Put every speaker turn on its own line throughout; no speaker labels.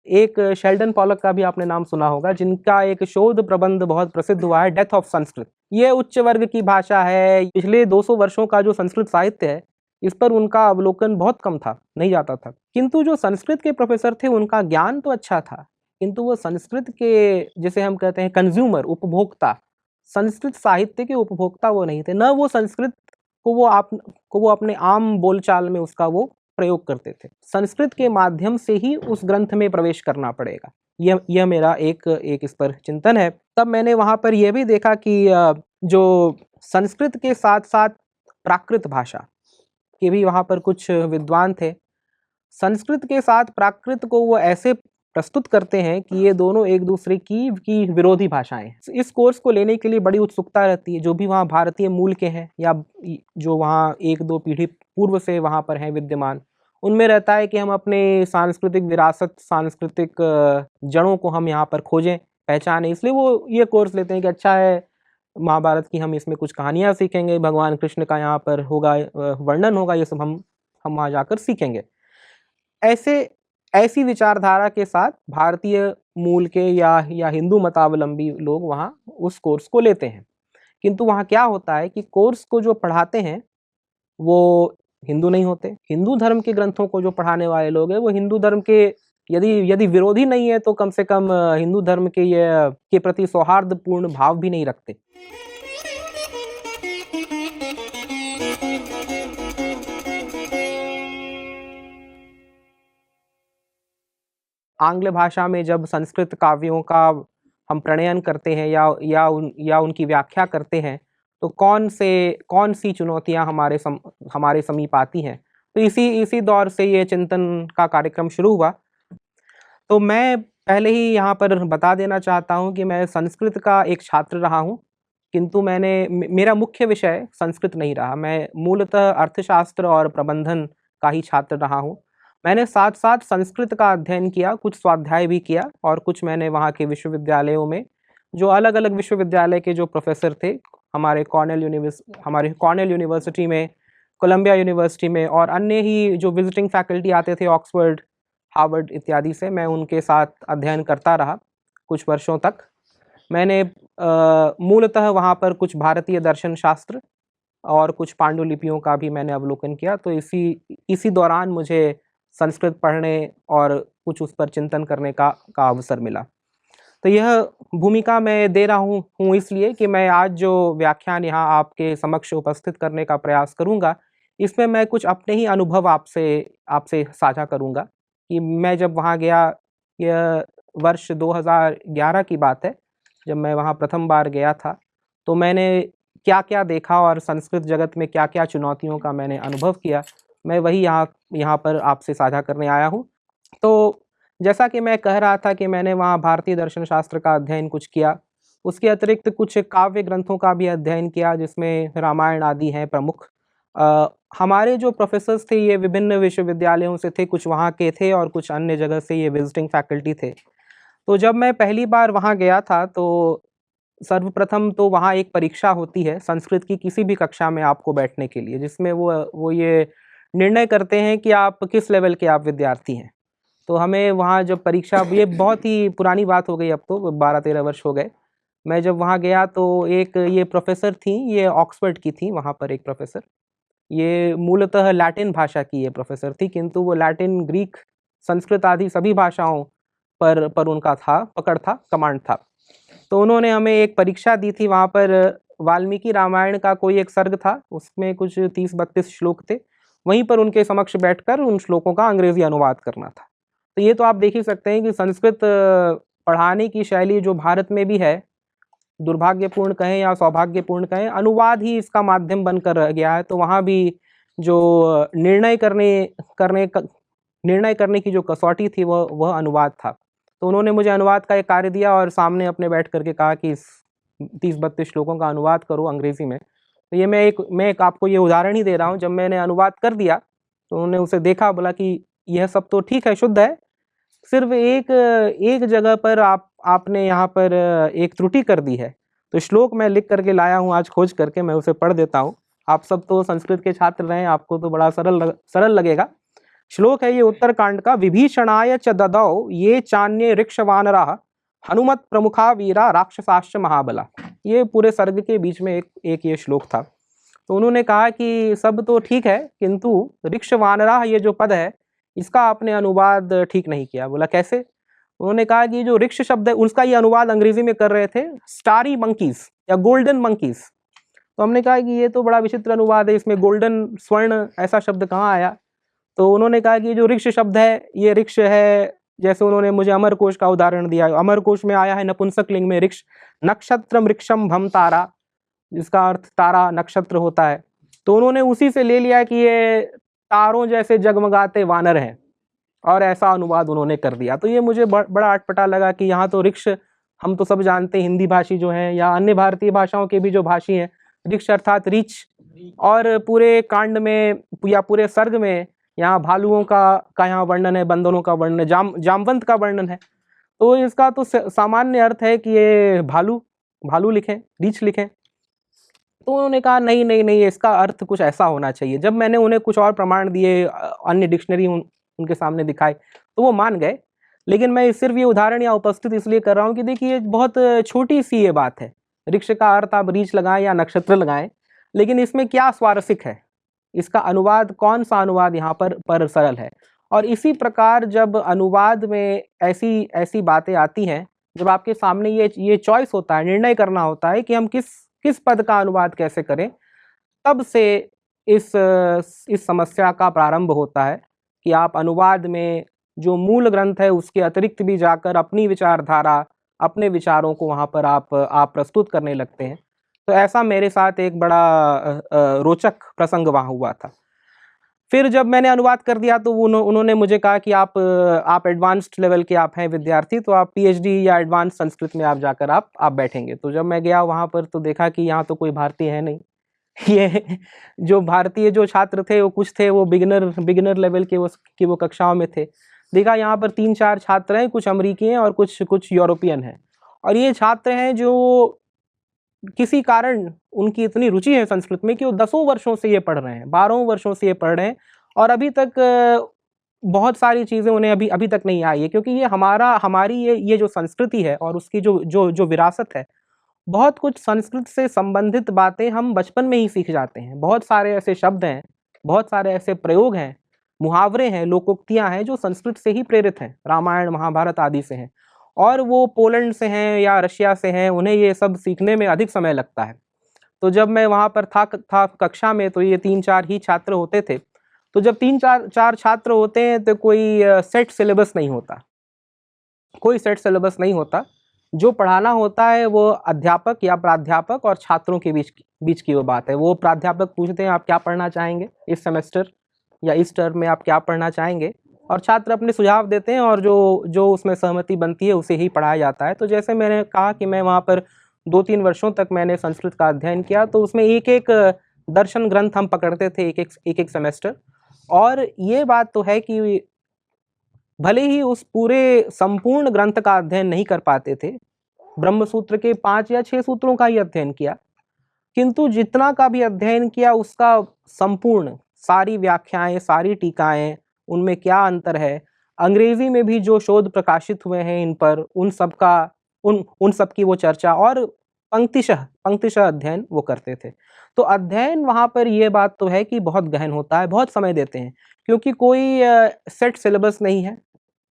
एक Sheldon Pollock का भी आपने नाम सुना होगा, जिनका एक शोध प्रबंध बहुत प्रसिद्ध हुआ है, डेथ ऑफ संस्कृत। ये उच्च वर्ग की भाषा है। पिछले 200 वर्षों का जो संस्कृत साहित्य है, इस पर उनका अवलोकन बहुत कम था, नहीं जाता था। किंतु जो संस्कृत के प्रोफेसर थे, उनका ज्ञान तो अच्छा था, किंतु वो संस्कृत के, जिसे हम कहते हैं कंज्यूमर, उपभोक्ता, संस्कृत साहित्य के उपभोक्ता वो नहीं थे। न वो संस्कृत को वो अपने आम बोलचाल में उसका वो प्रयोग करते थे। संस्कृत के माध्यम से ही उस ग्रंथ में प्रवेश करना पड़ेगा। यह मेरा एक इस पर चिंतन है। तब मैंने वहाँ पर यह भी देखा कि जो संस्कृत के साथ साथ प्राकृत भाषा के भी वहाँ पर कुछ विद्वान थे। संस्कृत के साथ प्राकृत को वो ऐसे प्रस्तुत करते हैं कि ये दोनों एक दूसरे की विरोधी भाषाएं हैं। इस कोर्स को लेने के लिए बड़ी उत्सुकता रहती है। जो भी वहाँ भारतीय मूल के हैं या जो वहाँ 1-2 पीढ़ी पूर्व से वहाँ पर हैं विद्यमान, उनमें रहता है कि हम अपने सांस्कृतिक विरासत, सांस्कृतिक जड़ों को हम यहाँ पर खोजें, पहचानें। इसलिए वो ये कोर्स लेते हैं कि अच्छा है, महाभारत की हम इसमें कुछ कहानियाँ सीखेंगे, भगवान कृष्ण का यहाँ पर होगा वर्णन होगा, ये सब हम वहाँ जाकर सीखेंगे। ऐसी विचारधारा के साथ भारतीय मूल के या हिंदू मतावलंबी लोग वहाँ उस कोर्स को लेते हैं। किंतु वहाँ क्या होता है कि कोर्स को जो पढ़ाते हैं वो हिंदू नहीं होते। हिंदू धर्म के ग्रंथों को जो पढ़ाने वाले लोग हैं वो हिंदू धर्म के यदि विरोधी नहीं है तो कम से कम हिंदू धर्म के प्रति सौहार्दपूर्ण भाव भी नहीं रखते। आंग्ल भाषा में जब संस्कृत काव्यों का हम प्रणयन करते हैं या उनकी व्याख्या करते हैं, तो कौन सी चुनौतियां हमारे समीप आती हैं। तो इसी दौर से ये चिंतन का कार्यक्रम शुरू हुआ। तो मैं पहले ही यहाँ पर बता देना चाहता हूँ कि मैं संस्कृत का एक छात्र रहा हूँ, किंतु मेरा मुख्य विषय संस्कृत नहीं रहा। मैं मूलतः अर्थशास्त्र और प्रबंधन का ही छात्र रहा हूँ। मैंने साथ साथ संस्कृत का अध्ययन किया, कुछ स्वाध्याय भी किया, और कुछ मैंने वहाँ के विश्वविद्यालयों में, जो अलग अलग विश्वविद्यालय के जो प्रोफेसर थे, हमारे कॉर्नेल यूनिवर्सिटी में, कोलंबिया यूनिवर्सिटी में, और अन्य ही जो विजिटिंग फैकल्टी आते थे ऑक्सफोर्ड, हार्वर्ड इत्यादि से, मैं उनके साथ अध्ययन करता रहा कुछ वर्षों तक। मैंने मूलतः वहाँ पर कुछ भारतीय दर्शन शास्त्र और कुछ पांडुलिपियों का भी मैंने अवलोकन किया। तो इसी दौरान मुझे संस्कृत पढ़ने और कुछ उस पर चिंतन करने का अवसर मिला। तो यह भूमिका मैं दे रहा हूँ इसलिए कि मैं आज जो व्याख्यान यहाँ आपके समक्ष उपस्थित करने का प्रयास करूँगा, इसमें मैं कुछ अपने ही अनुभव आपसे साझा करूँगा कि मैं जब वहाँ गया, यह वर्ष 2011 की बात है, जब मैं वहाँ प्रथम बार गया था, तो मैंने क्या क्या देखा और संस्कृत जगत में क्या क्या चुनौतियों का मैंने अनुभव किया, मैं वही यहाँ पर आपसे साझा करने आया हूँ। तो जैसा कि मैं कह रहा था कि मैंने वहाँ भारतीय दर्शन शास्त्र का अध्ययन कुछ किया, उसके अतिरिक्त कुछ काव्य ग्रंथों का भी अध्ययन किया, जिसमें रामायण आदि हैं प्रमुख। हमारे जो प्रोफेसर्स थे ये विभिन्न विश्वविद्यालयों से थे, कुछ वहाँ के थे और कुछ अन्य जगह से ये विजिटिंग फैकल्टी थे। तो जब मैं पहली बार वहाँ गया था, तो सर्वप्रथम तो वहाँ एक परीक्षा होती है संस्कृत की किसी भी कक्षा में आपको बैठने के लिए, जिसमें वो ये निर्णय करते हैं कि आप किस लेवल के आप विद्यार्थी हैं। तो हमें वहाँ जब परीक्षा, ये बहुत ही पुरानी बात हो गई, अब तो 12-13 वर्ष हो गए। मैं जब वहाँ गया तो एक ये प्रोफेसर थी, ये ऑक्सफोर्ड की थी वहाँ पर एक प्रोफेसर। ये मूलतः लैटिन भाषा की ये प्रोफेसर थी, किंतु वो लैटिन, ग्रीक, संस्कृत आदि सभी भाषाओं पर उनका पकड़ था, कमांड था। तो उन्होंने हमें एक परीक्षा दी थी। वहाँ पर वाल्मीकि रामायण का कोई एक सर्ग था, उसमें कुछ 30-32 श्लोक थे। वहीं पर उनके समक्ष बैठकर उन श्लोकों का अंग्रेजी अनुवाद करना था। तो ये तो आप देख ही सकते हैं कि संस्कृत पढ़ाने की शैली जो भारत में भी है, दुर्भाग्यपूर्ण कहें या सौभाग्यपूर्ण कहें, अनुवाद ही इसका माध्यम बनकर रह गया है। तो वहाँ भी जो निर्णय करने की जो कसौटी थी वह अनुवाद था। तो उन्होंने मुझे अनुवाद का एक कार्य दिया और सामने अपने बैठ करके कहा कि इस 30-32 श्लोकों का अनुवाद करो अंग्रेजी में। तो ये मैं एक आपको ये उदाहरण ही दे रहा हूँ। जब मैंने अनुवाद कर दिया तो उन्होंने उसे देखा, बोला कि यह सब तो ठीक है, शुद्ध है, सिर्फ एक जगह पर आपने यहाँ पर एक त्रुटि कर दी है। तो श्लोक मैं लिख करके लाया हूँ आज खोज करके, मैं उसे पढ़ देता हूँ। आप सब तो संस्कृत के छात्र रहे हैं, आपको तो बड़ा सरल लगेगा। श्लोक है ये उत्तरकांड का। विभीषणाय च ददौ ये चान्ये ऋक्षवानराः हनुमत प्रमुखा वीरा राक्षसाश्च महाबला। ये पूरे सर्ग के बीच में एक ये श्लोक था। तो उन्होंने कहा कि सब तो ठीक है, किंतु ऋक्षवानराः ये जो पद है इसका आपने अनुवाद ठीक नहीं किया। बोला कैसे? उन्होंने कहा कि जो ऋक्ष शब्द है उसका ये अनुवाद अंग्रेजी में कर रहे थे स्टारी मंकीज या गोल्डन मंकीज। तो हमने कहा कि ये तो बड़ा विचित्र अनुवाद है, इसमें गोल्डन स्वर्ण ऐसा शब्द कहाँ आया? तो उन्होंने कहा कि जो ऋक्ष शब्द है ये ऋक्ष है, जैसे उन्होंने मुझे अमरकोश का उदाहरण दिया। अमरकोश में आया है नपुंसक लिंग में ऋक्ष, नक्षत्र वृक्षम भम तारा, जिसका अर्थ तारा नक्षत्र होता है। तो उन्होंने उसी से ले लिया कि ये तारों जैसे जगमगाते वानर हैं, और ऐसा अनुवाद उन्होंने कर दिया। तो ये मुझे बड़ा अटपटा लगा कि यहाँ तो ऋक्ष हम तो सब जानते हैं, हिंदी भाषी जो हैं या अन्य भारतीय भाषाओं के भी जो भाषी हैं, ऋक्ष अर्थात रीछ, और पूरे कांड में या पूरे सर्ग में यहाँ भालुओं का यहाँ वर्णन है, बंदरों का वर्णन है, जामवंत का वर्णन है। तो इसका तो सामान्य अर्थ है कि ये भालू लिखें, रीछ लिखें। तो उन्होंने कहा नहीं नहीं नहीं, इसका अर्थ कुछ ऐसा होना चाहिए। जब मैंने उन्हें कुछ और प्रमाण दिए, अन्य डिक्शनरी उनके सामने दिखाए, तो वो मान गए। लेकिन मैं सिर्फ ये उदाहरण या उपस्थित इसलिए कर रहा हूँ कि देखिए बहुत छोटी सी ये बात है। ऋक्ष का अर्थ आप रीछ लगाएं या नक्षत्र लगाएं, लेकिन इसमें क्या स्वारसिक है, इसका अनुवाद कौन सा अनुवाद यहाँ पर सरल है। और इसी प्रकार जब अनुवाद में ऐसी बातें आती हैं, जब आपके सामने ये चॉइस होता है, निर्णय करना होता है कि हम किस पद का अनुवाद कैसे करें, तब से इस समस्या का प्रारंभ होता है कि आप अनुवाद में जो मूल ग्रंथ है उसके अतिरिक्त भी जाकर अपनी विचारधारा, अपने विचारों को वहाँ पर आप प्रस्तुत करने लगते हैं। तो ऐसा मेरे साथ एक बड़ा रोचक प्रसंग वहाँ हुआ था। फिर जब मैंने अनुवाद कर दिया तो उन्होंने मुझे कहा कि आप एडवांस्ड लेवल के आप हैं विद्यार्थी, तो आप पीएचडी या एडवांस संस्कृत में आप जाकर आप बैठेंगे। तो जब मैं गया वहाँ पर तो देखा कि यहाँ तो कोई भारतीय है नहीं। ये जो भारतीय जो छात्र थे वो कुछ थे, वो बिगिनर लेवल के वो कक्षाओं में थे। देखा यहाँ पर 3-4 छात्र हैं, कुछ अमेरिकी हैं और कुछ यूरोपियन हैं। और ये छात्र हैं जो किसी कारण उनकी इतनी रुचि है संस्कृत में कि वो 10 वर्षों से ये पढ़ रहे हैं, 12 वर्षों से ये पढ़ रहे हैं, और अभी तक बहुत सारी चीज़ें उन्हें अभी तक नहीं आई है। क्योंकि ये हमारी ये जो संस्कृति है और उसकी जो विरासत है, बहुत कुछ संस्कृत से संबंधित बातें हम बचपन में ही सीख जाते हैं। बहुत सारे ऐसे शब्द हैं, बहुत सारे ऐसे प्रयोग हैं, मुहावरे हैं, लोकोक्तियाँ हैं जो संस्कृत से ही प्रेरित हैं, रामायण महाभारत आदि से हैं। और वो पोलैंड से हैं या रशिया से हैं, उन्हें ये सब सीखने में अधिक समय लगता है। तो जब मैं वहाँ पर था कक्षा में, तो ये 3-4 ही छात्र होते थे। तो जब 3-4 छात्र होते हैं तो कोई सेट सिलेबस नहीं होता, कोई सेट सिलेबस नहीं होता। जो पढ़ाना होता है वो अध्यापक या प्राध्यापक और छात्रों के बीच की वो बात है। वो प्राध्यापक पूछते हैं आप क्या पढ़ना चाहेंगे इस सेमेस्टर या इस टर्म में, आप क्या पढ़ना चाहेंगे, और छात्र अपने सुझाव देते हैं और जो उसमें सहमति बनती है उसे ही पढ़ाया जाता है। तो जैसे मैंने कहा कि मैं वहाँ पर 2-3 वर्षों तक मैंने संस्कृत का अध्ययन किया, तो उसमें एक दर्शन ग्रंथ हम पकड़ते थे एक सेमेस्टर। और ये बात तो है कि भले ही उस पूरे संपूर्ण ग्रंथ का अध्ययन नहीं कर पाते थे, ब्रह्मसूत्र के 5 या 6 सूत्रों का ही अध्ययन किया, किंतु जितना का भी अध्ययन किया उसका संपूर्ण सारी व्याख्याएं, सारी टीकाएं, उनमें क्या अंतर है, अंग्रेजी में भी जो शोध प्रकाशित हुए हैं इन पर, उन सब की वो चर्चा और पंक्तिशः अध्ययन वो करते थे। तो अध्ययन वहाँ पर ये बात तो है कि बहुत गहन होता है, बहुत समय देते हैं, क्योंकि कोई सेट सिलेबस नहीं है।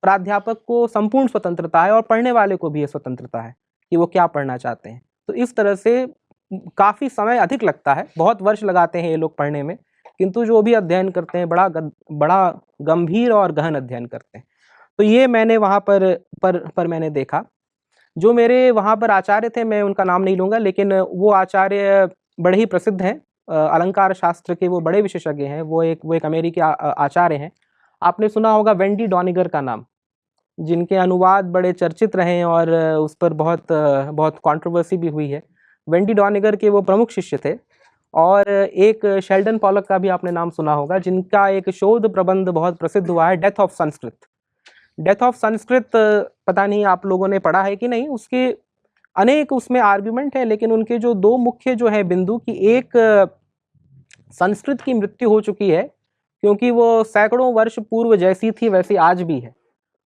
प्राध्यापक को संपूर्ण स्वतंत्रता है और पढ़ने वाले को भी ये स्वतंत्रता है कि वो क्या पढ़ना चाहते हैं। तो इस तरह से काफ़ी समय अधिक लगता है, बहुत वर्ष लगाते हैं ये लोग पढ़ने में, किंतु जो भी अध्ययन करते हैं बड़ा गंभीर और गहन अध्ययन करते हैं। तो ये मैंने वहाँ पर मैंने देखा। जो मेरे वहाँ पर आचार्य थे, मैं उनका नाम नहीं लूँगा, लेकिन वो आचार्य बड़े ही प्रसिद्ध हैं, अलंकार शास्त्र के वो बड़े विशेषज्ञ हैं। वो एक अमेरिकी आचार्य हैं। आपने सुना होगा वेंडी डॉनिगर का नाम, जिनके अनुवाद बड़े चर्चित रहे और उस पर बहुत कंट्रोवर्सी भी हुई है। वेंडी डॉनिगर के वो प्रमुख शिष्य थे। और एक शेल्डन पॉलक का भी आपने नाम सुना होगा, जिनका एक शोध प्रबंध बहुत प्रसिद्ध हुआ है, death of Sanskrit. Death of Sanskrit पता नहीं आप लोगों ने पढ़ा है कि नहीं, उसके अनेक उसमें आर्ग्यूमेंट है, लेकिन उनके जो 2 मुख्य जो है बिंदु की, एक संस्कृत की मृत्यु हो चुकी है क्योंकि वो सैकड़ों वर्ष पूर्व जैसी थी वैसी आज भी है,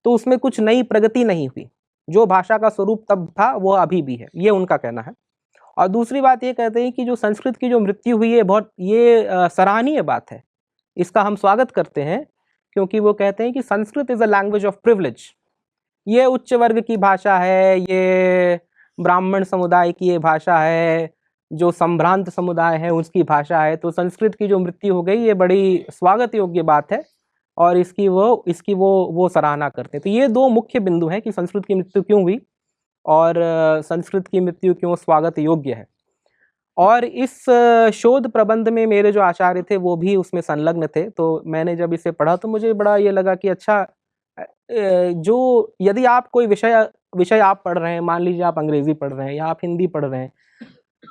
तो उसमें कुछ नई प्रगति नहीं हुई। जो भाषा का स्वरूप तब था वो अभी भी है, ये उनका कहना है। और दूसरी बात ये कहते हैं कि जो संस्कृत की जो मृत्यु हुई है बहुत ये सराहनीय बात है, इसका हम स्वागत करते हैं, क्योंकि वो कहते हैं कि Sanskrit is a language of privilege. ये उच्च वर्ग की भाषा है, ये ब्राह्मण समुदाय की ये भाषा है, जो संभ्रांत समुदाय है उसकी भाषा है। तो संस्कृत की जो मृत्यु हो गई ये बड़ी स्वागत योग्य बात है और इसकी वो सराहना करते हैं। तो ये दो मुख्य बिंदु हैं कि संस्कृत की मृत्यु क्यों हुई और संस्कृत की मृत्यु क्यों स्वागत योग्य है। और इस शोध प्रबंध में मेरे जो आचार्य थे वो भी उसमें संलग्न थे। तो मैंने जब इसे पढ़ा तो मुझे बड़ा ये लगा कि अच्छा, जो यदि आप कोई विषय आप पढ़ रहे हैं, मान लीजिए आप अंग्रेजी पढ़ रहे हैं या आप हिंदी पढ़ रहे हैं,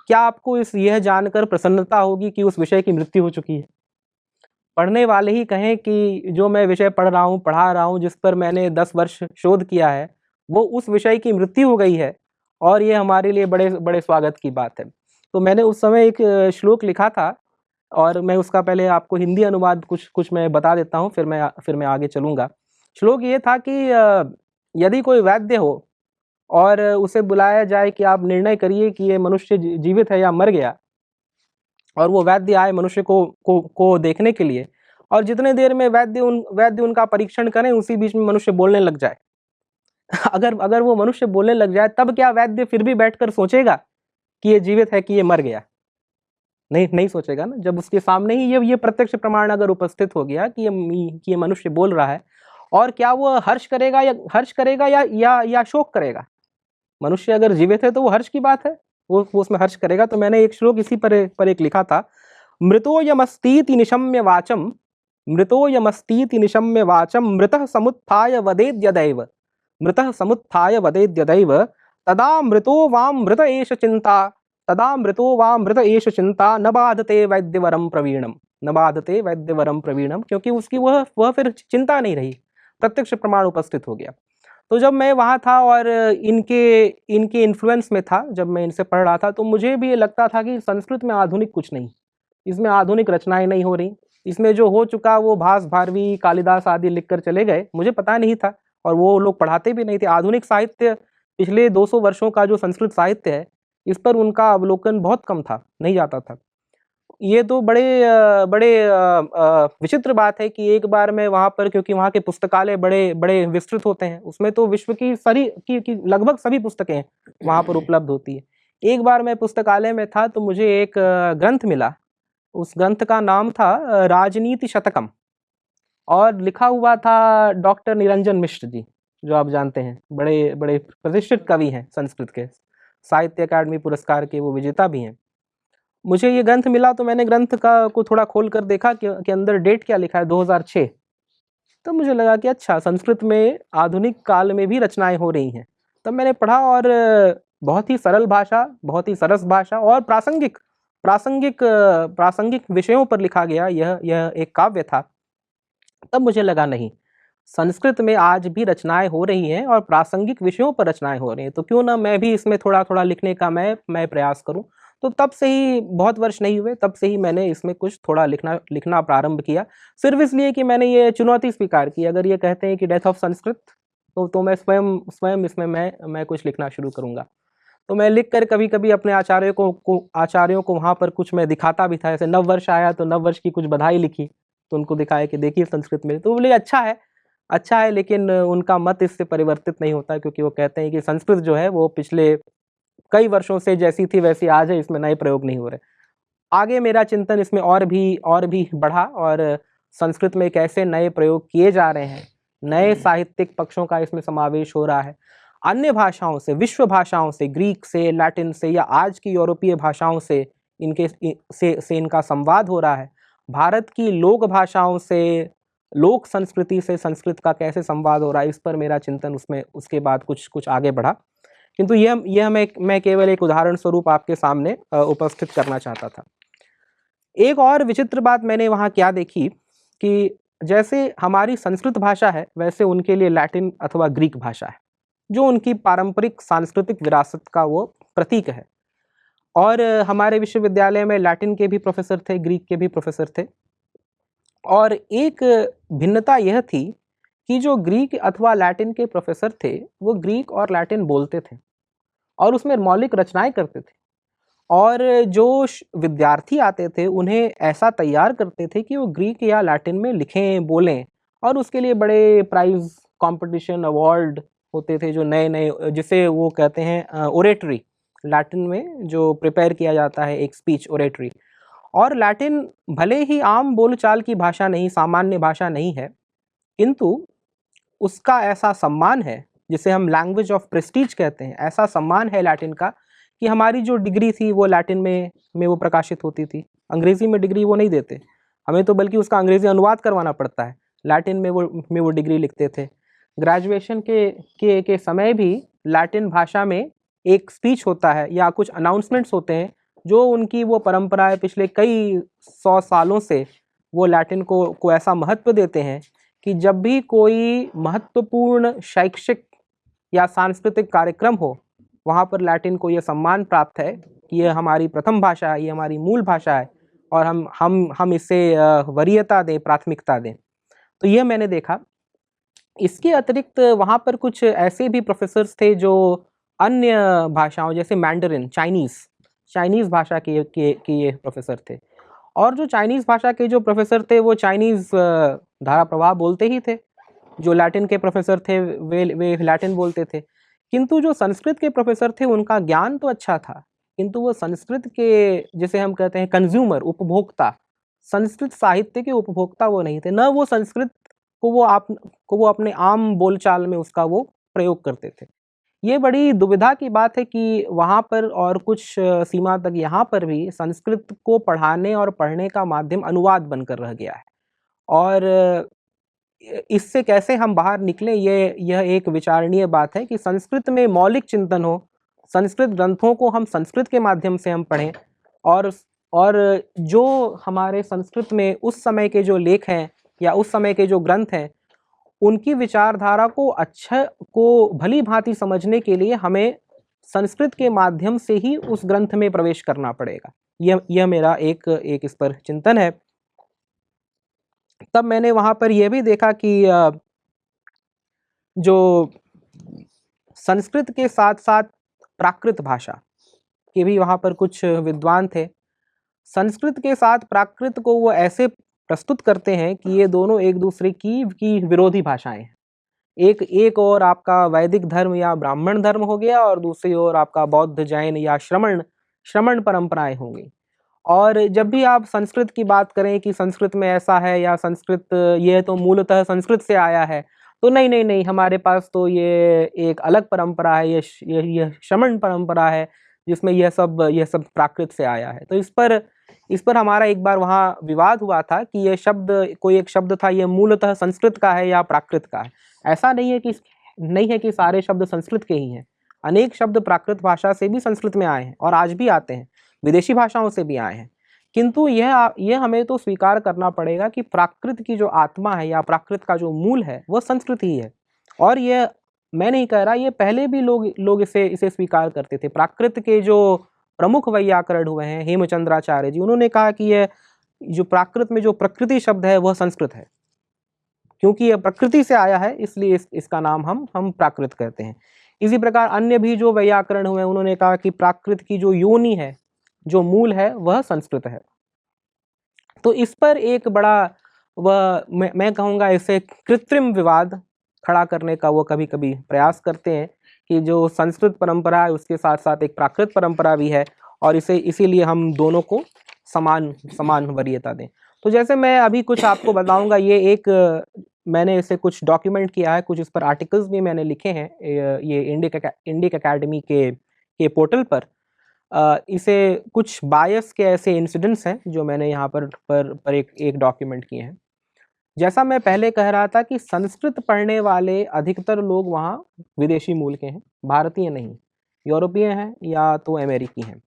क्या आपको यह जानकर प्रसन्नता होगी कि उस विषय की मृत्यु हो चुकी है? पढ़ने वाले ही कहें कि जो मैं विषय पढ़ रहा हूँ, पढ़ा रहा हूँ, जिस पर मैंने 10 वर्ष शोध किया है, वो उस विषय की मृत्यु हो गई है और ये हमारे लिए बड़े बड़े स्वागत की बात है। तो मैंने उस समय एक श्लोक लिखा था और मैं उसका पहले आपको हिंदी अनुवाद कुछ मैं बता देता हूँ, फिर मैं आगे चलूँगा। श्लोक ये था कि यदि कोई वैद्य हो और उसे बुलाया जाए कि आप निर्णय करिए कि ये मनुष्य जीवित है या मर गया, और वो वैद्य आए मनुष्य को देखने के लिए, और जितने देर में वैद्य उनका परीक्षण करें उसी बीच में मनुष्य बोलने लग जाए अगर वो मनुष्य बोलने लग जाए, तब क्या वैद्य फिर भी बैठकर सोचेगा कि ये जीवित है कि ये मर गया? नहीं सोचेगा ना। जब उसके सामने ही ये प्रत्यक्ष प्रमाण अगर उपस्थित हो गया कि ये मनुष्य बोल रहा है, और क्या वो हर्ष करेगा या शोक करेगा? मनुष्य अगर जीवित है तो वो हर्ष की बात है, वो उसमें हर्ष करेगा। तो मैंने एक श्लोक इसी पर एक लिखा था, मृतोयमस्तीति निशम्य वाचम, मृतोयमस्तीति निशम्य वाचम, मृतः समुत्थाय वदेद्यदैव, मृतः समुत्थाय वदेद्यदैव, तदा मृतो वाम मृत एष चिंता, तदा मृतो वाम मृत एष चिंता, न बाधते वैद्यवरम प्रवीणम, न बाधते वैद्यवरम प्रवीणम। क्योंकि उसकी वह फिर चिंता नहीं रही, प्रत्यक्ष प्रमाण उपस्थित हो गया। तो जब मैं वहाँ था और इनके इन्फ्लुएंस में था, जब मैं इनसे पढ़ रहा था, तो मुझे भी ये लगता था कि संस्कृत में आधुनिक कुछ नहीं, इसमें आधुनिक रचनाएं नहीं हो रही, इसमें जो हो चुका वो भास भारवी कालिदास आदि लिखकर चले गए, मुझे पता नहीं था और वो लोग पढ़ाते भी नहीं थे। आधुनिक साहित्य पिछले 200 वर्षों का जो संस्कृत साहित्य है, इस पर उनका अवलोकन बहुत कम था, नहीं जाता था। ये तो बड़े विचित्र बात है कि एक बार मैं वहाँ पर, क्योंकि वहाँ के पुस्तकालय बड़े बड़े विस्तृत होते हैं, उसमें तो विश्व की की लगभग सभी पुस्तकें वहाँ पर उपलब्ध होती है। एक बार मैं पुस्तकालय में था तो मुझे एक ग्रंथ मिला, उस ग्रंथ का नाम था राजनीति शतकम, और लिखा हुआ था डॉक्टर निरंजन मिश्र जी, जो आप जानते हैं, बड़े बड़े प्रतिष्ठित कवि हैं संस्कृत के, साहित्य अकादमी पुरस्कार के वो विजेता भी हैं। मुझे ये ग्रंथ मिला तो मैंने ग्रंथ को थोड़ा खोल कर देखा कि अंदर डेट क्या लिखा है, 2006। तो मुझे लगा कि अच्छा, संस्कृत में आधुनिक काल में भी रचनाएं हो रही हैं। तब मैंने पढ़ा और बहुत ही सरल भाषा, बहुत ही सरस भाषा और प्रासंगिक विषयों पर लिखा गया यह एक काव्य था। तब मुझे लगा नहीं, संस्कृत में आज भी रचनाएं हो रही हैं और प्रासंगिक विषयों पर रचनाएं हो रही हैं, तो क्यों ना मैं भी इसमें थोड़ा थोड़ा लिखने का मैं प्रयास करूं। तो तब से ही, बहुत वर्ष नहीं हुए, तब से ही मैंने इसमें कुछ थोड़ा लिखना प्रारंभ किया, सिर्फ इसलिए कि मैंने ये चुनौती स्वीकार की। अगर ये कहते हैं कि डेथ ऑफ संस्कृत, तो मैं स्वयं इसमें मैं कुछ लिखना शुरू करूंगा। तो मैं लिख कर कभी कभी अपने आचार्यों को वहाँ पर कुछ मैं दिखाता भी था। जैसे नव वर्ष आया तो नव वर्ष की कुछ बधाई लिखी, तो उनको दिखाया कि देखिए संस्कृत में, तो बोले अच्छा है, लेकिन उनका मत इससे परिवर्तित नहीं होता, क्योंकि वो कहते हैं कि संस्कृत जो है वो पिछले कई वर्षों से जैसी थी वैसी आज है, इसमें नए प्रयोग नहीं हो रहे। आगे मेरा चिंतन इसमें और भी बढ़ा और संस्कृत में कैसे नए प्रयोग किए जा रहे हैं, नए साहित्यिक पक्षों का इसमें समावेश हो रहा है, अन्य भाषाओं से, विश्व भाषाओं से, ग्रीक से, लैटिन से या आज की यूरोपीय भाषाओं से इनका संवाद हो रहा है, भारत की लोक भाषाओं से, लोक संस्कृति से संस्कृत का कैसे संवाद हो रहा है, इस पर मेरा चिंतन उसके बाद कुछ आगे बढ़ा। किंतु यह मैं केवल एक उदाहरण स्वरूप आपके सामने उपस्थित करना चाहता था। एक और विचित्र बात मैंने वहाँ क्या देखी कि जैसे हमारी संस्कृत भाषा है, वैसे उनके लिए लैटिन अथवा ग्रीक भाषा है, जो उनकी पारंपरिक सांस्कृतिक विरासत का वो प्रतीक है। और हमारे विश्वविद्यालय में लैटिन के भी प्रोफेसर थे, ग्रीक के भी प्रोफेसर थे, और एक भिन्नता यह थी कि जो ग्रीक अथवा लैटिन के प्रोफेसर थे वो ग्रीक और लैटिन बोलते थे और उसमें मौलिक रचनाएं करते थे, और जो विद्यार्थी आते थे उन्हें ऐसा तैयार करते थे कि वो ग्रीक या लैटिन में लिखें बोलें, और उसके लिए बड़े प्राइज कंपटीशन अवार्ड होते थे जो नए नए, जिसे वो कहते हैं ओरेटरी, लैटिन में जो प्रिपेयर किया जाता है एक स्पीच ओरेटरी। और लैटिन भले ही आम बोलचाल की भाषा नहीं, सामान्य भाषा नहीं है, किंतु उसका ऐसा सम्मान है जिसे हम लैंग्वेज ऑफ प्रेस्टीज कहते हैं, ऐसा सम्मान है लैटिन का कि हमारी जो डिग्री थी वो लैटिन में वो प्रकाशित होती थी। अंग्रेजी में डिग्री वो नहीं देते हमें, तो बल्कि उसका अंग्रेजी अनुवाद करवाना पड़ता है, लैटिन में वो डिग्री लिखते थे। ग्रेजुएशन के समय भी लैटिन भाषा में एक स्पीच होता है या कुछ अनाउंसमेंट्स होते हैं जो उनकी वो परंपरा है, पिछले कई 100 सालों से वो लैटिन को ऐसा महत्व देते हैं कि जब भी कोई महत्वपूर्ण शैक्षिक या सांस्कृतिक कार्यक्रम हो, वहाँ पर लैटिन को ये सम्मान प्राप्त है कि ये हमारी प्रथम भाषा है, ये हमारी मूल भाषा है, और हम इसे वरीयता दें, प्राथमिकता दें। तो ये मैंने देखा। इसके अतिरिक्त वहाँ पर कुछ ऐसे भी प्रोफेसर्स थे जो अन्य भाषाओं जैसे मैंडरिन, चाइनीज़ भाषा के ये प्रोफेसर थे, और जो चाइनीज़ भाषा के जो प्रोफेसर थे वो चाइनीज़ धारा प्रवाह बोलते ही थे। जो लैटिन के प्रोफेसर थे वे लैटिन बोलते थे, किंतु जो संस्कृत के प्रोफेसर थे उनका ज्ञान तो अच्छा था, किंतु वो संस्कृत के, जिसे हम कहते हैं कंज्यूमर, उपभोक्ता, संस्कृत साहित्य के उपभोक्ता वो नहीं थे, न वो संस्कृत को वो अपने आम बोलचाल में उसका वो प्रयोग करते थे। ये बड़ी दुविधा की बात है कि वहाँ पर और कुछ सीमा तक यहाँ पर भी संस्कृत को पढ़ाने और पढ़ने का माध्यम अनुवाद बनकर रह गया है, और इससे कैसे हम बाहर निकलें, यह एक विचारणीय बात है कि संस्कृत में मौलिक चिंतन हो, संस्कृत ग्रंथों को हम संस्कृत के माध्यम से हम पढ़ें, और जो हमारे संस्कृत में उस समय के जो लेख हैं या उस समय के जो ग्रंथ हैं उनकी विचारधारा को भली भांति समझने के लिए हमें संस्कृत के माध्यम से ही उस ग्रंथ में प्रवेश करना पड़ेगा। यह मेरा एक इस पर चिंतन है। तब मैंने वहाँ पर यह भी देखा कि जो संस्कृत के साथ साथ प्राकृत भाषा के भी वहाँ पर कुछ विद्वान थे। संस्कृत के साथ प्राकृत को वो ऐसे प्रस्तुत करते हैं कि ये दोनों एक दूसरे की विरोधी भाषाएं हैं। एक और आपका वैदिक धर्म या ब्राह्मण धर्म हो गया, और दूसरी ओर आपका बौद्ध, जैन या श्रमण परंपराएं होंगी। और जब भी आप संस्कृत की बात करें कि संस्कृत में ऐसा है या संस्कृत ये तो मूलतः संस्कृत से आया है, तो नहीं, हमारे पास तो ये एक अलग परंपरा है, ये श्रमण परंपरा है जिसमें यह सब प्राकृत से आया है। तो इस पर हमारा एक बार वहाँ विवाद हुआ था कि यह शब्द, कोई एक शब्द था, ये मूलतः संस्कृत का है या प्राकृत का है। ऐसा नहीं है कि सारे शब्द संस्कृत के ही हैं। अनेक शब्द प्राकृत भाषा से भी संस्कृत में आए हैं और आज भी आते हैं, विदेशी भाषाओं से भी आए हैं, किंतु यह हमें तो स्वीकार करना पड़ेगा कि प्राकृत की जो आत्मा है या प्राकृत का जो मूल है वह संस्कृत ही है। और यह मैं नहीं कह रहा, ये पहले भी लोग इसे स्वीकार करते थे। प्राकृत के जो प्रमुख वैयाकरण हुए हैं, हेमचंद्राचार्य जी, उन्होंने कहा कि यह जो प्राकृत में जो प्रकृति शब्द है वह संस्कृत है, क्योंकि यह प्रकृति से आया है, इसलिए इसका नाम हम प्राकृत कहते हैं। इसी प्रकार अन्य भी जो वैयाकरण हुए उन्होंने कहा कि प्राकृत की जो योनि है, जो मूल है, वह संस्कृत है। तो इस पर एक बड़ा मैं कहूँगा इसे कृत्रिम विवाद खड़ा करने का वो कभी कभी प्रयास करते हैं कि जो संस्कृत परंपरा है उसके साथ साथ एक प्राकृत परंपरा भी है, और इसीलिए हम दोनों को समान वरीयता दें। तो जैसे मैं अभी कुछ आपको बताऊंगा, मैंने इसे कुछ डॉक्यूमेंट किया है, कुछ इस पर आर्टिकल्स भी मैंने लिखे हैं ये इंडिक एकेडमी के पोर्टल पर। इसे कुछ बायस के ऐसे इंसिडेंट्स हैं जो मैंने यहाँ पर एक डॉक्यूमेंट किए हैं। जैसा मैं पहले कह रहा था कि संस्कृत पढ़ने वाले अधिकतर लोग वहाँ विदेशी मूल के हैं, भारतीय नहीं, यूरोपीय हैं या तो अमेरिकी हैं।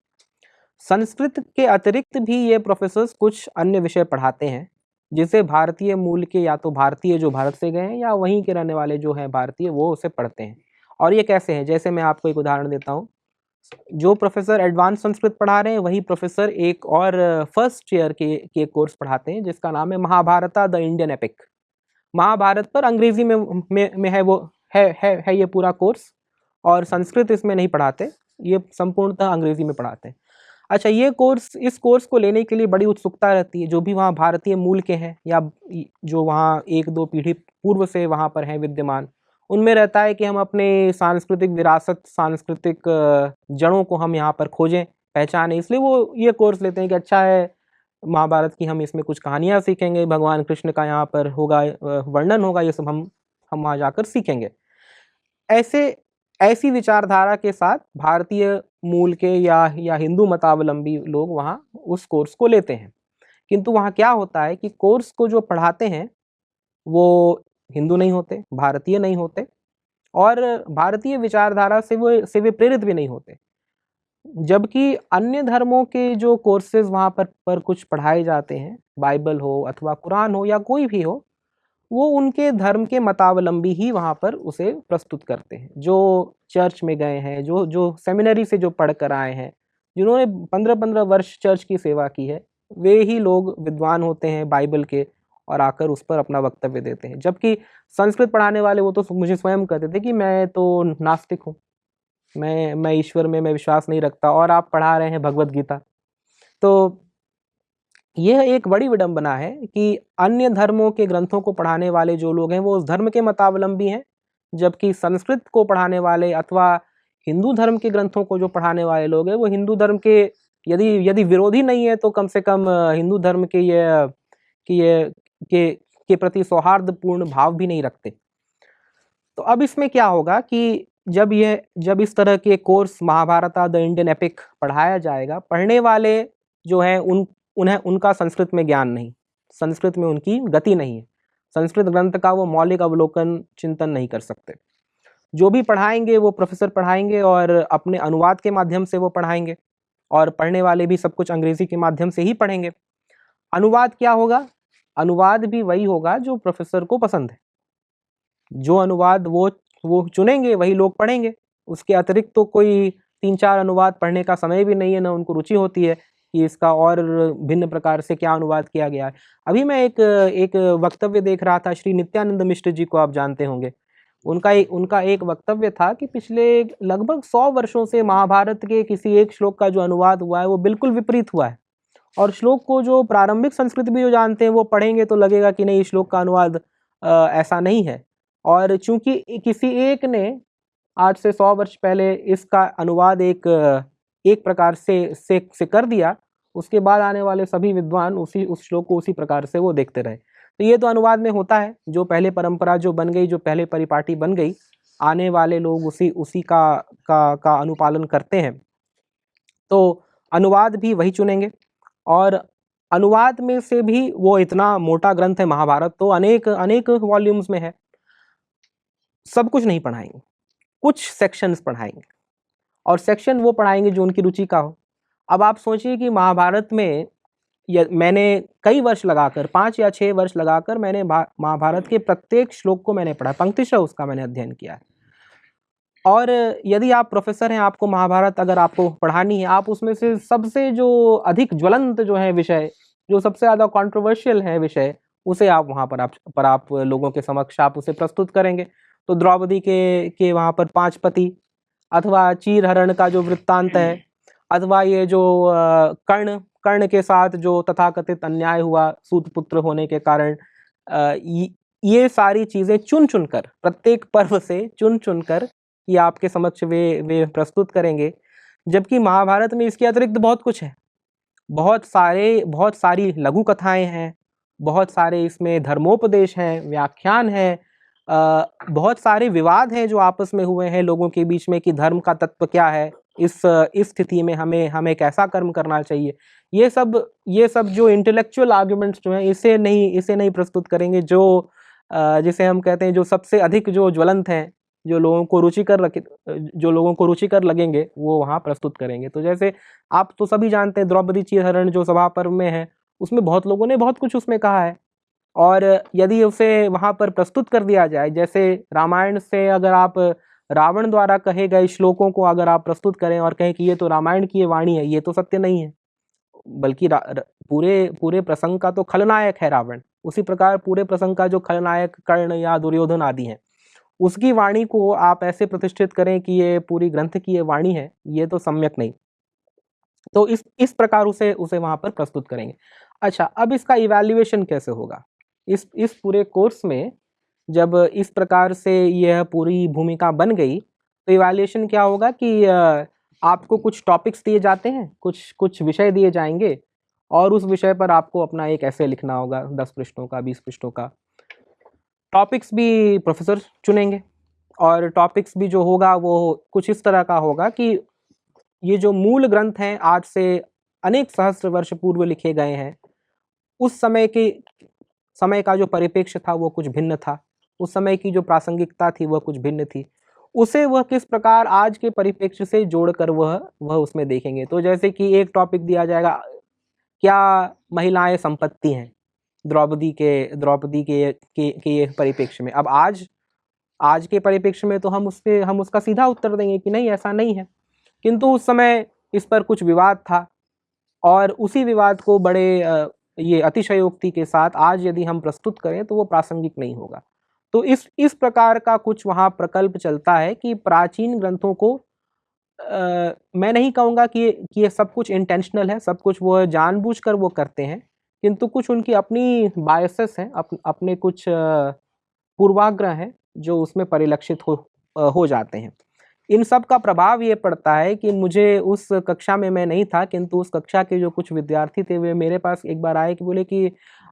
संस्कृत के अतिरिक्त भी ये प्रोफेसर्स कुछ अन्य विषय पढ़ाते हैं जिसे भारतीय मूल के या तो भारतीय जो भारत से गए हैं या वहीं के रहने वाले जो हैं भारतीय, वो उसे पढ़ते हैं। और ये कैसे हैं, जैसे मैं आपको एक उदाहरण देता हूँ। जो प्रोफेसर एडवांस संस्कृत पढ़ा रहे हैं वही प्रोफेसर एक और फर्स्ट ईयर के कोर्स पढ़ाते हैं जिसका नाम है महाभारता द इंडियन एपिक। महाभारत पर अंग्रेजी में है वो है ये पूरा कोर्स, और संस्कृत इसमें नहीं पढ़ाते, ये संपूर्णतः अंग्रेजी में पढ़ाते हैं। अच्छा, ये कोर्स, इस कोर्स को लेने के लिए बड़ी उत्सुकता रहती है जो भी वहाँ भारतीय मूल के हैं या जो वहाँ एक दो पीढ़ी पूर्व से वहाँ पर हैं विद्यमान, उनमें रहता है कि हम अपने सांस्कृतिक विरासत, सांस्कृतिक जड़ों को हम यहाँ पर खोजें, पहचानें। इसलिए वो ये कोर्स लेते हैं कि अच्छा है, महाभारत की हम इसमें कुछ कहानियाँ सीखेंगे, भगवान कृष्ण का यहाँ पर होगा वर्णन होगा, ये सब हम वहाँ जाकर सीखेंगे। ऐसी विचारधारा के साथ भारतीय मूल के या हिंदू मतावलंबी लोग वहाँ उस कोर्स को लेते हैं। किंतु वहाँ क्या होता है कि कोर्स को जो पढ़ाते हैं वो हिंदू नहीं होते, भारतीय नहीं होते, और भारतीय विचारधारा से वे प्रेरित भी नहीं होते। जबकि अन्य धर्मों के जो कोर्सेज वहाँ पर कुछ पढ़ाए जाते हैं, बाइबल हो अथवा कुरान हो या कोई भी हो, वो उनके धर्म के मतावलंबी ही वहाँ पर उसे प्रस्तुत करते हैं। जो चर्च में गए हैं, जो सेमिनरी से जो पढ़ कर आए हैं, जिन्होंने 15-15 वर्ष चर्च की सेवा की है, वे ही लोग विद्वान होते हैं बाइबल के और आकर उस पर अपना वक्तव्य देते हैं। जबकि संस्कृत पढ़ाने वाले वो तो मुझे स्वयं कहते थे कि मैं तो नास्तिक हूँ, मैं ईश्वर में मैं विश्वास नहीं रखता, और आप पढ़ा रहे हैं भगवत गीता। तो यह एक बड़ी विडंबना है कि अन्य धर्मों के ग्रंथों को पढ़ाने वाले जो लोग हैं वो उस धर्म के मतावलंबी हैं, जबकि संस्कृत को पढ़ाने वाले अथवा हिंदू धर्म के ग्रंथों को जो पढ़ाने वाले लोग हैं वो हिंदू धर्म के यदि विरोधी नहीं है तो कम से कम हिंदू धर्म के प्रति सौहार्दपूर्ण भाव भी नहीं रखते। तो अब इसमें क्या होगा कि जब इस तरह के course Mahabharata the Indian epic पढ़ाया जाएगा, पढ़ने वाले जो हैं उनका संस्कृत में ज्ञान नहीं, संस्कृत में उनकी गति नहीं है, संस्कृत ग्रंथ का वो मौलिक अवलोकन चिंतन नहीं कर सकते। जो भी पढ़ाएंगे वो प्रोफेसर पढ़ाएंगे और अपने अनुवाद के माध्यम से वो पढ़ाएंगे, और पढ़ने वाले भी सब कुछ अंग्रेजी के माध्यम से ही पढ़ेंगे। अनुवाद क्या होगा? अनुवाद भी वही होगा जो प्रोफेसर को पसंद है। जो अनुवाद वो चुनेंगे वही लोग पढ़ेंगे। उसके अतिरिक्त तो कोई 3-4 अनुवाद पढ़ने का समय भी नहीं है, ना उनको रुचि होती है कि इसका और भिन्न प्रकार से क्या अनुवाद किया गया है। अभी मैं एक वक्तव्य देख रहा था, श्री नित्यानंद मिश्र जी को आप जानते होंगे। उनका एक वक्तव्य था कि पिछले लगभग 100 वर्षों से महाभारत के किसी एक श्लोक का जो अनुवाद हुआ है वो बिल्कुल विपरीत हुआ है, और श्लोक को जो प्रारंभिक संस्कृत भी जो जानते हैं वो पढ़ेंगे तो लगेगा कि नहीं, श्लोक का अनुवाद ऐसा नहीं है। और चूंकि किसी एक ने आज से 100 वर्ष पहले इसका अनुवाद एक प्रकार से कर दिया, उसके बाद आने वाले सभी विद्वान उस श्लोक को उसी प्रकार से वो देखते रहे। तो ये तो अनुवाद में होता है, जो पहले परंपरा जो बन गई, जो पहले परिपाटी बन गई, आने वाले लोग उसी का अनुपालन करते हैं। तो अनुवाद भी वही चुनेंगे, और अनुवाद में से भी वो इतना मोटा ग्रंथ है महाभारत, तो अनेक वॉल्यूम्स में है, सब कुछ नहीं पढ़ाएंगे, कुछ सेक्शंस पढ़ाएंगे, और सेक्शन वो पढ़ाएंगे जो उनकी रुचि का हो। अब आप सोचिए कि महाभारत में मैंने कई वर्ष लगाकर, 5 या 6 वर्ष लगाकर मैंने महाभारत के प्रत्येक श्लोक को मैंने पढ़ा, पंक्तिशः उसका मैंने अध्ययन किया है। और यदि आप प्रोफेसर हैं, आपको महाभारत अगर आपको पढ़ानी है, आप उसमें से सबसे जो अधिक ज्वलंत जो है विषय, जो सबसे ज़्यादा कंट्रोवर्शियल है विषय, उसे आप वहाँ पर आप लोगों के समक्ष आप उसे प्रस्तुत करेंगे। तो द्रौपदी के वहाँ पर 5 पति, अथवा चीरहरण का जो वृत्तांत है, अथवा ये जो कर्ण के साथ जो तथाकथित अन्याय हुआ सूतपुत्र होने के कारण, ये सारी चीज़ें चुन चुनकर, प्रत्येक पर्व से चुन चुनकर ये आपके समक्ष वे प्रस्तुत करेंगे। जबकि महाभारत में इसके अतिरिक्त बहुत कुछ है, बहुत सारी लघु कथाएं हैं, बहुत सारे इसमें धर्मोपदेश हैं, व्याख्यान है, बहुत सारे विवाद हैं जो आपस में हुए हैं लोगों के बीच में कि धर्म का तत्व क्या है, इस स्थिति में हमें कैसा कर्म करना चाहिए। ये सब जो इंटेलेक्चुअल आर्गुमेंट्स जो हैं इसे नहीं प्रस्तुत करेंगे, जो जिसे हम कहते हैं जो सबसे अधिक जो ज्वलंत हैं, जो लोगों को रुचिकर लगेंगे, वो वहाँ प्रस्तुत करेंगे। तो जैसे आप तो सभी जानते हैं द्रौपदी चीरहरण जो सभा पर्व में है, उसमें बहुत लोगों ने बहुत कुछ उसमें कहा है, और यदि उसे वहाँ पर प्रस्तुत कर दिया जाए, जैसे रामायण से अगर आप रावण द्वारा कहे गए श्लोकों को अगर आप प्रस्तुत करें और कहें कि ये तो रामायण की ये वाणी है, ये तो सत्य नहीं है, बल्कि पूरे पूरे प्रसंग का तो खलनायक है रावण। उसी प्रकार पूरे प्रसंग का जो खलनायक कर्ण या दुर्योधन आदि हैं, उसकी वाणी को आप ऐसे प्रतिष्ठित करें कि ये पूरी ग्रंथ की ये वाणी है, ये तो सम्यक नहीं। तो इस प्रकार उसे उसे वहां पर प्रस्तुत करेंगे। अच्छा, अब इसका इवैल्यूएशन कैसे होगा? इस पूरे कोर्स में जब इस प्रकार से यह पूरी भूमिका बन गई, तो इवैल्यूएशन क्या होगा कि आपको कुछ टॉपिक्स दिए जाते हैं, कुछ विषय दिए जाएंगे, और उस विषय पर आपको अपना एक ऐसे लिखना होगा 10 पृष्ठों का, 20 पृष्ठों का। टॉपिक्स भी प्रोफेसर चुनेंगे, और टॉपिक्स भी जो होगा वो कुछ इस तरह का होगा कि ये जो मूल ग्रंथ हैं आज से अनेक सहस्त्र वर्ष पूर्व लिखे गए हैं, उस समय का जो परिप्रेक्ष्य था वो कुछ भिन्न था, उस समय की जो प्रासंगिकता थी वह कुछ भिन्न थी, उसे वह किस प्रकार आज के परिप्रेक्ष्य से जोड़कर वह उसमें देखेंगे। तो जैसे कि एक टॉपिक दिया जाएगा, क्या महिलाएं संपत्ति हैं द्रौपदी के परिप्रेक्ष्य में। अब आज के परिप्रेक्ष्य में तो हम उसका सीधा उत्तर देंगे कि नहीं, ऐसा नहीं है, किंतु उस समय इस पर कुछ विवाद था, और उसी विवाद को बड़े ये अतिशयोक्ति के साथ आज यदि हम प्रस्तुत करें तो वो प्रासंगिक नहीं होगा। तो इस प्रकार का कुछ वहाँ प्रकल्प चलता है कि प्राचीन ग्रंथों को मैं नहीं कहूँगा कि ये सब कुछ इंटेंशनल है, सब कुछ वो जानबूझकर वो करते हैं, किंतु कुछ उनकी अपनी बायसेस हैं, अपने कुछ पूर्वाग्रह हैं जो उसमें परिलक्षित हो जाते हैं। इन सब का प्रभाव ये पड़ता है कि मुझे उस कक्षा में मैं नहीं था, किंतु उस कक्षा के जो कुछ विद्यार्थी थे वे मेरे पास एक बार आए कि बोले कि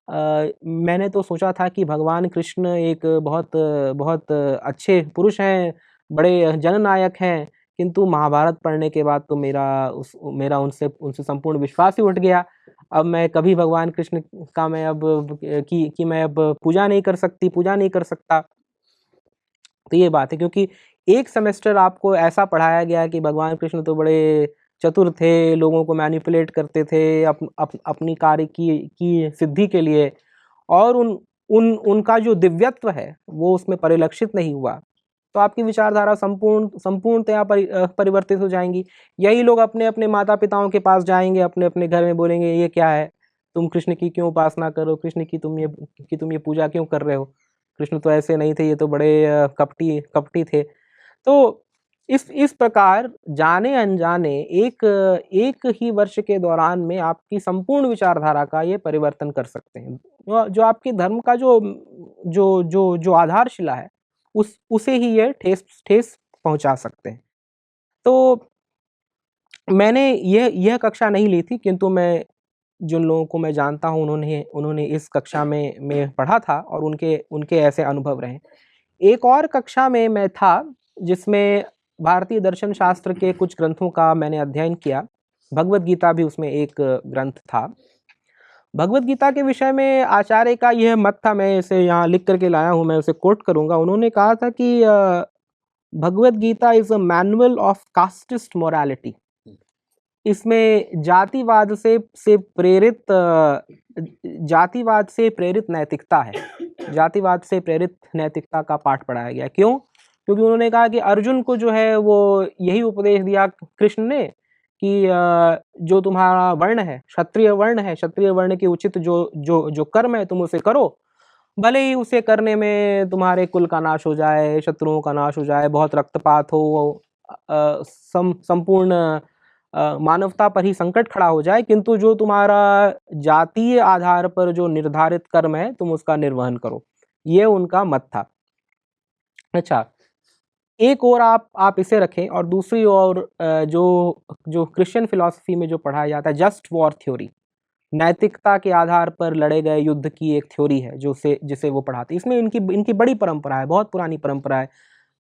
मैंने तो सोचा था कि भगवान कृष्ण एक बहुत अच्छे पुरुष हैं, बड़े जननायक हैं, किंतु महाभारत पढ़ने के बाद तो मेरा उनसे संपूर्ण विश्वास ही उठ गया। अब मैं कभी भगवान कृष्ण का मैं अब पूजा नहीं कर सकता। तो ये बात है, क्योंकि एक सेमेस्टर आपको ऐसा पढ़ाया गया कि भगवान कृष्ण तो बड़े चतुर थे, लोगों को मैनिपुलेट करते थे अपनी कार्य की सिद्धि के लिए, और उनका जो दिव्यत्व है वो उसमें परिलक्षित नहीं हुआ। तो आपकी विचारधारा संपूर्णतया परिवर्तित हो जाएंगी। यही लोग अपने अपने माता पिताओं के पास जाएंगे, अपने अपने घर में बोलेंगे ये क्या है, तुम कृष्ण की क्यों उपासना करो, कृष्ण की तुम ये पूजा क्यों कर रहे हो, कृष्ण तो ऐसे नहीं थे, ये तो बड़े कपटी थे। तो इस प्रकार जाने अनजाने एक ही वर्ष के दौरान में आपकी संपूर्ण विचारधारा का ये परिवर्तन कर सकते हैं। जो आपके धर्म का जो आधारशिला है उसे ही ये ठेस पहुंचा सकते हैं। तो मैंने यह कक्षा नहीं ली थी, किंतु मैं जिन लोगों को मैं जानता हूँ उन्होंने इस कक्षा में पढ़ा था और उनके ऐसे अनुभव रहे। एक और कक्षा में मैं था जिसमें भारतीय दर्शन शास्त्र के कुछ ग्रंथों का मैंने अध्ययन किया। भगवत गीता भी उसमें एक ग्रंथ था। भगवत गीता के विषय में आचार्य का यह मत था, मैं इसे यहाँ लिख करके लाया हूँ, मैं उसे कोट करूँगा। उन्होंने कहा था कि Bhagavad Gita is a manual of casteist morality. इसमें जातिवाद से प्रेरित नैतिकता है, जातिवाद से प्रेरित नैतिकता का पाठ पढ़ाया गया। क्यों? क्योंकि उन्होंने कहा कि अर्जुन को जो है वो यही उपदेश दिया कृष्ण ने कि जो तुम्हारा वर्ण है, क्षत्रिय वर्ण है, क्षत्रिय वर्ण के उचित जो कर्म है तुम उसे करो, भले ही उसे करने में तुम्हारे कुल का नाश हो जाए, शत्रुओं का नाश हो जाए, बहुत रक्तपात हो, संपूर्ण मानवता पर ही संकट खड़ा हो जाए, किंतु जो तुम्हारा जातीय आधार पर जो निर्धारित कर्म है तुम उसका निर्वहन करो। ये उनका मत था। अच्छा, एक और आप इसे रखें, और दूसरी ओर जो क्रिश्चियन फिलॉसफी में जो पढ़ाया जाता है जस्ट वॉर थ्योरी, नैतिकता के आधार पर लड़े गए युद्ध की एक थ्योरी है जिसे वो पढ़ाते। इसमें इनकी बड़ी परंपरा है, बहुत पुरानी परंपरा है,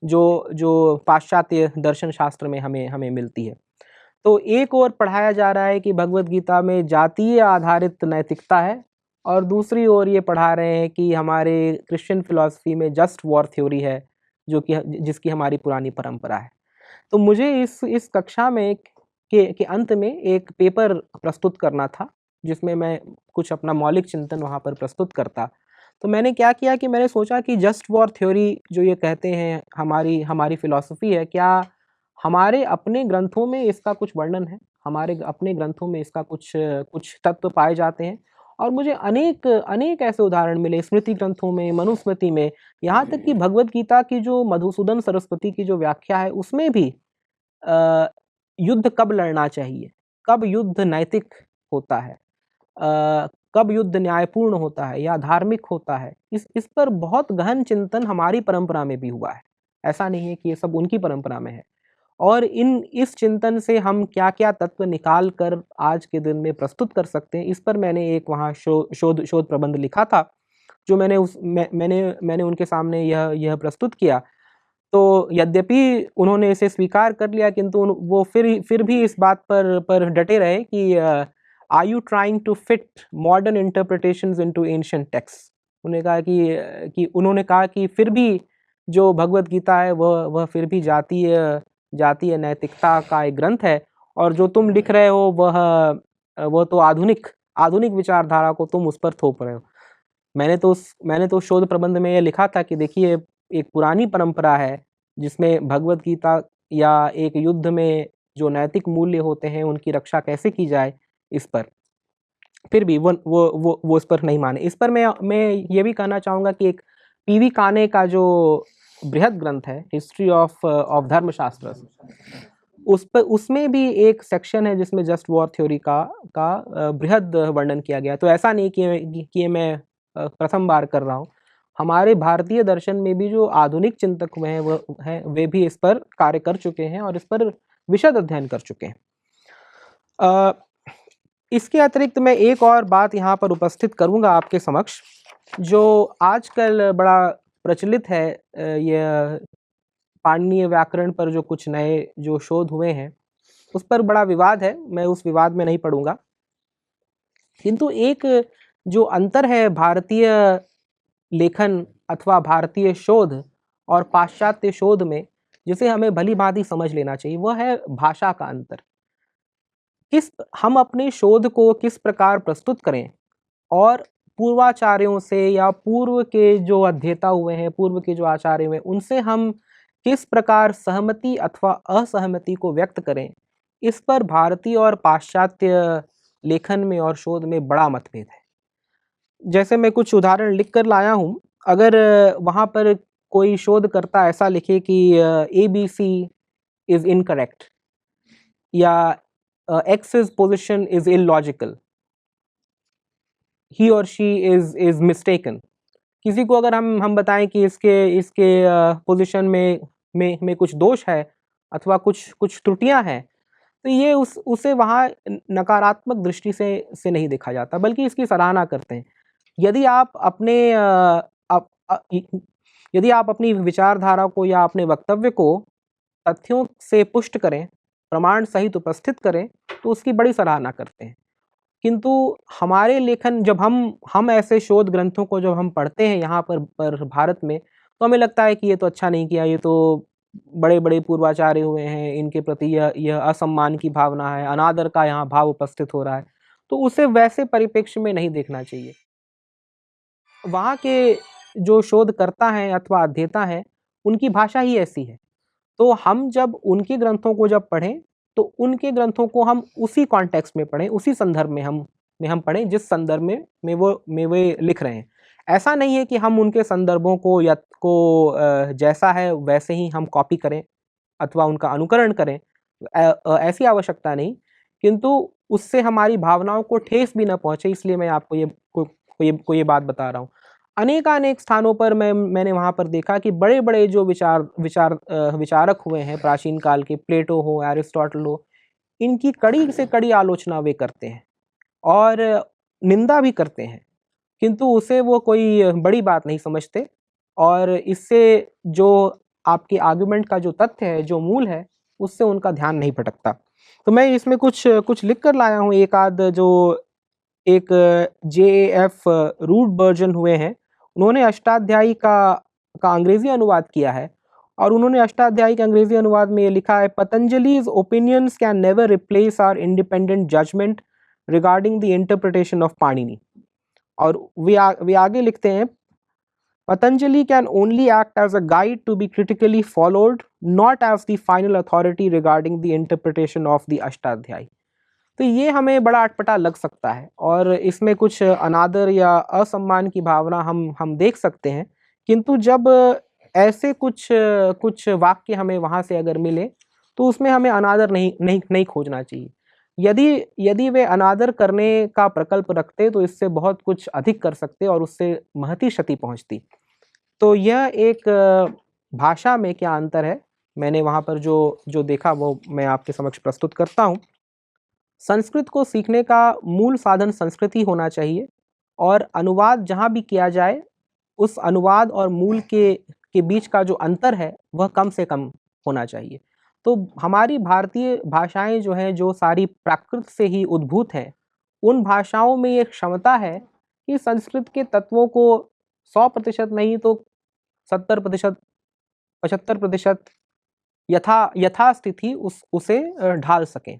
जो पाश्चात्य दर्शन शास्त्र में हमें मिलती है। तो एक और पढ़ाया जा रहा है कि भगवत गीता में जातीय आधारित नैतिकता है, और दूसरी ओर ये पढ़ा रहे हैं कि हमारे क्रिश्चियन फिलॉसफी में जस्ट वॉर थ्योरी है, जिसकी हमारी पुरानी परंपरा है। तो मुझे इस कक्षा में के अंत में एक पेपर प्रस्तुत करना था, जिसमें मैं कुछ अपना मौलिक चिंतन वहाँ पर प्रस्तुत करता। तो मैंने क्या किया कि मैंने सोचा कि जस्ट वॉर थ्योरी जो ये कहते हैं हमारी हमारी फिलॉसफी है, क्या हमारे अपने ग्रंथों में इसका कुछ वर्णन है, हमारे अपने ग्रंथों में इसका कुछ तत्व पाए जाते हैं। और मुझे अनेक अनेक ऐसे उदाहरण मिले स्मृति ग्रंथों में, मनुस्मृति में, यहाँ तक कि भगवत गीता की जो मधुसूदन सरस्वती की जो व्याख्या है उसमें भी युद्ध कब लड़ना चाहिए, कब युद्ध नैतिक होता है, कब युद्ध न्यायपूर्ण होता है या धार्मिक होता है, इस पर बहुत गहन चिंतन हमारी परंपरा में भी हुआ है। ऐसा नहीं है कि ये सब उनकी परंपरा में है। और इस चिंतन से हम क्या-क्या तत्व निकाल कर आज के दिन में प्रस्तुत कर सकते हैं, इस पर मैंने एक वहाँ शोध प्रबंध लिखा था, जो मैंने उनके सामने यह प्रस्तुत किया। तो यद्यपि उन्होंने इसे स्वीकार कर लिया, किंतु वो फिर भी इस बात पर डटे रहे कि are you trying to fit modern interpretations into ancient text. उन्होंने कहा कि फिर भी जो भगवत गीता है वह फिर भी जातीय नैतिकता का एक ग्रंथ है, और जो तुम लिख रहे हो वह तो आधुनिक विचारधारा को तुम उस पर थोप रहे हो। मैंने तो शोध प्रबंध में यह लिखा था कि देखिए, एक पुरानी परंपरा है जिसमें भगवत गीता या एक युद्ध में जो नैतिक मूल्य होते हैं उनकी रक्षा कैसे की जाए, इस पर फिर भी वो इस पर नहीं माने। इस पर मैं ये भी कहना चाहूँगा कि एक पीवी काने का जो बृहद ग्रंथ है हिस्ट्री ऑफ धर्मशास्त्र, उसमें भी एक सेक्शन है जिसमें जस्ट वॉर थ्योरी का बृहद वर्णन किया गया। तो ऐसा नहीं कि मैं प्रथम बार कर रहा हूँ, हमारे भारतीय दर्शन में भी जो आधुनिक चिंतक हुए हैं वे भी इस पर कार्य कर चुके हैं और इस पर विशद अध्ययन कर चुके हैं। इसके अतिरिक्त मैं एक और बात यहाँ पर उपस्थित करूँगा आपके समक्ष, जो आजकल बड़ा प्रचलित है। यह पाणिनीय व्याकरण पर जो कुछ नए जो शोध हुए हैं उस पर बड़ा विवाद है, मैं उस विवाद में नहीं पड़ूंगा। किंतु एक जो अंतर है भारतीय लेखन अथवा भारतीय शोध और पाश्चात्य शोध में, जिसे हमें भली भांति समझ लेना चाहिए, वह है भाषा का अंतर। हम अपने शोध को किस प्रकार प्रस्तुत करें और पूर्वाचार्यों से या पूर्व के जो अध्येता हुए हैं, पूर्व के जो आचार्य हुए, उनसे हम किस प्रकार सहमति अथवा असहमति को व्यक्त करें, इस पर भारतीय और पाश्चात्य लेखन में और शोध में बड़ा मतभेद है। जैसे मैं कुछ उदाहरण लिख कर लाया हूँ, अगर वहाँ पर कोई शोधकर्ता ऐसा लिखे कि ABC इज इनकरेक्ट या X's position is illogical, he or she is mistaken, किसी को अगर हम बताएं कि इसके पोजीशन में कुछ दोष है अथवा कुछ त्रुटियां हैं, तो ये उसे वहाँ नकारात्मक दृष्टि से नहीं देखा जाता, बल्कि इसकी सराहना करते हैं। यदि आप अपनी विचारधारा को या अपने वक्तव्य को तथ्यों से पुष्ट करें, प्रमाण सहित उपस्थित करें, तो उसकी बड़ी सराहना करते हैं। किंतु हमारे लेखन, जब हम ऐसे शोध ग्रंथों को जब हम पढ़ते हैं यहाँ पर भारत में, तो हमें लगता है कि ये तो अच्छा नहीं किया, ये तो बड़े बड़े पूर्वाचार्य हुए हैं, इनके प्रति यह असम्मान की भावना है, अनादर का यहाँ भाव उपस्थित हो रहा है। तो उसे वैसे परिप्रेक्ष्य में नहीं देखना चाहिए। वहाँ के जो शोधकर्ता हैं अथवा अध्येता हैं, उनकी भाषा ही ऐसी है। तो हम जब उनके ग्रंथों को जब पढ़ें, तो उनके ग्रंथों को हम उसी कॉन्टेक्स्ट में पढ़ें, उसी संदर्भ में हम पढ़ें जिस संदर्भ में वे लिख रहे हैं। ऐसा नहीं है कि हम उनके संदर्भों को जैसा है वैसे ही हम कॉपी करें अथवा उनका अनुकरण करें, ऐसी आवश्यकता नहीं, किंतु उससे हमारी भावनाओं को ठेस भी न पहुंचे, इसलिए मैं आपको ये बात बता रहा हूँ। अनेक स्थानों पर मैंने वहाँ पर देखा कि बड़े बड़े जो विचारक हुए हैं प्राचीन काल के, प्लेटो हो, एरिस्टोटल हो, इनकी कड़ी से कड़ी आलोचना वे करते हैं और निंदा भी करते हैं, किंतु उसे वो कोई बड़ी बात नहीं समझते, और इससे जो आपके आर्गुमेंट का जो तथ्य है, जो मूल है, उससे उनका ध्यान नहीं भटकता। तो मैं इसमें कुछ लिख कर लाया हूँ। एक JAF रूडबर्जन हुए हैं, उन्होंने अष्टाध्यायी का अंग्रेजी अनुवाद किया है, और उन्होंने अष्टाध्यायी के अंग्रेजी अनुवाद में ये लिखा है, Patanjali's opinions can never replace our independent judgment regarding the interpretation of Panini. और वे आगे लिखते हैं, Patanjali can only act as a guide to be critically followed, not as the final authority regarding the interpretation of the Ashtadhyayi. तो ये हमें बड़ा अटपटा लग सकता है और इसमें कुछ अनादर या असम्मान की भावना हम देख सकते हैं, किंतु जब ऐसे कुछ वाक्य हमें वहाँ से अगर मिले तो उसमें हमें अनादर नहीं खोजना चाहिए। यदि वे अनादर करने का प्रकल्प रखते तो इससे बहुत कुछ अधिक कर सकते और उससे महती क्षति पहुँचती। तो यह एक भाषा में क्या अंतर है, मैंने वहाँ पर जो देखा वो मैं आपके समक्ष प्रस्तुत करता हूँ। संस्कृत को सीखने का मूल साधन संस्कृत ही होना चाहिए और अनुवाद जहाँ भी किया जाए उस अनुवाद और मूल के बीच का जो अंतर है वह कम से कम होना चाहिए। तो हमारी भारतीय भाषाएं जो हैं, जो सारी प्राकृत से ही उद्भूत हैं, उन भाषाओं में ये क्षमता है कि संस्कृत के तत्वों को 100% नहीं तो 70%, 75% यथास्थिति उसे ढाल सकें।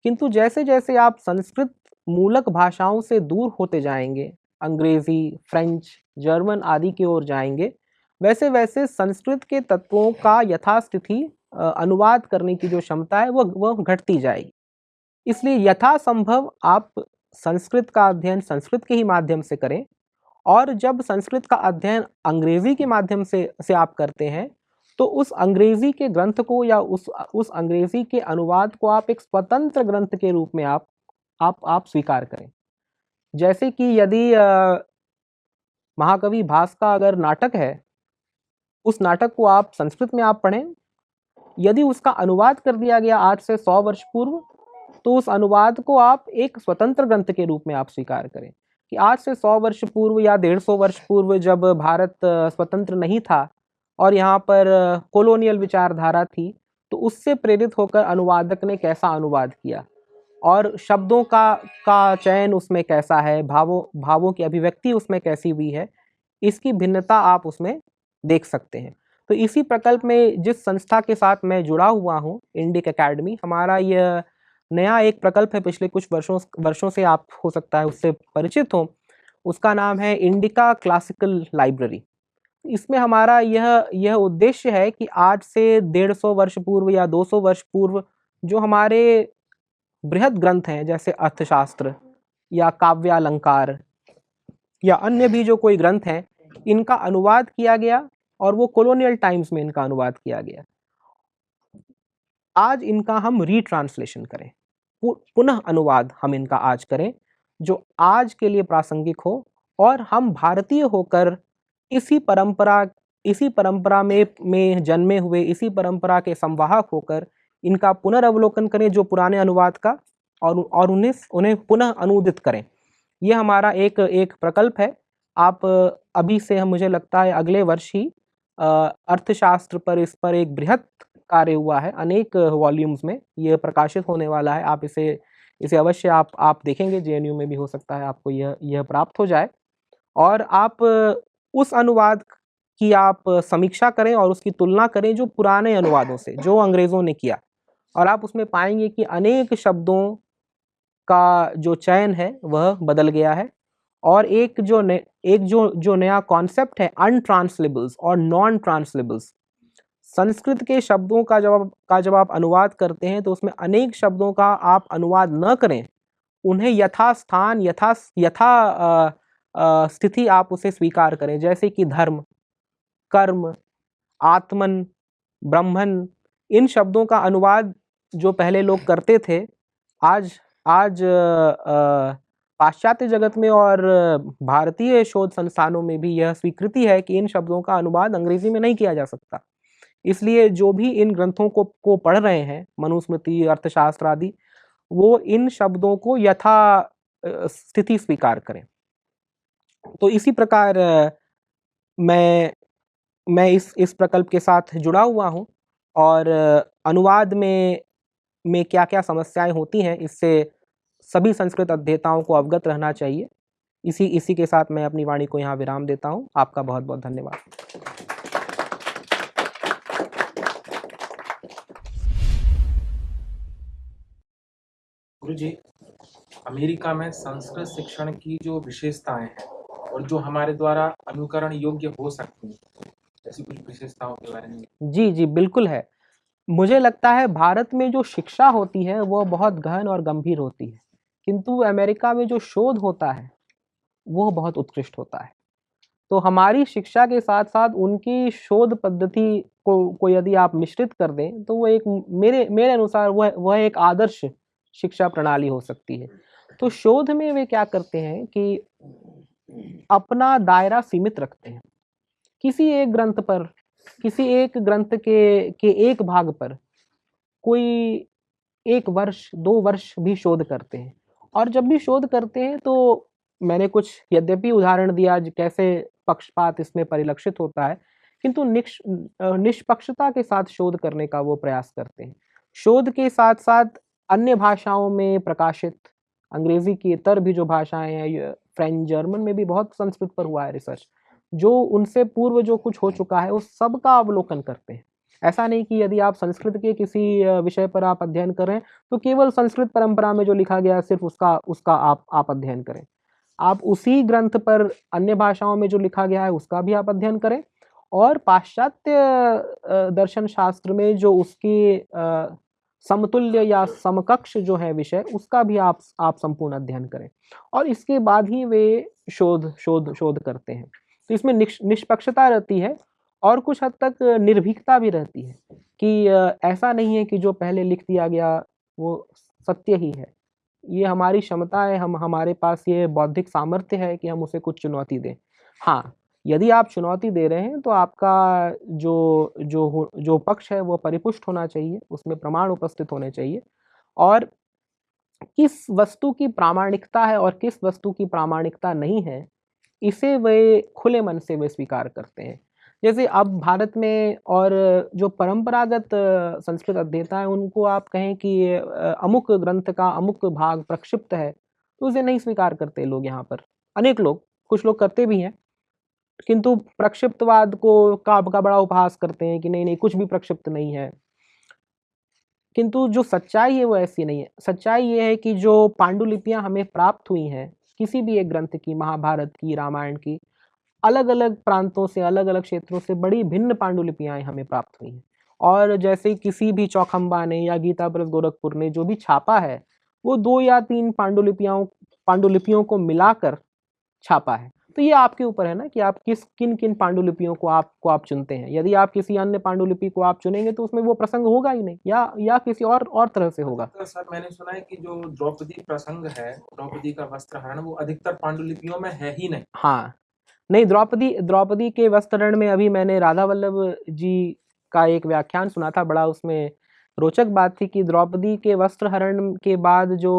किंतु जैसे जैसे आप संस्कृत मूलक भाषाओं से दूर होते जाएंगे, अंग्रेजी, फ्रेंच, जर्मन आदि की ओर जाएंगे, वैसे वैसे संस्कृत के तत्वों का यथास्थिति अनुवाद करने की जो क्षमता है वह घटती जाएगी। इसलिए यथासंभव आप संस्कृत का अध्ययन संस्कृत के ही माध्यम से करें, और जब संस्कृत का अध्ययन अंग्रेजी के माध्यम से आप करते हैं तो उस अंग्रेजी के ग्रंथ को या उस अंग्रेजी के अनुवाद को आप एक स्वतंत्र ग्रंथ के रूप में आप स्वीकार करें। जैसे कि यदि महाकवि भास का अगर नाटक है, उस नाटक को आप संस्कृत में आप पढ़ें, यदि उसका अनुवाद कर दिया गया आज से 100 वर्ष पूर्व, तो उस अनुवाद को आप एक स्वतंत्र ग्रंथ के रूप में आप स्वीकार करें कि आज से 100 वर्ष पूर्व या 150 वर्ष पूर्व जब भारत स्वतंत्र नहीं था और यहाँ पर कॉलोनियल विचारधारा थी, तो उससे प्रेरित होकर अनुवादक ने कैसा अनुवाद किया और शब्दों का चयन उसमें कैसा है, भावों की अभिव्यक्ति उसमें कैसी हुई है, इसकी भिन्नता आप उसमें देख सकते हैं। तो इसी प्रकल्प में जिस संस्था के साथ मैं जुड़ा हुआ हूँ, इंडिक एकेडमी, हमारा यह नया एक प्रकल्प है। पिछले कुछ वर्षों से आप हो सकता है उससे परिचित हो। उसका नाम है इंडिका क्लासिकल लाइब्रेरी। इसमें हमारा यह उद्देश्य है कि आज से 150 वर्ष पूर्व या 200 वर्ष पूर्व जो हमारे बृहद ग्रंथ हैं, जैसे अर्थशास्त्र या काव्यालंकार या अन्य भी जो कोई ग्रंथ हैं, इनका अनुवाद किया गया और वो कॉलोनियल टाइम्स में इनका अनुवाद किया गया। आज इनका हम रीट्रांसलेशन करें, पुनः अनुवाद हम इनका आज करें जो आज के लिए प्रासंगिक हो, और हम भारतीय होकर इसी परंपरा में जन्मे हुए, इसी परंपरा के संवाहक होकर इनका पुनर्अवलोकन करें जो पुराने अनुवाद का, और उन्हें पुनः अनुदित करें। यह हमारा एक प्रकल्प है। आप अभी से मुझे लगता है अगले वर्ष ही अर्थशास्त्र पर इस पर एक बृहत कार्य हुआ है, अनेक वॉल्यूम्स में यह प्रकाशित होने वाला है। आप इसे अवश्य आप देखेंगे, जेएनयू में भी हो सकता है आपको यह प्राप्त हो जाए, और आप उस अनुवाद की आप समीक्षा करें और उसकी तुलना करें जो पुराने अनुवादों से, जो अंग्रेजों ने किया, और आप उसमें पाएंगे कि अनेक शब्दों का जो चयन है वह बदल गया है, और एक जो नया कॉन्सेप्ट है अनट्रांसलेबल्स और नॉन ट्रांसलेबल्स, संस्कृत के शब्दों का जब आप अनुवाद करते हैं तो उसमें अनेक शब्दों का आप अनुवाद न करें, उन्हें यथास्थान यथा स्थिति आप उसे स्वीकार करें। जैसे कि धर्म, कर्म, आत्मन, ब्रह्मन, इन शब्दों का अनुवाद जो पहले लोग करते थे, आज पाश्चात्य जगत में और भारतीय शोध संस्थानों में भी यह स्वीकृति है कि इन शब्दों का अनुवाद अंग्रेजी में नहीं किया जा सकता। इसलिए जो भी इन ग्रंथों को पढ़ रहे हैं, मनुस्मृति, अर्थशास्त्र आदि, वो इन शब्दों को यथा स्थिति स्वीकार करें। तो इसी प्रकार मैं इस प्रकल्प के साथ जुड़ा हुआ हूँ, और अनुवाद में क्या क्या समस्याएं होती हैं, इससे सभी संस्कृत अध्येताओं को अवगत रहना चाहिए। इसी के साथ मैं अपनी वाणी को यहाँ विराम देता हूँ। आपका बहुत बहुत धन्यवाद।
गुरुजी, अमेरिका में संस्कृत शिक्षण की जो विशेषताएं हैं और जो हमारे द्वारा अनुकरण योग्य हो सकते हैं, ऐसी कुछ विशेषताओं के बारे में?
जी जी बिल्कुल है। मुझे लगता है भारत में जो शिक्षा होती है वो बहुत गहन और गंभीर होती है, किंतु अमेरिका में जो शोध होता है वो बहुत उत्कृष्ट होता है। तो हमारी शिक्षा के साथ साथ उनकी शोध पद्धति को यदि आप मिश्रित कर दें तो वो एक मेरे मेरे अनुसार वह एक आदर्श शिक्षा प्रणाली हो सकती है। तो शोध में वे क्या करते हैं कि अपना दायरा सीमित रखते हैं, किसी एक ग्रंथ पर, किसी एक ग्रंथ के एक भाग पर कोई 1 वर्ष 2 वर्ष भी शोध करते हैं। और जब भी शोध करते हैं तो मैंने कुछ यद्यपि उदाहरण दिया कैसे पक्षपात इसमें परिलक्षित होता है, किंतु निष्पक्षता के साथ शोध करने का वो प्रयास करते हैं। शोध के साथ साथ अन्य भाषाओं में प्रकाशित अंग्रेजी की इतर भी जो भाषाएं हैं, फ्रेंच जर्मन में भी बहुत संस्कृत पर हुआ है रिसर्च, जो उनसे पूर्व जो कुछ हो चुका है उस सब का अवलोकन करते हैं। ऐसा नहीं कि यदि आप संस्कृत के किसी विषय पर आप अध्ययन कर रहे हैं तो केवल संस्कृत परंपरा में जो लिखा गया सिर्फ उसका उसका आप अध्ययन करें। आप उसी ग्रंथ पर अन्य भाषाओं में जो लिखा गया है उसका भी आप अध्ययन करें, और पाश्चात्य दर्शन शास्त्र में जो उसकी समतुल्य या समकक्ष जो है विषय उसका भी आप संपूर्ण अध्ययन करें, और इसके बाद ही वे शोध शोध शोध करते हैं। तो इसमें निष्पक्षता रहती है और कुछ हद तक निर्भीकता भी रहती है कि ऐसा नहीं है कि जो पहले लिख दिया गया वो सत्य ही है। ये हमारी क्षमता है, हमारे पास ये बौद्धिक सामर्थ्य है कि हम उसे कुछ चुनौती दें। हाँ, यदि आप चुनौती दे रहे हैं तो आपका जो पक्ष है वो परिपुष्ट होना चाहिए, उसमें प्रमाण उपस्थित होने चाहिए, और किस वस्तु की प्रामाणिकता है और किस वस्तु की प्रामाणिकता नहीं है इसे वे खुले मन से वे स्वीकार करते हैं। जैसे अब भारत में और जो परंपरागत संस्कृत अध्येता है उनको आप कहें कि अमुक ग्रंथ का अमुक भाग प्रक्षिप्त है तो उसे नहीं स्वीकार करते लोग यहाँ पर। अनेक लोग, कुछ लोग करते भी हैं, किंतु प्रक्षिप्तवाद का बड़ा उपहास करते हैं कि नहीं नहीं कुछ भी प्रक्षिप्त नहीं है। किंतु जो सच्चाई है वो ऐसी नहीं है। सच्चाई ये है कि जो पांडुलिपियां हमें प्राप्त हुई हैं किसी भी एक ग्रंथ की, महाभारत की, रामायण की, अलग अलग प्रांतों से, अलग अलग क्षेत्रों से बड़ी भिन्न पांडुलिपियां हमें प्राप्त हुई हैं। और जैसे किसी भी चौखंबा ने या गीता प्रेस गोरखपुर ने जो भी छापा है वो 2 या 3 पांडुलिपियों को मिलाकर छापा है। तो ये आपके ऊपर है ना कि आप किन किन पांडुलिपियों को आप चुनते हैं। यदि आप किसी अन्य पांडुलिपि को आप चुनेंगे तो उसमें वो प्रसंग होगा ही नहीं, या किसी और तरह से होगा।
तो सर मैंने सुना है कि जो द्रौपदी प्रसंग है, द्रौपदी का वस्त्रहरण, वो अधिकतर पांडुलिपियों में है ही नहीं।
हाँ, नहीं, द्रौपदी के वस्त्रहरण में अभी मैंने राधा वल्लभ जी का एक व्याख्यान सुना था, बड़ा उसमें रोचक बात थी कि द्रौपदी के वस्त्रहरण के बाद जो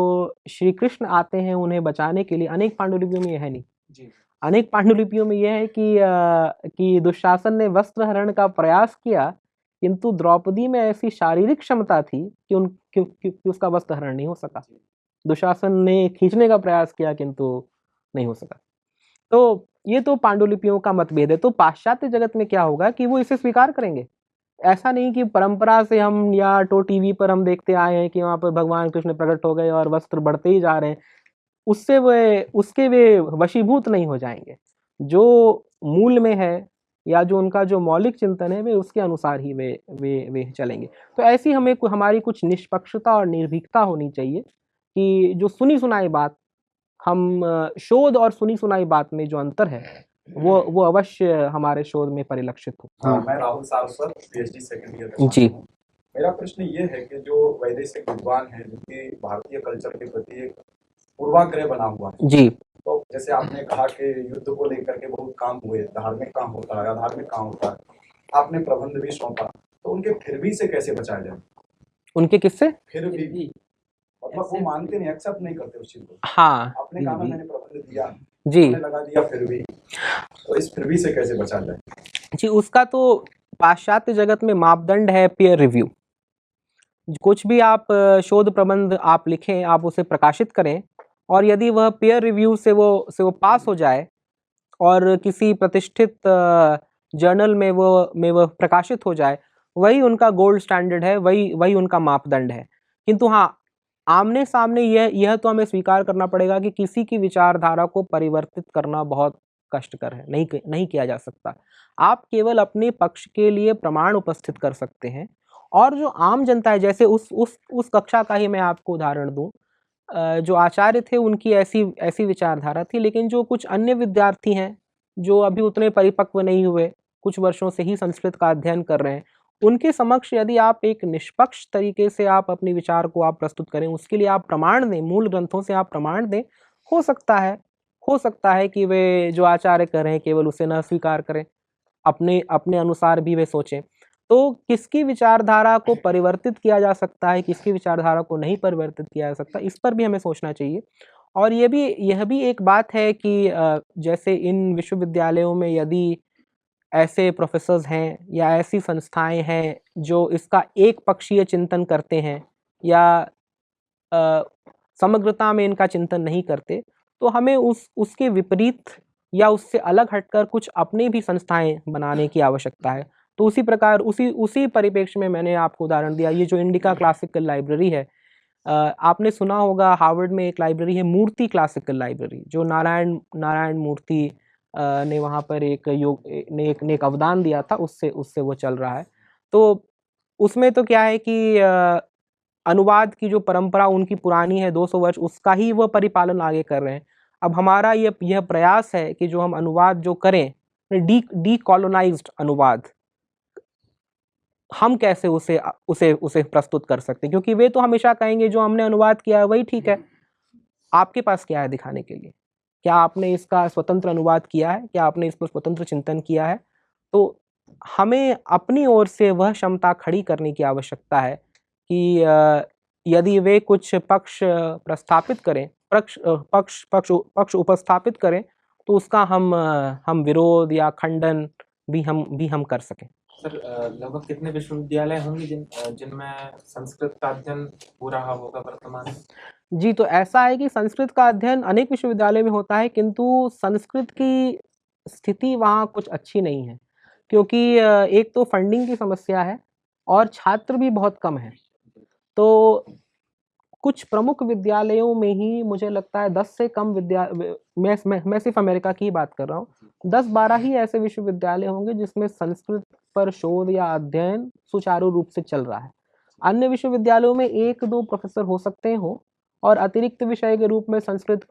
श्री कृष्ण आते हैं उन्हें बचाने के लिए, अनेक पांडुलिपियों में यह है नहीं
जी।
अनेक पांडुलिपियों में यह है कि दुशासन ने वस्त्रहरण का प्रयास किया, किंतु द्रौपदी में ऐसी शारीरिक क्षमता थी कि उसका वस्त्रहरण नहीं हो सका। दुशासन ने खींचने का प्रयास किया किंतु नहीं हो सका। तो ये तो पांडुलिपियों का मतभेद है। तो पाश्चात्य जगत में क्या होगा कि वो इसे स्वीकार करेंगे। ऐसा नहीं कि परंपरा से हम या तो टीवी पर हम देखते आए हैं कि वहां पर भगवान कृष्ण प्रकट हो गए और वस्त्र बढ़ते ही जा रहे हैं, उसके वे वशीभूत नहीं हो जाएंगे। जो मूल में है या जो उनका जो मौलिक चिंतन है वे उसके अनुसार ही वे चलेंगे। तो ऐसी हमारी कुछ निष्पक्षता और निर्भीकता होनी चाहिए कि जो सुनी सुनाई बात, हम शोध और सुनी सुनाई बात में जो अंतर है वो अवश्य हमारे शोध में परिलक्षित हो।
मैं Rahul Saraswat, PhD second year
जी।
मेरा प्रश्न ये है कि जो वैदेशिक विद्वान है जिनकी भारतीय कल्चर के प्रति एक पूर्वाग्रह बना हुआ है,
जी,
तो जैसे आपने कहा कि युद्ध को लेकर के बहुत काम हुए, धार्मिक काम होता है, अधार्मिक काम होता है, आपने प्रबंध भी सौंपा, तो उनके फिर भी से कैसे बचाया जाए?
उनके किससे?
फिर भी मतलब वो मानते नहीं, एक्सेप्ट नहीं करते उस चीज को।
हाँ,
आपने कहा मैंने प्रबंध दिया
जी,
लगा दिया, फिर भी, तो इस फिर भी से कैसे बचा जाए?
जी, उसका तो पाश्चात्य जगत में मापदंड है पीयर रिव्यू। कुछ भी आप शोध प्रबंध आप लिखें, आप उसे प्रकाशित करें, और यदि वह पीयर रिव्यू से वो पास हो जाए और किसी प्रतिष्ठित जर्नल में वो प्रकाशित हो जाए, वही उनका गोल्ड स्टैंडर्ड है, वही उनका मापदंड है। किंतु हाँ, आमने सामने यह तो हमें स्वीकार करना पड़ेगा कि किसी की विचारधारा को परिवर्तित करना बहुत कष्टकर है, नहीं किया जा सकता। आप केवल अपने पक्ष के लिए प्रमाण उपस्थित कर सकते हैं, और जो आम जनता है, जैसे उस कक्षा का ही मैं आपको उदाहरण दूं, जो आचार्य थे उनकी ऐसी विचारधारा थी, लेकिन जो कुछ अन्य विद्यार्थी हैं जो अभी उतने परिपक्व नहीं हुए, कुछ वर्षों से ही संस्कृत का अध्ययन कर रहे हैं, उनके समक्ष यदि आप एक निष्पक्ष तरीके से आप अपने विचार को आप प्रस्तुत करें, उसके लिए आप प्रमाण दें, मूल ग्रंथों से आप प्रमाण दें, हो सकता है कि वे जो आचार्य कर रहे हैं केवल उसे न स्वीकार करें, अपने अनुसार भी वे सोचें। तो किसकी विचारधारा को परिवर्तित किया जा सकता है, किसकी विचारधारा को नहीं परिवर्तित किया जा सकता, इस पर भी हमें सोचना चाहिए। और यह भी एक बात है कि जैसे इन विश्वविद्यालयों में यदि ऐसे प्रोफेसर्स हैं या ऐसी संस्थाएं हैं जो इसका एक पक्षीय चिंतन करते हैं या समग्रता में इनका चिंतन नहीं करते, तो हमें उसके विपरीत या उससे अलग हटकर कुछ अपनी भी संस्थाएं बनाने की आवश्यकता है। तो उसी प्रकार उसी परिप्रेक्ष्य में मैंने आपको उदाहरण दिया, ये जो इंडिका क्लासिकल लाइब्रेरी है, आपने सुना होगा हार्वर्ड में एक लाइब्रेरी है मूर्ति क्लासिकल लाइब्रेरी, जो नारायण मूर्ति ने वहाँ पर एक अवदान दिया था, उससे वो चल रहा है। तो उसमें तो क्या है कि अनुवाद की जो परंपरा उनकी पुरानी है 200 वर्ष, उसका ही वह परिपालन आगे कर रहे हैं। अब हमारा यह प्रयास है कि जो हम अनुवाद जो करें, डीकॉलोनाइज्ड अनुवाद, हम कैसे उसे प्रस्तुत कर सकते हैं, क्योंकि वे तो हमेशा कहेंगे जो हमने अनुवाद किया है वही ठीक है, आपके पास क्या है दिखाने के लिए, क्या आपने इसका स्वतंत्र अनुवाद किया है, क्या आपने इस पर स्वतंत्र चिंतन किया है। तो हमें अपनी ओर से वह क्षमता खड़ी करने की आवश्यकता है कि यदि वे कुछ पक्ष प्रस्थापित करें, पक्ष उपस्थापित करें, तो उसका हम विरोध या खंडन भी हम कर सकें।
सर, लगभग कितने विश्वविद्यालय होंगे जिनमें संस्कृत का अध्ययन हो रहा होगा वर्तमान में?
जी, तो ऐसा है कि संस्कृत का अध्ययन अनेक विश्वविद्यालय में होता है, किंतु संस्कृत की स्थिति वहाँ कुछ अच्छी नहीं है, क्योंकि एक तो फंडिंग की समस्या है और छात्र भी बहुत कम हैं। तो कुछ प्रमुख विद्यालयों में ही मुझे लगता है 10 से कम मैं सिर्फ अमेरिका की ही बात कर रहा हूँ, 10-12 ही ऐसे विश्वविद्यालय होंगे जिसमें संस्कृत पर शोध या अध्ययन सुचारू रूप से चल रहा है। अन्य विश्वविद्यालयों में 1-2 प्रोफेसर हो सकते हो और अतिरिक्त विषय के रूप में संस्कृत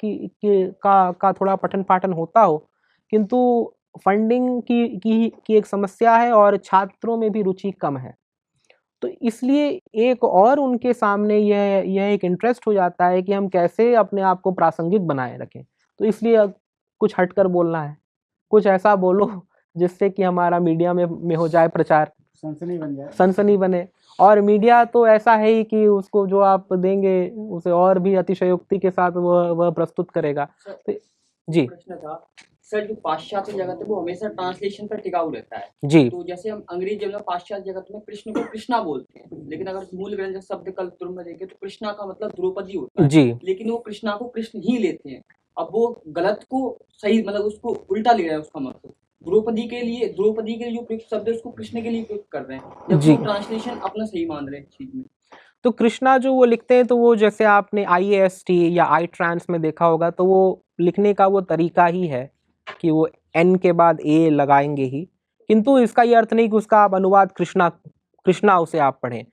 का थोड़ा पठन पाठन होता हो, किंतु फंडिंग की एक समस्या है और छात्रों में भी रुचि कम है। तो इसलिए एक और उनके सामने यह एक इंटरेस्ट हो जाता है कि हम कैसे अपने आप को प्रासंगिक बनाए रखें। तो इसलिए कुछ हटकर बोलना है, कुछ ऐसा बोलो जिससे कि हमारा मीडिया में हो जाए प्रचार, सनसनी बने। और मीडिया तो ऐसा है ही कि उसको जो आप देंगे उसे और भी अतिशयोक्ति के साथ वह प्रस्तुत करेगा। तो जी
प्रश्न था सर, जो पाश्चात्य जगत है वो हमेशा ट्रांसलेशन पर टिकाऊ रहता है
जी।
तो जैसे हम अंग्रेजी में पाश्चात्य जगत में कृष्ण को कृष्णा बोलते हैं, लेकिन अगर मूल ग्रंथ शब्द कल्पतरु में देखें तो कृष्णा का मतलब द्रौपदी होता है
जी,
लेकिन वो कृष्णा को कृष्ण ही लेते हैं। अब वो गलत को सही मतलब उसको उल्टा ले रहा है, उसका मतलब द्रौपदी के लिए जो प्रयुक्त शब्द है उसको कृष्ण के लिए प्रयुक्त कर रहे हैं, जब वो ट्रांसलेशन अपना सही मान रहे हैं इस चीज में।
तो कृष्णा जो वो लिखते हैं, तो वो जैसे आपने IAST या iTrans में देखा होगा, तो वो लिखने का वो तरीका ही है कि वो N के बाद A लगाएंगे ही, किंतु इसका ये अर्थ नहीं कि उसका आप अनुवाद कृष्णा उसे आप पढ़ें।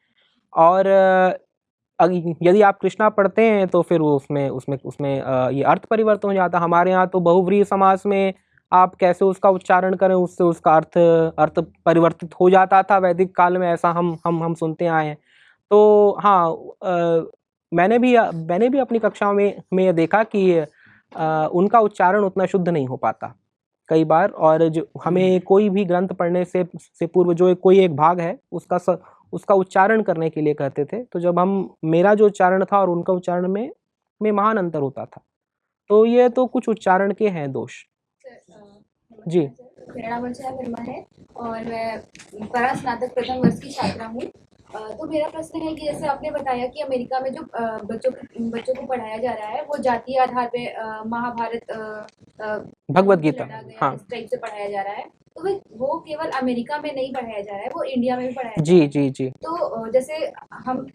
और यदि आप कृष्णा पढ़ते हैं तो फिर वो उसमें ये अर्थ परिवर्तन हो जाता है। हमारे यहाँ तो बहुव्रीहि समास में आप कैसे उसका उच्चारण करें, उससे उसका अर्थ परिवर्तित हो जाता था वैदिक काल में, ऐसा हम सुनते आए हैं। तो हाँ, मैंने भी अपनी कक्षाओं में यह देखा कि उनका उच्चारण उतना शुद्ध नहीं हो पाता कई बार, और जो हमें कोई भी ग्रंथ पढ़ने से पूर्व जो कोई एक भाग है उसका उच्चारण करने के लिए कहते थे, तो जब मेरा जो उच्चारण था और उनका उच्चारण में महान अंतर होता था। तो ये तो कुछ उच्चारण के हैं दोष। जी,
मेरा नाम वर्षा वर्मा है और मैं परास्नातक प्रथम वर्ष की छात्रा हूँ। तो मेरा प्रश्न है कि जैसे आपने बताया कि अमेरिका में जो बच्चों को पढ़ाया जा रहा है वो जातीय आधार पे महाभारत
भगवद गीता, हाँ,
इस टाइप से पढ़ाया जा रहा है, तो वो केवल अमेरिका में नहीं पढ़ाया जा रहा है, वो इंडिया में भी पढ़ाया
जी जी जी।
तो जैसे हम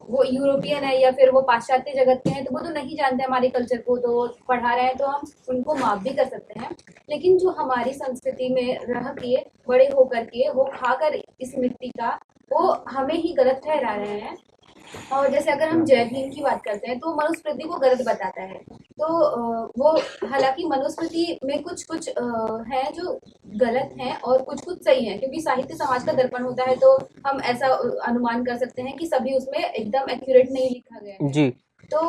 वो यूरोपियन है या फिर वो पाश्चात्य जगत के हैं, तो वो तो नहीं जानते हमारे कल्चर को, तो वो पढ़ा रहे हैं, तो हम उनको माफ भी कर सकते हैं। लेकिन जो हमारी संस्कृति में रह के बड़े होकर के वो खाकर इस मिट्टी का, वो हमें ही गलत ठहरा रहे हैं। और जैसे अगर हम जय भीम की बात करते हैं तो मनुस्मृति को गलत बताता है। तो वो हालांकि मनुस्मृति में कुछ कुछ है जो गलत हैं और कुछ कुछ सही हैं, क्योंकि साहित्य समाज का दर्पण होता है, तो हम ऐसा अनुमान कर सकते हैं कि सभी उसमें एकदम एक्यूरेट नहीं लिखा गया है।
जी।
तो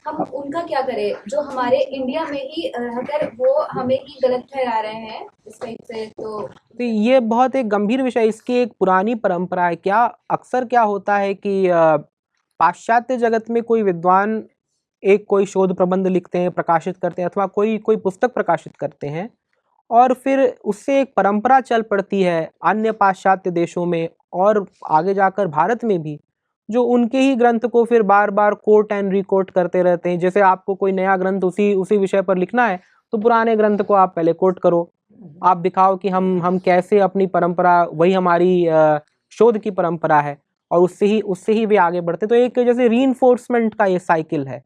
हम उनका क्या करें जो हमारे इंडिया में ही रहकर वो हमें ही गलत ठहरा रहे हैं इस टाइप से। तो
ये बहुत एक गंभीर विषय, इसकी एक पुरानी परंपरा है। क्या अक्सर क्या होता है कि पाश्चात्य जगत में कोई विद्वान एक कोई शोध प्रबंध लिखते हैं, प्रकाशित करते हैं, अथवा कोई कोई पुस्तक प्रकाशित करते हैं, और फिर उससे एक परंपरा चल पड़ती है अन्य पाश्चात्य देशों में और आगे जाकर भारत में भी, जो उनके ही ग्रंथ को फिर बार बार कोट एंड रिकोट करते रहते हैं। जैसे आपको कोई नया ग्रंथ उसी विषय पर लिखना है तो पुराने ग्रंथ को आप पहले कोट करो, आप दिखाओ कि हम कैसे अपनी परंपरा, वही हमारी शोध की परंपरा है, और उससे ही वे आगे बढ़ते। तो एक जैसे रीइंफोर्समेंट का ये साइकिल है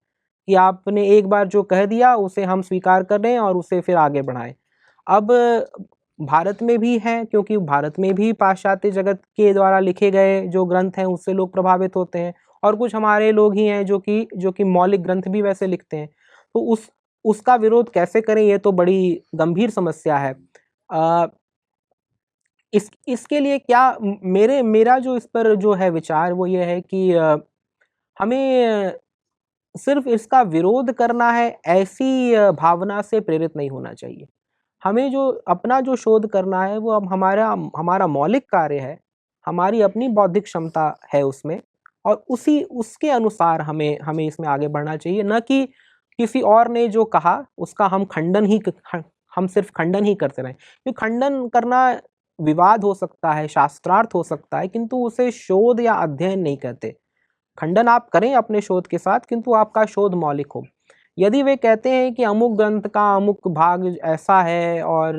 कि आपने एक बार जो कह दिया उसे हम स्वीकार कर रहे हैं और उसे फिर आगे बढ़ाएं। अब भारत में भी है, क्योंकि भारत में भी पाश्चात्य जगत के द्वारा लिखे गए जो ग्रंथ हैं उससे लोग प्रभावित होते हैं, और कुछ हमारे लोग ही हैं जो कि मौलिक ग्रंथ भी वैसे लिखते हैं। तो उसका विरोध कैसे करें, ये तो बड़ी गंभीर समस्या है। इसके लिए क्या मेरा जो इस पर जो है विचार वो ये है कि हमें सिर्फ इसका विरोध करना है, ऐसी भावना से प्रेरित नहीं होना चाहिए। हमें जो अपना जो शोध करना है वो अब हमारा मौलिक कार्य है, हमारी अपनी बौद्धिक क्षमता है उसमें, और उसके अनुसार हमें इसमें आगे बढ़ना चाहिए, न कि किसी और ने जो कहा उसका हम सिर्फ खंडन ही करते रहें। क्योंकि खंडन करना विवाद हो सकता है, शास्त्रार्थ हो सकता है, किंतु उसे शोध या अध्ययन नहीं कहते। खंडन आप करें अपने शोध के साथ, किंतु आपका शोध मौलिक हो। यदि वे कहते हैं कि अमुक ग्रंथ का अमुक भाग ऐसा है और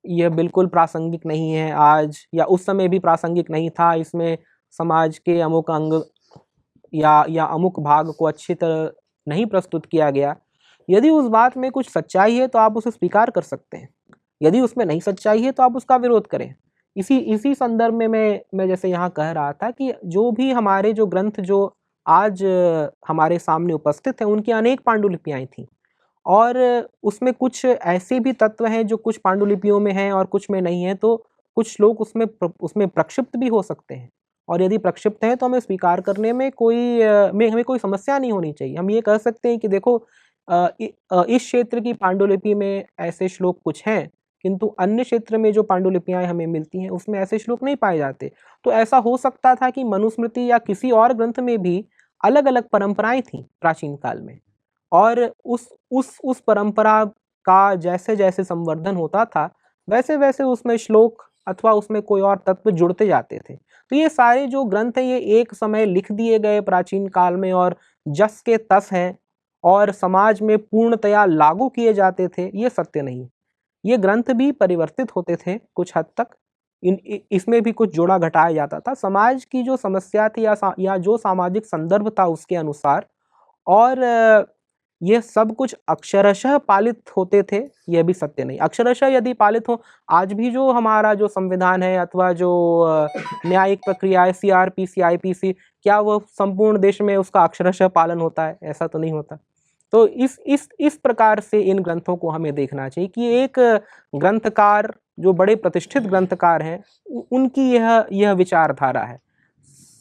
यह बिल्कुल प्रासंगिक नहीं है आज, या उस समय भी प्रासंगिक नहीं था, इसमें समाज के अमुक अंग या अमुक भाग को अच्छी तरह नहीं प्रस्तुत किया गया, यदि उस बात में कुछ सच्चाई है तो आप उसे स्वीकार कर सकते हैं। यदि उसमें नहीं सच्चाई है तो आप उसका विरोध करें। इसी संदर्भ में मैं जैसे यहाँ कह रहा था कि जो भी हमारे जो ग्रंथ जो आज हमारे सामने उपस्थित हैं उनकी अनेक पांडुलिपियाँ थीं, और उसमें कुछ ऐसे भी तत्व हैं जो कुछ पांडुलिपियों में हैं और कुछ में नहीं है। तो कुछ लोग उसमें प्रक्षिप्त भी हो सकते हैं, और यदि प्रक्षिप्त हैं तो हमें स्वीकार करने में हमें कोई समस्या नहीं होनी चाहिए। हम ये कह सकते हैं कि देखो इस क्षेत्र की पांडुलिपि में ऐसे श्लोक कुछ हैं, किंतु अन्य क्षेत्र में जो पांडुलिपियां हमें मिलती हैं उसमें ऐसे श्लोक नहीं पाए जाते। तो ऐसा हो सकता था कि मनुस्मृति या किसी और ग्रंथ में भी अलग अलग परंपराएं थीं प्राचीन काल में, और उस परंपरा का जैसे जैसे संवर्धन होता था वैसे वैसे उसमें श्लोक अथवा उसमें कोई और तत्व जुड़ते जाते थे। तो ये सारे जो ग्रंथ हैं ये एक समय लिख दिए गए प्राचीन काल में और जस के तस हैं और समाज में पूर्णतया लागू किए जाते थे, ये सत्य नहीं। ये ग्रंथ भी परिवर्तित होते थे कुछ हद तक, इसमें भी कुछ जोड़ा घटाया जाता था समाज की जो समस्या थी या जो सामाजिक संदर्भ था उसके अनुसार, और ये सब कुछ अक्षरशः पालित होते थे, यह भी सत्य नहीं। अक्षरशः यदि पालित हो, आज भी जो हमारा जो संविधान है अथवा जो न्यायिक प्रक्रिया है, CRPC IPC, क्या वो संपूर्ण देश में उसका अक्षरशः पालन होता है? ऐसा तो नहीं होता। तो इस प्रकार से इन ग्रंथों को हमें देखना चाहिए कि एक ग्रंथकार जो बड़े प्रतिष्ठित ग्रंथकार हैं उनकी यह विचारधारा है,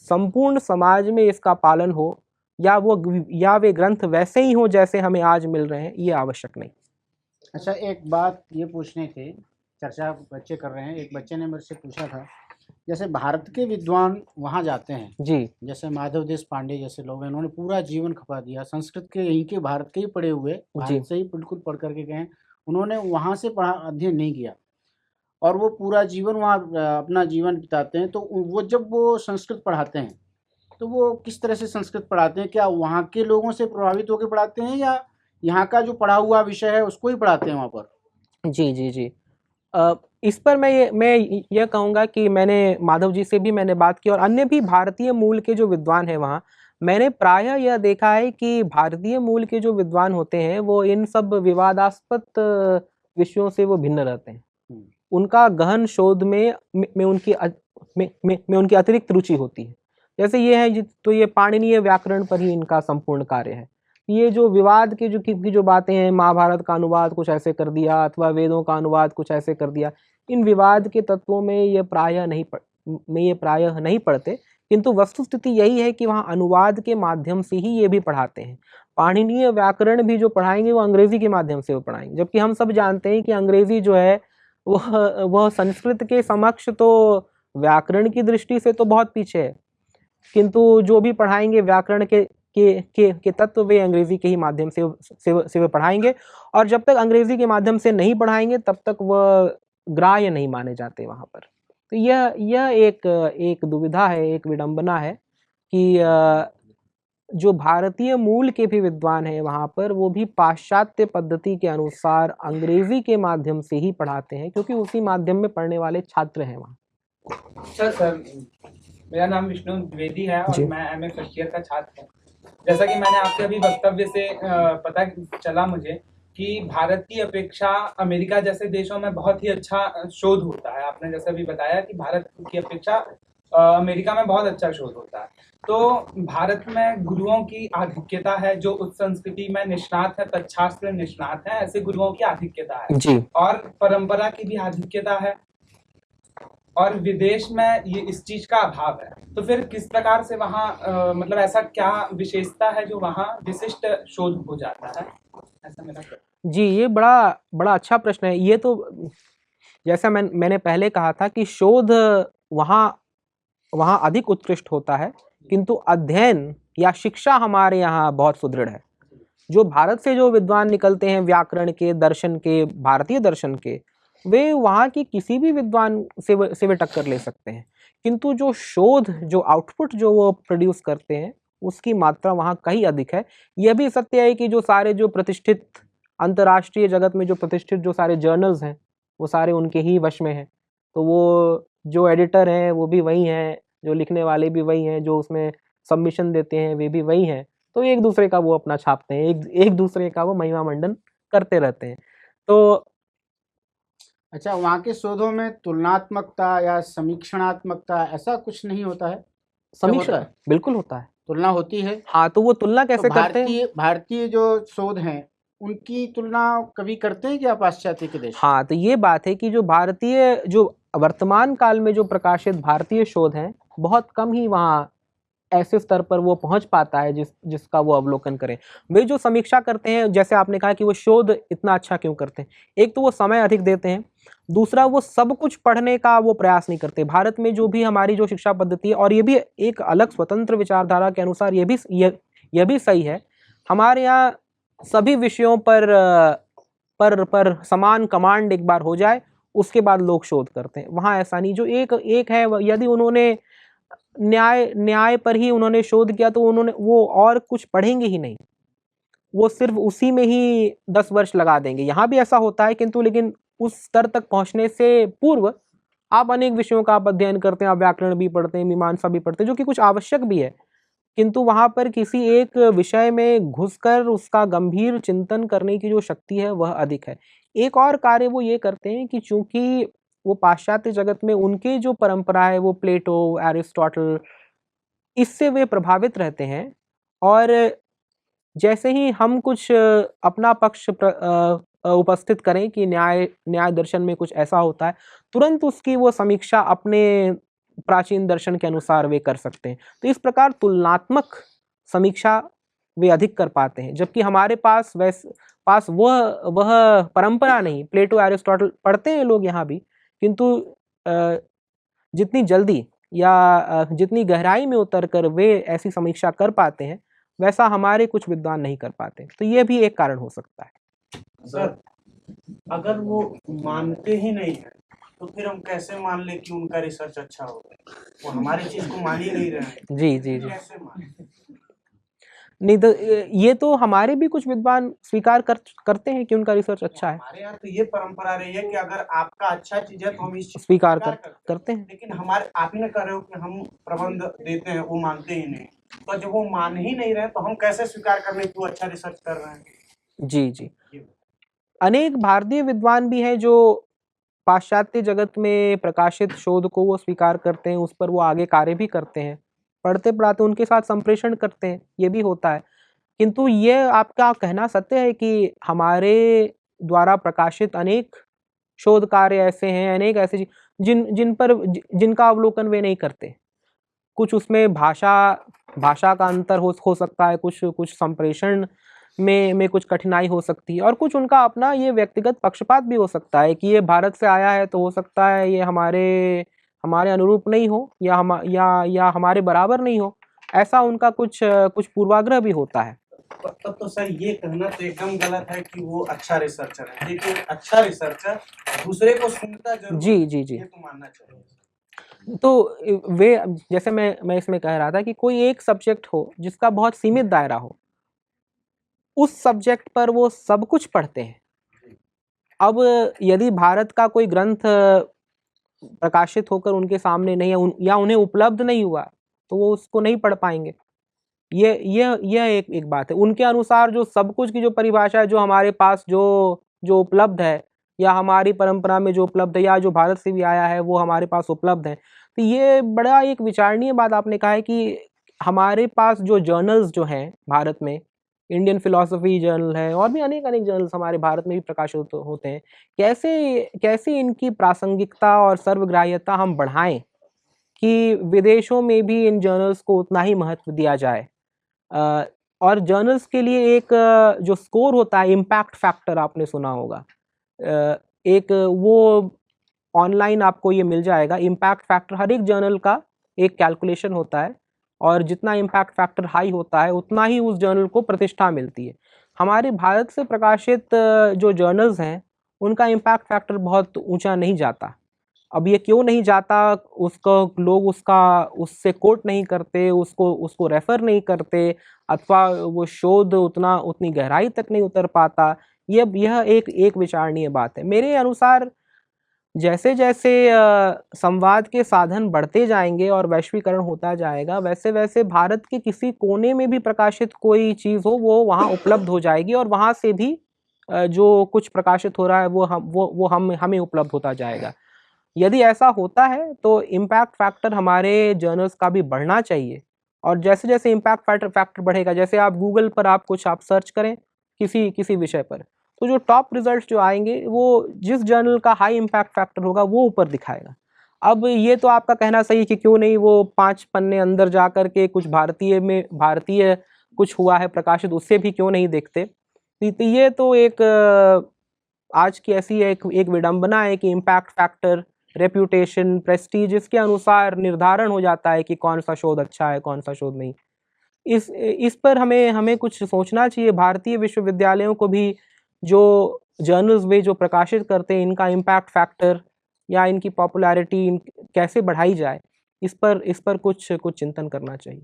संपूर्ण समाज में इसका पालन हो, या वे ग्रंथ वैसे ही हो जैसे हमें आज मिल रहे हैं, ये आवश्यक नहीं।
अच्छा, एक बात ये पूछनी थी, चर्चा बच्चे कर रहे हैं। एक बच्चे ने मेरे से पूछा था, जैसे भारत के विद्वान वहाँ जाते हैं जी, जैसे माधव देश पांडे जैसे लोग हैं, इन्होंने पूरा जीवन खपा दिया, संस्कृत के यहीं के भारत के ही पढ़े हुए, भारत से ही बिल्कुल पढ़ करके गए, उन्होंने वहाँ से अध्ययन नहीं किया और वो पूरा जीवन वहाँ अपना जीवन बिताते हैं। तो वो जब वो संस्कृत पढ़ाते हैं तो वो किस तरह से संस्कृत पढ़ाते हैं? क्या वहाँ के लोगों से प्रभावित होकर पढ़ाते हैं या यहाँ का जो पढ़ा हुआ विषय है उसको ही पढ़ाते हैं वहाँ पर?
जी जी जी, इस पर मैं ये कहूँगा कि मैंने माधव जी से भी मैंने बात की और अन्य भी भारतीय मूल के जो विद्वान हैं वहाँ, मैंने प्रायः यह देखा है कि भारतीय मूल के जो विद्वान होते हैं वो इन सब विवादास्पद विषयों से वो भिन्न रहते हैं। उनका गहन शोध में उनकी अतिरिक्त रुचि होती है। जैसे ये है तो ये पाणिनीय व्याकरण पर ही इनका संपूर्ण कार्य है। ये जो विवाद के जो बातें हैं, महाभारत का अनुवाद कुछ ऐसे कर दिया अथवा वेदों का अनुवाद कुछ ऐसे कर दिया, इन विवाद के तत्वों में ये प्रायः नहीं पढ़ते, किंतु वस्तुस्थिति यही है कि वहाँ अनुवाद के माध्यम से ही ये भी पढ़ाते हैं। पाणिनीय व्याकरण भी जो पढ़ाएंगे वो अंग्रेजी के माध्यम से वो पढ़ाएंगे, जबकि हम सब जानते हैं कि अंग्रेजी जो है वह संस्कृत के समक्ष तो व्याकरण की दृष्टि से तो बहुत पीछे है, किंतु जो भी पढ़ाएंगे व्याकरण के तत्व वे अंग्रेजी के ही माध्यम से वे पढ़ाएंगे, और जब तक अंग्रेजी के माध्यम से नहीं पढ़ाएंगे तब तक वह ग्राह्य नहीं माने जाते वहाँ पर। तो यह एक दुविधा है, एक विडंबना है कि जो भारतीय मूल के भी विद्वान हैं वहाँ पर वो भी पाश्चात्य पद्धति के अनुसार अंग्रेजी के माध्यम से ही पढ़ाते हैं, क्योंकि उसी माध्यम में पढ़ने वाले छात्र हैं वहाँ।
सर मेरा नाम विष्णु द्विवेदी है और मैं एमए फर्स्ट ईयर का छात्र हूँ। जैसा कि मैंने आपके अभी वक्तव्य से पता चला मुझे कि भारत की अपेक्षा अमेरिका जैसे देशों में बहुत ही अच्छा शोध होता है। आपने जैसा भी बताया कि भारत की अपेक्षा अमेरिका में बहुत अच्छा शोध होता है। तो भारत में गुरुओं की आधिक्यता है, जो उस संस्कृति में निष्णात है, तत्शास्त्र निष्णात है, ऐसे गुरुओं की आधिक्यता है
जी।
और परंपरा की भी आधिक्यता है, और विदेश में ये इस चीज का अभाव है। तो फिर किस प्रकार से वहाँ मतलब ऐसा क्या विशेषता है जो वहाँ विशिष्ट शोध हो जाता है? ऐसा मेरा
जी, ये बड़ा अच्छा प्रश्न है। ये तो जैसा मैंने पहले कहा था कि शोध वहाँ अधिक उत्कृष्ट होता है, किंतु अध्ययन या शिक्षा हमारे यहाँ बहुत सुदृढ़ है। जो भारत से जो विद्वान निकलते हैं व्याकरण के, दर्शन के, भारतीय दर्शन के, वे वहाँ की किसी भी विद्वान से वे टक्कर ले सकते हैं, किंतु जो शोध, जो आउटपुट जो वो प्रोड्यूस करते हैं उसकी मात्रा वहाँ कहीं अधिक है। यह भी सत्य है कि जो सारे जो प्रतिष्ठित अंतर्राष्ट्रीय जगत में जो प्रतिष्ठित जो सारे जर्नल्स हैं वो सारे उनके ही वश में हैं। तो वो जो एडिटर हैं वो भी वही हैं, जो लिखने वाले भी वही हैं, जो उसमें सबमिशन देते हैं वे भी वही हैं। तो एक दूसरे का वो अपना छापते हैं, एक दूसरे का वो महिमा मंडन करते रहते हैं। तो
अच्छा, वहाँ के शोधों में तुलनात्मकता या समीक्षणात्मकता ऐसा कुछ नहीं होता है?
समीक्षा बिल्कुल होता है,
तुलना होती है।
हाँ, तो वो तुलना कैसे करते हैं?
भारतीय जो शोध हैं उनकी तुलना कभी करते हैं क्या पाश्चात्य के देश?
हाँ, तो ये बात है कि जो भारतीय, जो वर्तमान काल में जो प्रकाशित भारतीय शोध हैं, बहुत कम ही वहाँ ऐसे स्तर पर वो पहुंच पाता है जिसका वो अवलोकन करें। वे जो समीक्षा करते हैं, जैसे आपने कहा कि वो शोध इतना अच्छा क्यों करते हैं, एक तो वो समय अधिक देते हैं, दूसरा वो सब कुछ पढ़ने का वो प्रयास नहीं करते। भारत में जो भी हमारी जो शिक्षा पद्धति है, और ये भी एक अलग स्वतंत्र विचारधारा के अनुसार ये भी सही है, हमारे यहाँ सभी विषयों पर समान कमांड एक बार हो जाए उसके बाद लोग शोध करते हैं। वहाँ ऐसा नहीं। जो एक है, यदि उन्होंने न्याय पर ही उन्होंने शोध किया तो वो और कुछ पढ़ेंगे ही नहीं, वो सिर्फ उसी में ही 10 वर्ष लगा देंगे। यहाँ भी ऐसा होता है, किंतु लेकिन उस स्तर तक पहुँचने से पूर्व आप अनेक विषयों का आप अध्ययन करते हैं, आप व्याकरण भी पढ़ते हैं, मीमांसा भी पढ़ते हैं, जो कि कुछ आवश्यक भी है, किंतु वहाँ पर किसी एक विषय में घुसकर उसका गंभीर चिंतन करने की जो शक्ति है वह अधिक है। एक और कार्य वो ये करते हैं कि चूंकि वो पाश्चात्य जगत में उनके जो परंपरा है वो प्लेटो, एरिस्टोटल, इससे वे प्रभावित रहते हैं, और जैसे ही हम कुछ अपना पक्ष उपस्थित करें कि न्याय दर्शन में कुछ ऐसा होता है, तुरंत उसकी वो समीक्षा अपने प्राचीन दर्शन के अनुसार वे कर सकते हैं। तो इस प्रकार तुलनात्मक समीक्षा वे अधिक कर पाते हैं, जबकि हमारे पास वह परंपरा नहीं। प्लेटो, एरिस्टोटल पढ़ते हैं लोग यहाँ भी, किंतु जितनी जल्दी या जितनी गहराई में उतरकर वे ऐसी समीक्षा कर पाते हैं, वैसा हमारे कुछ विद्वान नहीं कर पाते। तो ये भी एक कारण हो सकता है।
सर, अगर वो मानते ही नहीं है तो फिर हम कैसे मान ले कि उनका रिसर्च अच्छा होगा? वो हमारी चीज को मान ही नहीं रहे हैं।
जी जी जी।
कैसे मान?
नहीं तो ये तो हमारे भी कुछ विद्वान स्वीकार करते हैं कि उनका रिसर्च अच्छा है,
हमारे यहाँ तो ये परंपरा रही है कि अगर आपका अच्छा चीज है तो हम इस चीज को
स्वीकार
करते हैं।
हैं।
लेकिन हमारे आप ही ने कह रहे हो कि हम प्रबंध देते हैं, वो मानते ही नहीं। तो जब वो मान ही नहीं रहे तो हम कैसे स्वीकार कर लें कि वो अच्छा रिसर्च कर रहे हैं?
जी जी, अनेक भारतीय विद्वान भी हैं जो पाश्चात्य जगत में प्रकाशित शोध को वो स्वीकार करते हैं, उस पर वो आगे कार्य भी करते हैं, पढ़ते पढ़ाते उनके साथ संप्रेषण करते हैं, ये भी होता है। किंतु ये आपका कहना सत्य है कि हमारे द्वारा प्रकाशित अनेक शोध कार्य ऐसे हैं, अनेक ऐसे जिनका अवलोकन वे नहीं करते। कुछ उसमें भाषा का अंतर हो सकता है, कुछ संप्रेषण में कुछ कठिनाई हो सकती है, और कुछ उनका अपना ये व्यक्तिगत पक्षपात भी हो सकता है कि ये भारत से आया है तो हो सकता है ये हमारे अनुरूप नहीं हो, या हमारे बराबर नहीं हो, ऐसा उनका कुछ पूर्वाग्रह भी होता है।
तब तो सर ये कहना तो एकदम गलत है कि वो अच्छा रिसर्चर है। देखिए अच्छा रिसर्चर दूसरे को सुनता जरूर,
जी जी जी,
ये तो मानना चाहिए।
तो वे जैसे मैं इसमें कह रहा था कि कोई एक सब्जेक्ट हो जिसका बहुत सीमित दायरा हो, उस सब्जेक्ट पर वो सब कुछ पढ़ते हैं। अब यदि भारत का कोई ग्रंथ प्रकाशित होकर उनके सामने नहीं है या उन्हें उपलब्ध नहीं हुआ तो वो उसको नहीं पढ़ पाएंगे। ये एक बात है। उनके अनुसार जो सब कुछ की जो परिभाषा है, जो हमारे पास जो उपलब्ध है, या हमारी परंपरा में जो उपलब्ध है, या जो भारत से भी आया है वो हमारे पास उपलब्ध है। तो ये बड़ा एक विचारणीय बात आपने कहा है कि हमारे पास जो जर्नल्स जो हैं भारत में, इंडियन फिलॉसफी जर्नल है और भी अनेक जर्नल्स हमारे भारत में भी प्रकाशित होते हैं, कैसे इनकी प्रासंगिकता और सर्वग्राह्यता हम बढ़ाएं कि विदेशों में भी इन जर्नल्स को उतना ही महत्व दिया जाए। और जर्नल्स के लिए एक जो स्कोर होता है, इम्पैक्ट फैक्टर, आपने सुना होगा, एक वो ऑनलाइन आपको ये मिल जाएगा। इम्पैक्ट फैक्टर हर एक जर्नल का एक कैलकुलेशन होता है, और जितना इम्पैक्ट फैक्टर हाई होता है उतना ही उस जर्नल को प्रतिष्ठा मिलती है। हमारे भारत से प्रकाशित जो जर्नल्स हैं उनका इम्पैक्ट फैक्टर बहुत ऊंचा नहीं जाता। अब ये क्यों नहीं जाता, लोग उससे कोट नहीं करते, उसको रेफर नहीं करते, अथवा वो शोध उतनी गहराई तक नहीं उतर पाता, यह एक विचारणीय बात है। मेरे अनुसार जैसे जैसे संवाद के साधन बढ़ते जाएंगे और वैश्वीकरण होता जाएगा, वैसे वैसे भारत के किसी कोने में भी प्रकाशित कोई चीज़ हो वो वहाँ उपलब्ध हो जाएगी, और वहाँ से भी जो कुछ प्रकाशित हो रहा है वो हमें उपलब्ध होता जाएगा। यदि ऐसा होता है तो इम्पैक्ट फैक्टर हमारे जर्नल्स का भी बढ़ना चाहिए। और जैसे जैसे इम्पैक्ट फैक्टर बढ़ेगा, जैसे आप गूगल पर आप सर्च करें किसी विषय पर, तो जो टॉप रिजल्ट्स जो आएंगे वो जिस जर्नल का हाई इम्पैक्ट फैक्टर होगा वो ऊपर दिखाएगा। अब ये तो आपका कहना सही कि क्यों नहीं वो 5 पन्ने अंदर जा कर के कुछ भारतीय कुछ हुआ है प्रकाशित, उससे भी क्यों नहीं देखते। तो ये तो एक आज की ऐसी एक विडंबना है कि इम्पैक्ट फैक्टर, रेप्यूटेशन, प्रेस्टीज, इसके अनुसार निर्धारण हो जाता है कि कौन सा शोध अच्छा है, कौन सा शोध नहीं। इस पर हमें कुछ सोचना चाहिए। भारतीय विश्वविद्यालयों को भी जो जर्नल्स वे जो प्रकाशित करते हैं, इनका इम्पैक्ट फैक्टर या इनकी पॉपुलैरिटी कैसे बढ़ाई जाए, इस पर कुछ चिंतन करना चाहिए।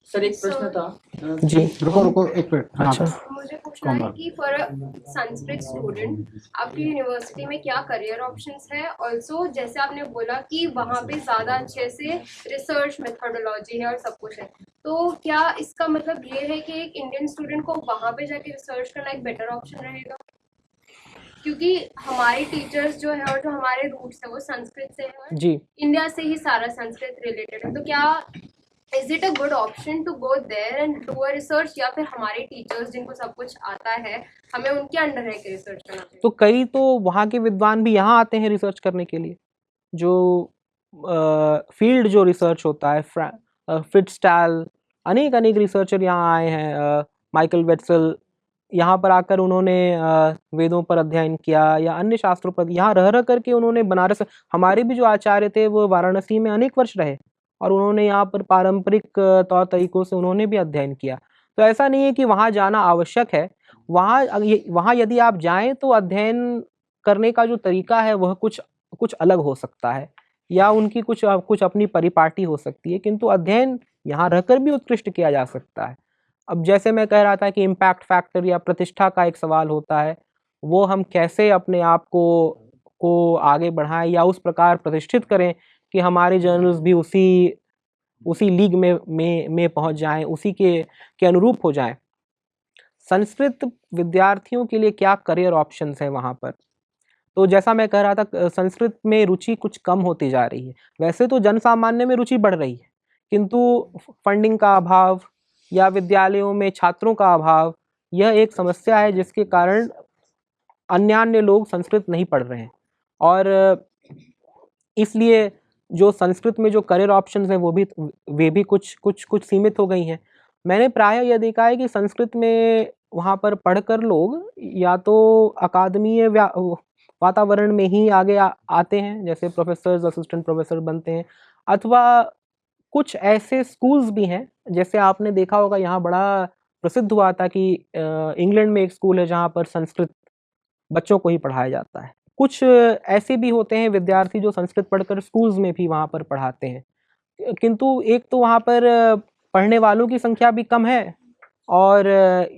सर एक प्रश्न था
जी,
रुको एक मिनट।
अच्छा,
मुझे पूछना है कि फॉर संस्कृत स्टूडेंट आपकी यूनिवर्सिटी में क्या करियर ऑप्शंस है। ऑल्सो जैसे आपने बोला कि वहाँ पे ज़्यादा अच्छे से रिसर्च मेथोडोलॉजी है और सब कुछ है, तो क्या इसका मतलब ये है कि एक इंडियन स्टूडेंट को वहाँ पे जाके रिसर्च करना एक बेटर ऑप्शन रहेगा? क्योंकि हमारे टीचर्स जो है और जो हमारे रूट्स है वो संस्कृत से है और
जी,
इंडिया से ही सारा संस्कृत रिलेटेड है, तो क्या is it a good option to go there and do a research, या फिर हमारे टीचर्स जिनको सब कुछ आता है हमें उनके अंडर है कि रिसर्च करना चाहिए?
तो कई तो वहाँ के विद्वान भी यहाँ आते हैं रिसर्च करने के लिए। जो फील्ड जो रिसर्च होता है, फिट्सटाल, अनेक रिसर्चर यहाँ आए हैं। माइकल वेट्सल, यहाँ पर आकर उन्होंने वेदों पर अध्ययन किया या अन्य शास्त्रों पर, यहाँ रह करके उन्होंने बनारस, हमारे भी जो आचार्य थे वो वाराणसी में अनेक वर्ष रहे और उन्होंने यहाँ पर पारंपरिक तौर तरीकों से उन्होंने भी अध्ययन किया। तो ऐसा नहीं है कि वहाँ जाना आवश्यक है। वहाँ यदि आप जाएं तो अध्ययन करने का जो तरीका है वह कुछ अलग हो सकता है, या उनकी कुछ अपनी परिपाटी हो सकती है, किंतु अध्ययन यहाँ रहकर भी उत्कृष्ट किया जा सकता है। अब जैसे मैं कह रहा था कि इम्पैक्ट फैक्टर या प्रतिष्ठा का एक सवाल होता है, वो हम कैसे अपने आप को आगे बढ़ाएं या उस प्रकार प्रतिष्ठित करें कि हमारे जर्नल्स भी उसी लीग में पहुंच जाएं, उसी के अनुरूप हो जाएं। संस्कृत विद्यार्थियों के लिए क्या करियर ऑप्शंस है वहाँ पर? तो जैसा मैं कह रहा था, संस्कृत में रुचि कुछ कम होती जा रही है। वैसे तो जन सामान्य में रुचि बढ़ रही है, किंतु फंडिंग का अभाव या विद्यालयों में छात्रों का अभाव, यह एक समस्या है जिसके कारण अन्य लोग संस्कृत नहीं पढ़ रहे हैं। और इसलिए जो संस्कृत में जो करियर ऑप्शंस हैं वे भी कुछ सीमित हो गई हैं। मैंने प्रायः यह देखा है कि संस्कृत में वहाँ पर पढ़कर लोग या तो अकादमीय वातावरण में ही आगे आते हैं, जैसे प्रोफेसर्स, असिस्टेंट प्रोफेसर बनते हैं, अथवा कुछ ऐसे स्कूल्स भी हैं, जैसे आपने देखा होगा यहाँ बड़ा प्रसिद्ध हुआ था कि इंग्लैंड में एक स्कूल है जहाँ पर संस्कृत बच्चों को ही पढ़ाया जाता है। कुछ ऐसे भी होते हैं विद्यार्थी जो संस्कृत पढ़कर स्कूल्स में भी वहाँ पर पढ़ाते हैं, किंतु एक तो वहाँ पर पढ़ने वालों की संख्या भी कम है और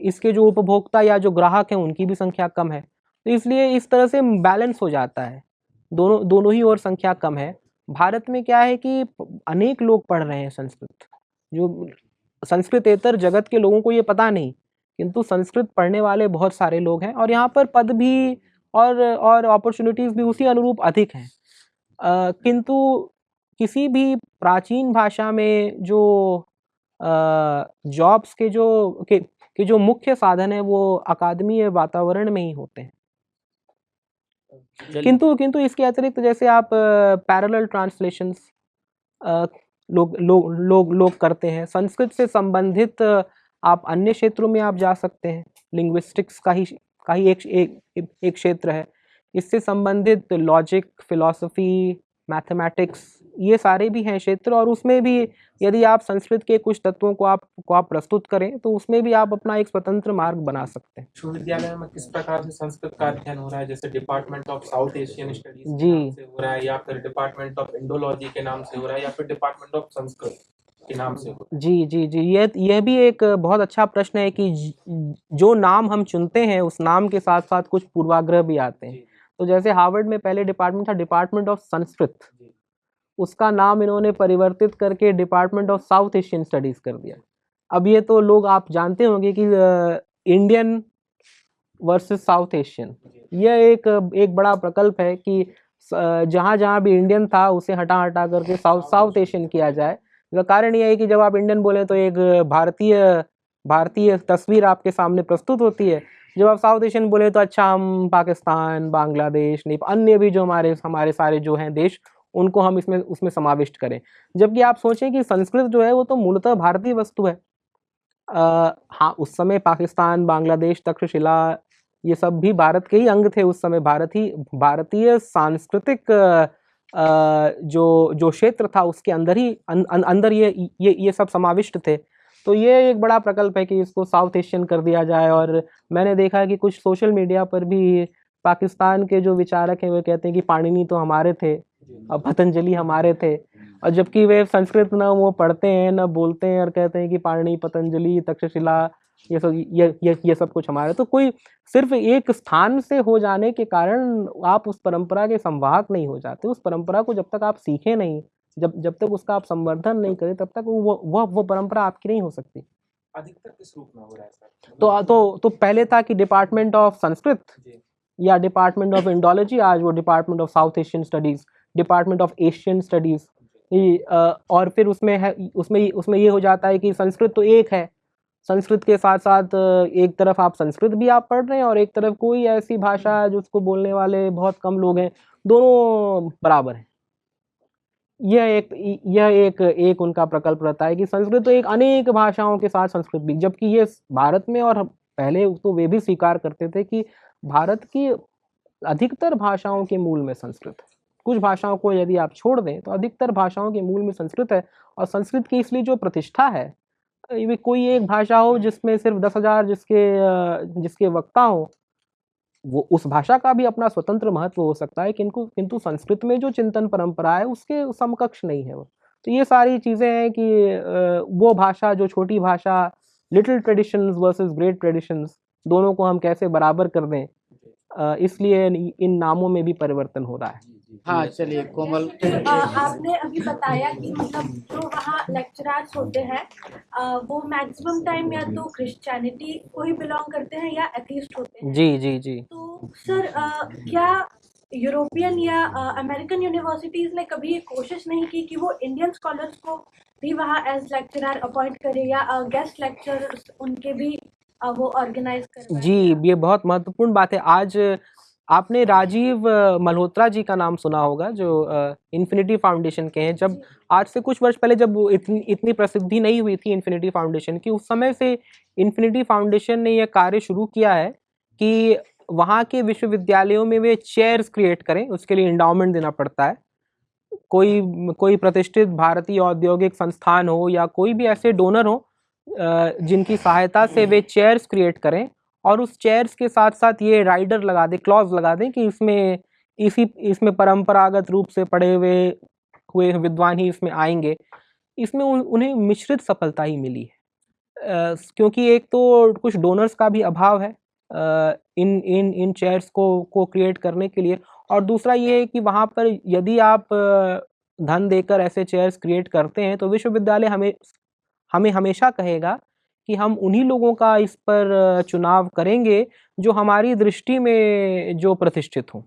इसके जो उपभोक्ता या जो ग्राहक हैं उनकी भी संख्या कम है। तो इसलिए इस तरह से बैलेंस हो जाता है, दोनों ही ओर संख्या कम है। भारत में क्या है कि अनेक लोग पढ़ रहे हैं संस्कृत, जो संस्कृतेतर जगत के लोगों को ये पता नहीं, किंतु संस्कृत पढ़ने वाले बहुत सारे लोग हैं और यहाँ पर पद भी और अपॉर्चुनिटीज़ भी उसी अनुरूप अधिक हैं। किंतु किसी भी प्राचीन भाषा में जो जॉब्स के जो मुख्य साधन है वो अकादमीय वातावरण में ही होते हैं। किंतु इसके अतिरिक्त जैसे आप पैरेलल ट्रांसलेशंस लोग करते हैं। संस्कृत से संबंधित आप अन्य क्षेत्रों में आप जा सकते हैं। लिंग्विस्टिक्स का ही एक क्षेत्र है। इससे संबंधित लॉजिक, फिलॉसफी, मैथमेटिक्स, ये सारे भी हैं क्षेत्र, और उसमें भी यदि आप संस्कृत के कुछ तत्वों को आप प्रस्तुत करें तो उसमें भी आप अपना एक स्वतंत्र मार्ग बना सकते हैं।
विश्वविद्यालय में किस प्रकार से संस्कृत का अध्ययन हो रहा है? जैसे department of south Asian studies के नाम से हो रहा है, या फिर डिपार्टमेंट ऑफ इंडोलॉजी के नाम से हो रहा है, या फिर डिपार्टमेंट ऑफ संस्कृत के नाम से हो रहा है?
जी, यह भी एक बहुत अच्छा प्रश्न है कि जो नाम हम चुनते हैं उस नाम के साथ साथ कुछ पूर्वाग्रह भी आते हैं। तो जैसे हार्वर्ड में पहले डिपार्टमेंट था डिपार्टमेंट ऑफ संस्कृत, उसका नाम इन्होंने परिवर्तित करके department of south Asian studies कर दिया। अब ये तो लोग आप जानते होंगे कि इंडियन वर्सेस साउथ एशियन, यह एक बड़ा प्रकल्प है कि जहाँ भी इंडियन था उसे हटा करके साउथ एशियन किया जाए। इसका कारण यह है कि जब आप इंडियन बोले तो एक भारतीय तस्वीर आपके सामने प्रस्तुत होती है, जब आप साउथ एशियन बोले तो अच्छा हम पाकिस्तान, बांग्लादेश, नेपाल, अन्य भी जो हमारे सारे जो हैं देश, उनको हम उसमें समाविष्ट करें। जबकि आप सोचें कि संस्कृत जो है वो तो मूलतः भारतीय वस्तु है। हाँ, उस समय पाकिस्तान, बांग्लादेश, तक्षशिला ये सब भी भारत के ही अंग थे। उस समय भारतीय सांस्कृतिक जो क्षेत्र था उसके अंदर ये सब समाविष्ट थे। तो ये एक बड़ा प्रकल्प है कि इसको साउथ एशियन कर दिया जाए। और मैंने देखा है कि कुछ सोशल मीडिया पर भी पाकिस्तान के जो विचारक हैं वो कहते हैं कि पाणिनि तो हमारे थे और पतंजलि हमारे थे, और जबकि वे संस्कृत न वो पढ़ते हैं न बोलते हैं और कहते हैं कि पाणिनि, पतंजलि, तक्षशिला ये सब कुछ हमारे। तो कोई सिर्फ एक स्थान से हो जाने के कारण आप उस परंपरा के संवाहक नहीं हो जाते। उस परंपरा को जब तक आप सीखें नहीं, जब तक उसका आप संवर्धन नहीं करें, तब तक वो परंपरा आपकी नहीं हो सकती।
अधिकतर किस रूप में हो रहा है सर?
तो पहले था कि डिपार्टमेंट ऑफ संस्कृत या डिपार्टमेंट ऑफ इंडोलॉजी, आज वो department of south Asian studies, department of Asian studies. और फिर उसमें ये हो जाता है कि संस्कृत तो एक है, संस्कृत के साथ साथ एक तरफ आप संस्कृत भी आप पढ़ रहे हैं और एक तरफ कोई ऐसी भाषा है जिसको बोलने वाले बहुत कम लोग हैं, दोनों बराबर हैं। यह एक उनका प्रकल्प रहता है कि संस्कृत तो एक अनेक भाषाओं के साथ संस्कृत भी, जबकि ये भारत में, और पहले तो वे भी स्वीकार करते थे कि भारत की अधिकतर भाषाओं के मूल में संस्कृत है। कुछ भाषाओं को यदि आप छोड़ दें तो अधिकतर भाषाओं के मूल में संस्कृत है। और संस्कृत की इसलिए जो प्रतिष्ठा है, ये कोई एक भाषा हो जिसमें सिर्फ 10,000 जिसके वक्ता हो, वो उस भाषा का भी अपना स्वतंत्र महत्व हो सकता है, किंतु संस्कृत में जो चिंतन परंपरा है उसके समकक्ष नहीं है वो। तो ये सारी चीज़ें हैं कि वो भाषा, जो छोटी भाषा little traditions versus great traditions, दोनों को हम कैसे बराबर कर दें, इसलिए इन नामों में भी परिवर्तन हो रहा है।
हाँ चलिए कोमल।
आपने अभी बताया कि मतलब जो वहाँ लेक्चरर्स होते हैं वो मैक्सिमम टाइम या तो क्रिश्चियनिटी को ही बिलोंग करते हैं या एथीस्ट होते हैं।
जी जी जी।
तो सर क्या यूरोपियन या अमेरिकन यूनिवर्सिटीज ने कभी ये कोशिश नहीं की कि वो इंडियन स्कॉलर्स को भी वहाँ एज लेक्चरर अपॉइंट करे या गेस्ट लेक्चरर्स उनके भी वो ऑर्गेनाइज करवाएं?
जी, ये बहुत महत्वपूर्ण बात है। आज आपने राजीव मल्होत्रा जी का नाम सुना होगा, जो इन्फिनिटी फाउंडेशन के हैं। जब आज से कुछ वर्ष पहले जब इतनी प्रसिद्धि नहीं हुई थी इन्फिनिटी फाउंडेशन की, उस समय से इन्फिनिटी फाउंडेशन ने यह कार्य शुरू किया है कि वहाँ के विश्वविद्यालयों में वे चेयर्स क्रिएट करें। उसके लिए इंडाउमेंट देना पड़ता है। कोई प्रतिष्ठित भारतीय औद्योगिक संस्थान हो या कोई भी ऐसे डोनर हो जिनकी सहायता से वे चेयर्स क्रिएट करें, और उस चेयर्स के साथ साथ ये राइडर लगा दें, क्लॉज लगा दें कि इसमें परंपरागत रूप से पढ़े हुए विद्वान ही इसमें आएंगे। इसमें उन्हें मिश्रित सफलता ही मिली है, क्योंकि एक तो कुछ डोनर्स का भी अभाव है इन चेयर्स को क्रिएट करने के लिए, और दूसरा ये है कि वहाँ पर यदि आप धन देकर ऐसे चेयर्स क्रिएट करते हैं तो विश्वविद्यालय हमें हमेशा कहेगा कि हम उन्हीं लोगों का इस पर चुनाव करेंगे जो हमारी दृष्टि में जो प्रतिष्ठित हों।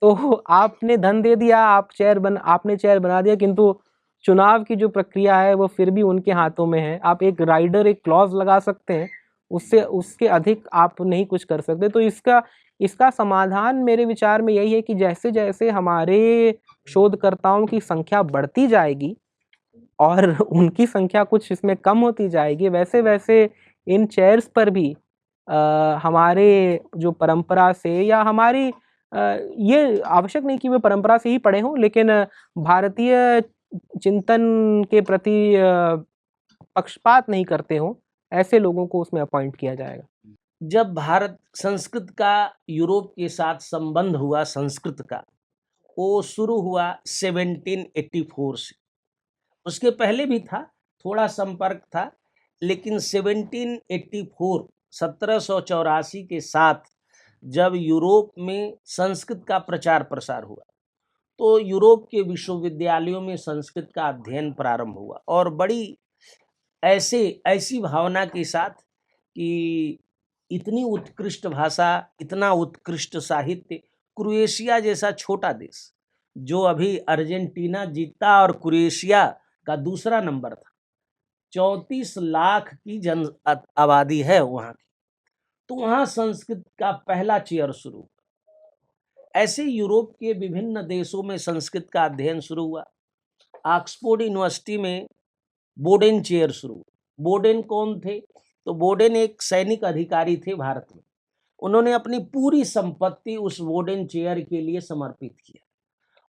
तो आपने धन दे दिया, आपने चेयर बना दिया, किंतु चुनाव की जो प्रक्रिया है वो फिर भी उनके हाथों में है। आप एक राइडर, एक क्लॉज लगा सकते हैं, उसके अधिक आप नहीं कुछ कर सकते। तो इसका समाधान मेरे विचार में यही है कि जैसे जैसे हमारे शोधकर्ताओं की संख्या बढ़ती जाएगी और उनकी संख्या कुछ इसमें कम होती जाएगी, वैसे वैसे इन चेयर्स पर भी हमारे जो परंपरा से या हमारी ये आवश्यक नहीं कि वे परंपरा से ही पढ़े हों, लेकिन भारतीय चिंतन के प्रति पक्षपात नहीं करते हों, ऐसे लोगों को उसमें अपॉइंट किया जाएगा।
जब भारत संस्कृत का यूरोप के साथ संबंध हुआ, संस्कृत का वो शुरू हुआ 1784 से। उसके पहले भी था, थोड़ा संपर्क था, लेकिन 1784 के साथ जब यूरोप में संस्कृत का प्रचार प्रसार हुआ तो यूरोप के विश्वविद्यालयों में संस्कृत का अध्ययन प्रारंभ हुआ, और बड़ी ऐसी भावना के साथ कि इतनी उत्कृष्ट भाषा, इतना उत्कृष्ट साहित्य, क्रोएशिया जैसा छोटा देश जो अभी अर्जेंटीना जीता और क्रोएशिया का दूसरा नंबर था, 34 लाख की जन आबादी है वहाँ की, तो वहाँ संस्कृत का पहला चेयर शुरू हुआ। ऐसे यूरोप के विभिन्न देशों में संस्कृत का अध्ययन शुरू हुआ। ऑक्सफोर्ड यूनिवर्सिटी में बोडेन चेयर शुरू हुआ। बोडेन कौन थे? तो बोडेन एक सैनिक अधिकारी थे भारत में। उन्होंने अपनी पूरी संपत्ति उस बोडेन चेयर के लिए समर्पित किया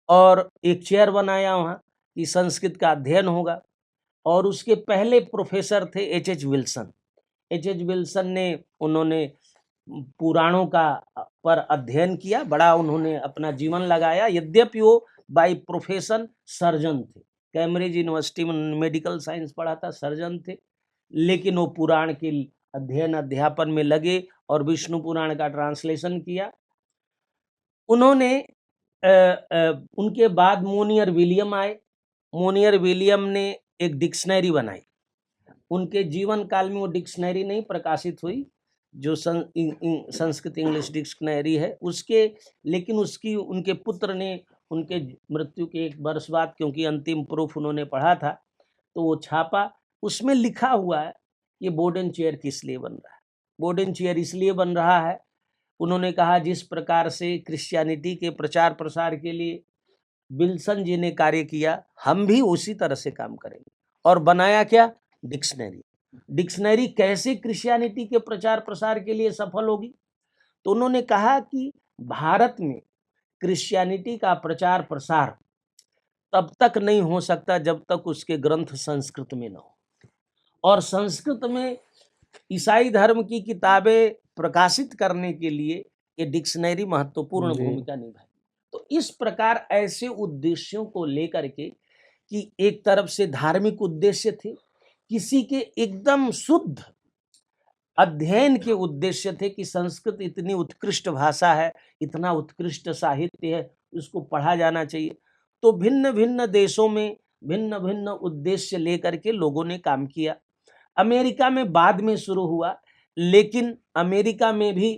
और एक चेयर बनाया वहाँ कि संस्कृत का अध्ययन होगा। और उसके पहले प्रोफेसर थे एच.एच. विल्सन। एच.एच. विल्सन ने उन्होंने पुराणों का पर अध्ययन किया, बड़ा उन्होंने अपना जीवन लगाया। यद्यपि वो बाय प्रोफेशन सर्जन थे, कैम्ब्रिज यूनिवर्सिटी में मेडिकल साइंस पढ़ा था, सर्जन थे, लेकिन वो पुराण के अध्ययन अध्यापन में लगे और विष्णु पुराण का ट्रांसलेशन किया। उन्होंने उनके बाद मोनियर विलियम आए। मोनियर विलियम ने एक डिक्शनरी बनाई। उनके जीवन काल में वो डिक्शनरी नहीं प्रकाशित हुई जो संस्कृत इंग्लिश डिक्शनरी है उसके, लेकिन उनके पुत्र ने उनके मृत्यु के 1 वर्ष बाद, क्योंकि अंतिम प्रूफ उन्होंने पढ़ा था, तो वो छापा। उसमें लिखा हुआ है ये बोडेन चेयर किस लिए बन रहा है। बोडेन चेयर इसलिए बन रहा है, उन्होंने कहा जिस प्रकार से क्रिश्चियनिटी के प्रचार प्रसार के लिए विल्सन जी ने कार्य किया, हम भी उसी तरह से काम करेंगे। और बनाया क्या? डिक्शनरी। डिक्शनरी कैसे क्रिश्चियनिटी के प्रचार प्रसार के लिए सफल होगी? तो उन्होंने कहा कि भारत में क्रिश्चियनिटी का प्रचार प्रसार तब तक नहीं हो सकता जब तक उसके ग्रंथ संस्कृत में न हो, और संस्कृत में ईसाई धर्म की किताबें प्रकाशित करने के लिए ये डिक्शनरी महत्वपूर्ण भूमिका निभाई। तो इस प्रकार ऐसे उद्देश्यों को लेकर के कि एक तरफ से धार्मिक उद्देश्य थे, किसी के एकदम शुद्ध अध्ययन के उद्देश्य थे कि संस्कृत इतनी उत्कृष्ट भाषा है, इतना उत्कृष्ट साहित्य है, उसको पढ़ा जाना चाहिए। तो भिन्न भिन्न देशों में भिन्न भिन्न उद्देश्य लेकर के लोगों ने काम किया। अमेरिका में बाद में शुरू हुआ, लेकिन अमेरिका में भी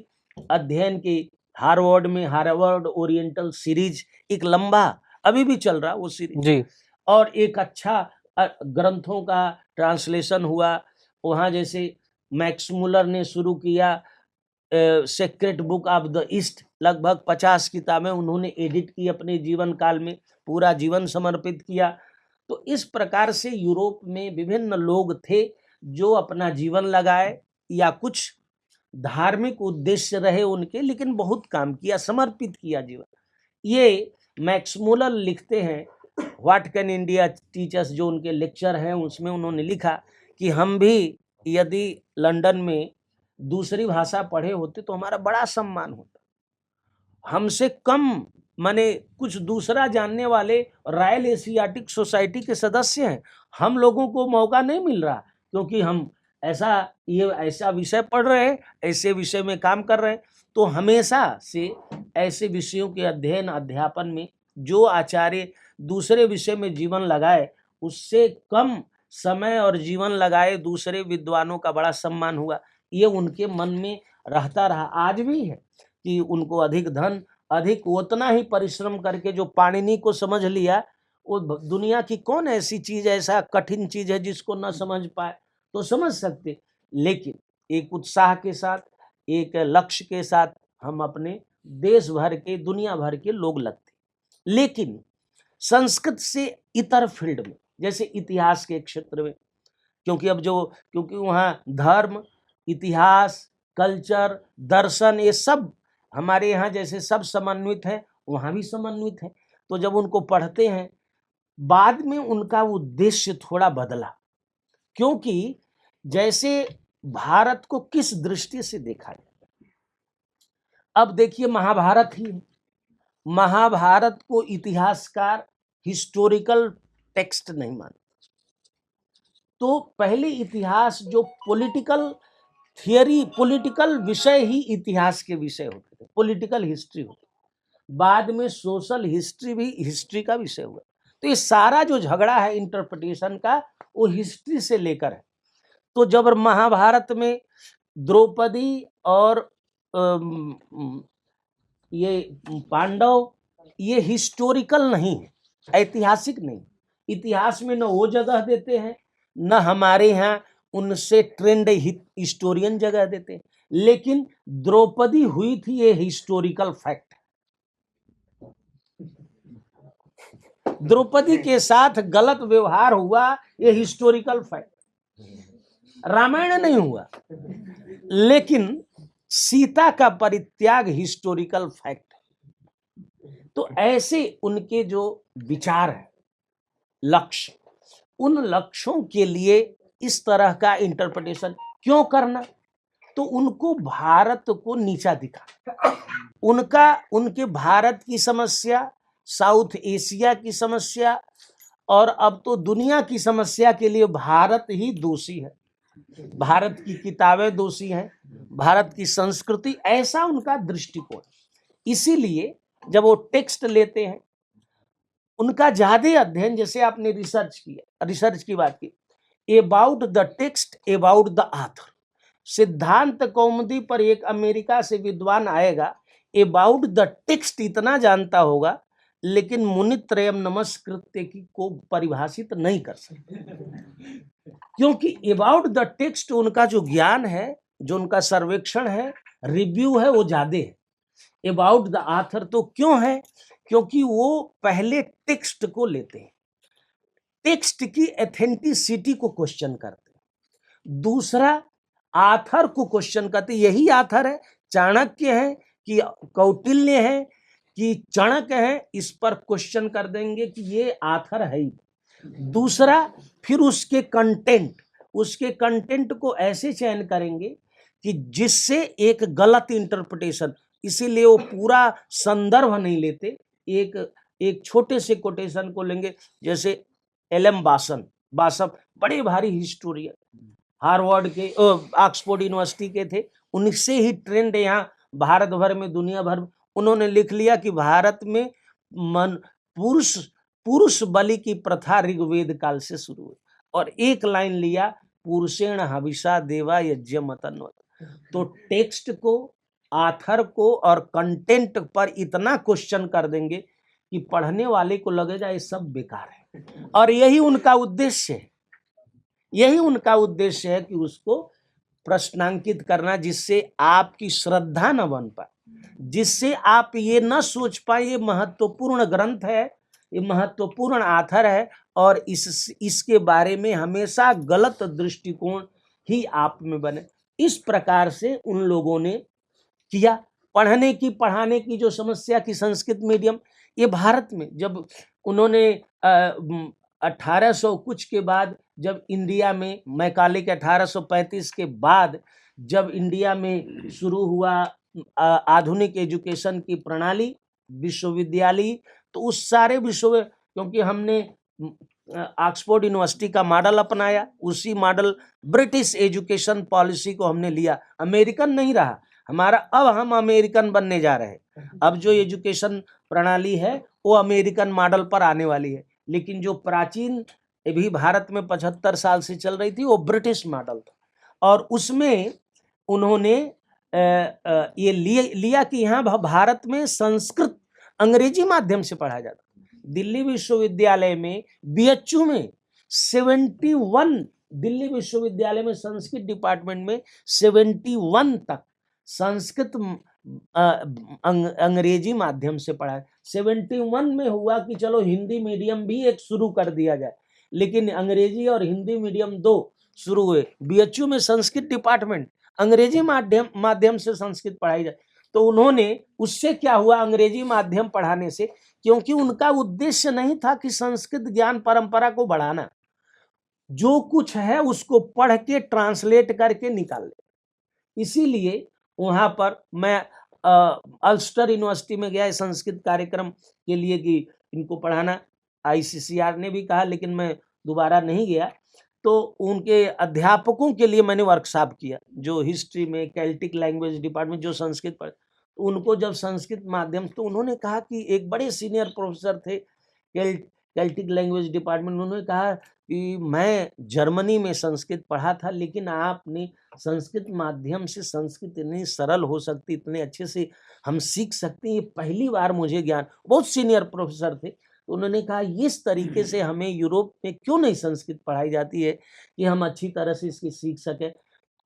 अध्ययन की हार्वर्ड में हार्वर्ड ओरिएंटल सीरीज एक लंबा अभी भी चल रहा वो सीरीज
जी।
और एक अच्छा ग्रंथों का ट्रांसलेशन हुआ वहाँ। जैसे मैक्स मुलर ने शुरू किया sacred book of the east, लगभग 50 किताबें उन्होंने एडिट की अपने जीवन काल में, पूरा जीवन समर्पित किया। तो इस प्रकार से यूरोप में विभिन्न लोग थे जो अपना जीवन लगाए या कुछ धार्मिक उद्देश्य रहे उनके, लेकिन बहुत काम किया, समर्पित किया जीवन। ये मैक्स मुलर लिखते हैं what can India teach us, जो उनके लेक्चर हैं उसमें उन्होंने लिखा कि हम भी यदि लंदन में दूसरी भाषा पढ़े होते तो हमारा बड़ा सम्मान होता। हमसे कम माने कुछ दूसरा जानने वाले रॉयल एशियाटिक सोसाइटी के सदस्य हैं, हम लोगों को मौका नहीं मिल रहा क्योंकि हम ऐसा विषय पढ़ रहे हैं, ऐसे विषय में काम कर रहे हैं। तो हमेशा से ऐसे विषयों के अध्ययन अध्यापन में जो आचार्य दूसरे विषय में जीवन लगाए उससे कम समय और जीवन लगाए दूसरे विद्वानों का बड़ा सम्मान हुआ। ये उनके मन में रहता रहा, आज भी है कि उनको अधिक धन, अधिक उतना ही परिश्रम करके जो पाणिनि को समझ लिया, वो दुनिया की कौन ऐसी चीज, ऐसा कठिन चीज है जिसको न समझ पाए, तो समझ सकते। लेकिन एक उत्साह के साथ, एक लक्ष्य के साथ हम अपने देश भर के, दुनिया भर के लोग लगते। लेकिन संस्कृत से इतर फील्ड में, जैसे इतिहास के क्षेत्र में, क्योंकि वहाँ धर्म, इतिहास, कल्चर, दर्शन, ये सब हमारे यहाँ जैसे सब समन्वित है, वहाँ भी समन्वित है। तो जब उनको पढ़ते हैं, बाद में उनका उद्देश्य थोड़ा बदला, क्योंकि जैसे भारत को किस दृष्टि से देखा जाए। अब देखिए महाभारत ही है, महाभारत को इतिहासकार हिस्टोरिकल टेक्स्ट नहीं मानते। तो पहले इतिहास जो पॉलिटिकल थियरी, पॉलिटिकल विषय ही इतिहास के विषय होते थे, पॉलिटिकल हिस्ट्री होती। बाद में सोशल हिस्ट्री भी हिस्ट्री का विषय हुआ। तो ये सारा जो झगड़ा है इंटरप्रिटेशन का, वो हिस्ट्री से लेकर है। तो जब महाभारत में द्रौपदी और ये पांडव, ये हिस्टोरिकल नहीं है, ऐतिहासिक नहीं। इतिहास में न वो जगह देते हैं, न हमारे यहाँ उनसे ट्रेंड हिस्टोरियन जगह देते हैं। लेकिन द्रौपदी हुई थी, ये हिस्टोरिकल फैक्ट। द्रौपदी के साथ गलत व्यवहार हुआ, ये हिस्टोरिकल फैक्ट। रामायण नहीं हुआ, लेकिन सीता का परित्याग हिस्टोरिकल फैक्ट है। तो ऐसे उनके जो विचार है, लक्ष्य, उन लक्ष्यों के लिए इस तरह का इंटरप्रिटेशन क्यों करना? तो उनको भारत को नीचा दिखा, उनके भारत की समस्या, साउथ एशिया की समस्या और अब तो दुनिया की समस्या के लिए भारत ही दोषी है। भारत की किताबें दोषी हैं, भारत की संस्कृति, ऐसा उनका दृष्टिकोण। इसीलिए जब वो टेक्स्ट लेते हैं, उनका ज्यादा अध्ययन, जैसे आपने रिसर्च की बात की, about the text, about the author. सिद्धांत कौमुदी पर एक अमेरिका से विद्वान आएगा, अबाउट द टेक्स्ट इतना जानता होगा, लेकिन मुनित्रयम नमस्कृत्य की को परिभाषित नहीं कर सकते, क्योंकि अबाउट द टेक्स्ट उनका जो ज्ञान है, जो उनका सर्वेक्षण है, रिव्यू है, वो ज्यादा है। अबाउट द ऑथर तो क्यों है? क्योंकि वो पहले टेक्स्ट को लेते हैं, टेक्स्ट की एथेंटिसिटी को क्वेश्चन करते हैं, दूसरा ऑथर को क्वेश्चन करते। यही ऑथर है, चाणक्य है कि कौटिल्य है कि चाणक्य है, इस पर क्वेश्चन कर देंगे कि ये ऑथर है ही। दूसरा, फिर उसके कंटेंट को ऐसे चयन करेंगे कि जिससे एक गलत इंटरप्रिटेशन, इसीलिए वो पूरा संदर्भ नहीं लेते, एक छोटे से कोटेशन को लेंगे। जैसे एलएम बासन बड़े भारी हिस्टोरियन, हार्वर्ड के, ऑक्सफोर्ड यूनिवर्सिटी के थे, उनसे ही ट्रेंड यहाँ भारत भर में, दुनिया भर में। उन्होंने लिख लिया कि भारत में पुरुष बलि की प्रथा ऋग्वेद काल से शुरू हुई, और एक लाइन लिया, पुरुषेण हविषा देवा यज्ञम तन्वत्। तो टेक्स्ट को, आथर को और कंटेंट पर इतना क्वेश्चन कर देंगे कि पढ़ने वाले को लगेगा ये सब बेकार है। और यही उनका उद्देश्य है, यही उनका उद्देश्य है कि उसको प्रश्नांकित करना, जिससे आपकी श्रद्धा न बन पाए, जिससे आप ये न सोच पाए ये महत्वपूर्ण ग्रंथ है, ये महत्वपूर्ण आथर है, और इसके बारे में हमेशा गलत दृष्टिकोण ही आप में बने। इस प्रकार से उन लोगों ने किया। पढ़ने की, पढ़ाने की जो समस्या की, संस्कृत मीडियम, ये भारत में जब उन्होंने 1800 कुछ के बाद, जब इंडिया में, मैकाले के 1835 के बाद जब इंडिया में शुरू हुआ आधुनिक एजुकेशन की प्रणाली, विश्वविद्यालय, तो उस सारे क्योंकि हमने ऑक्सफोर्ड यूनिवर्सिटी का मॉडल अपनाया, उसी मॉडल ब्रिटिश एजुकेशन पॉलिसी को हमने लिया, अमेरिकन नहीं रहा हमारा। अब हम अमेरिकन बनने जा रहे हैं। अब जो एजुकेशन प्रणाली है वो अमेरिकन मॉडल पर आने वाली है, लेकिन जो प्राचीन भी भारत में 75 साल से चल रही थी वो ब्रिटिश मॉडल था। और उसमें उन्होंने ये लिया कि यहाँ भारत में संस्कृत अंग्रेजी माध्यम से पढ़ाया जाता। दिल्ली विश्वविद्यालय में BHU में 71, दिल्ली विश्वविद्यालय में संस्कृत डिपार्टमेंट में 71 तक संस्कृत अंग्रेजी माध्यम से पढ़ाया। 71 में हुआ कि चलो हिंदी मीडियम भी एक शुरू कर दिया जाए, लेकिन अंग्रेजी और हिंदी मीडियम 2 शुरू हुए। BHU में संस्कृत डिपार्टमेंट, अंग्रेजी माध्यम से संस्कृत पढ़ाई जाए। तो उन्होंने, उससे क्या हुआ अंग्रेजी माध्यम पढ़ाने से, क्योंकि उनका उद्देश्य नहीं था कि संस्कृत ज्ञान परंपरा को बढ़ाना, जो कुछ है उसको पढ़ के ट्रांसलेट करके निकाल ले। इसीलिए वहां पर मैं अल्स्टर यूनिवर्सिटी में गया संस्कृत कार्यक्रम के लिए कि इनको पढ़ाना, ICCR ने भी कहा, लेकिन मैं दोबारा नहीं गया। तो उनके अध्यापकों के लिए मैंने वर्कशॉप किया, जो हिस्ट्री में, केल्टिक लैंग्वेज डिपार्टमेंट, जो संस्कृत पढ़, तो उनको जब संस्कृत माध्यम, तो उन्होंने कहा कि एक बड़े सीनियर प्रोफेसर थे केल्टिक लैंग्वेज डिपार्टमेंट, उन्होंने कहा कि मैं जर्मनी में संस्कृत पढ़ा था, लेकिन आपने संस्कृत माध्यम से संस्कृत इतनी सरल हो सकती, इतने अच्छे से हम सीख सकते हैं, ये पहली बार मुझे ज्ञान। बहुत सीनियर प्रोफेसर थे। तो उन्होंने कहा इस तरीके से हमें यूरोप में क्यों नहीं संस्कृत पढ़ाई जाती है कि हम अच्छी तरह से इसकी सीख सकें,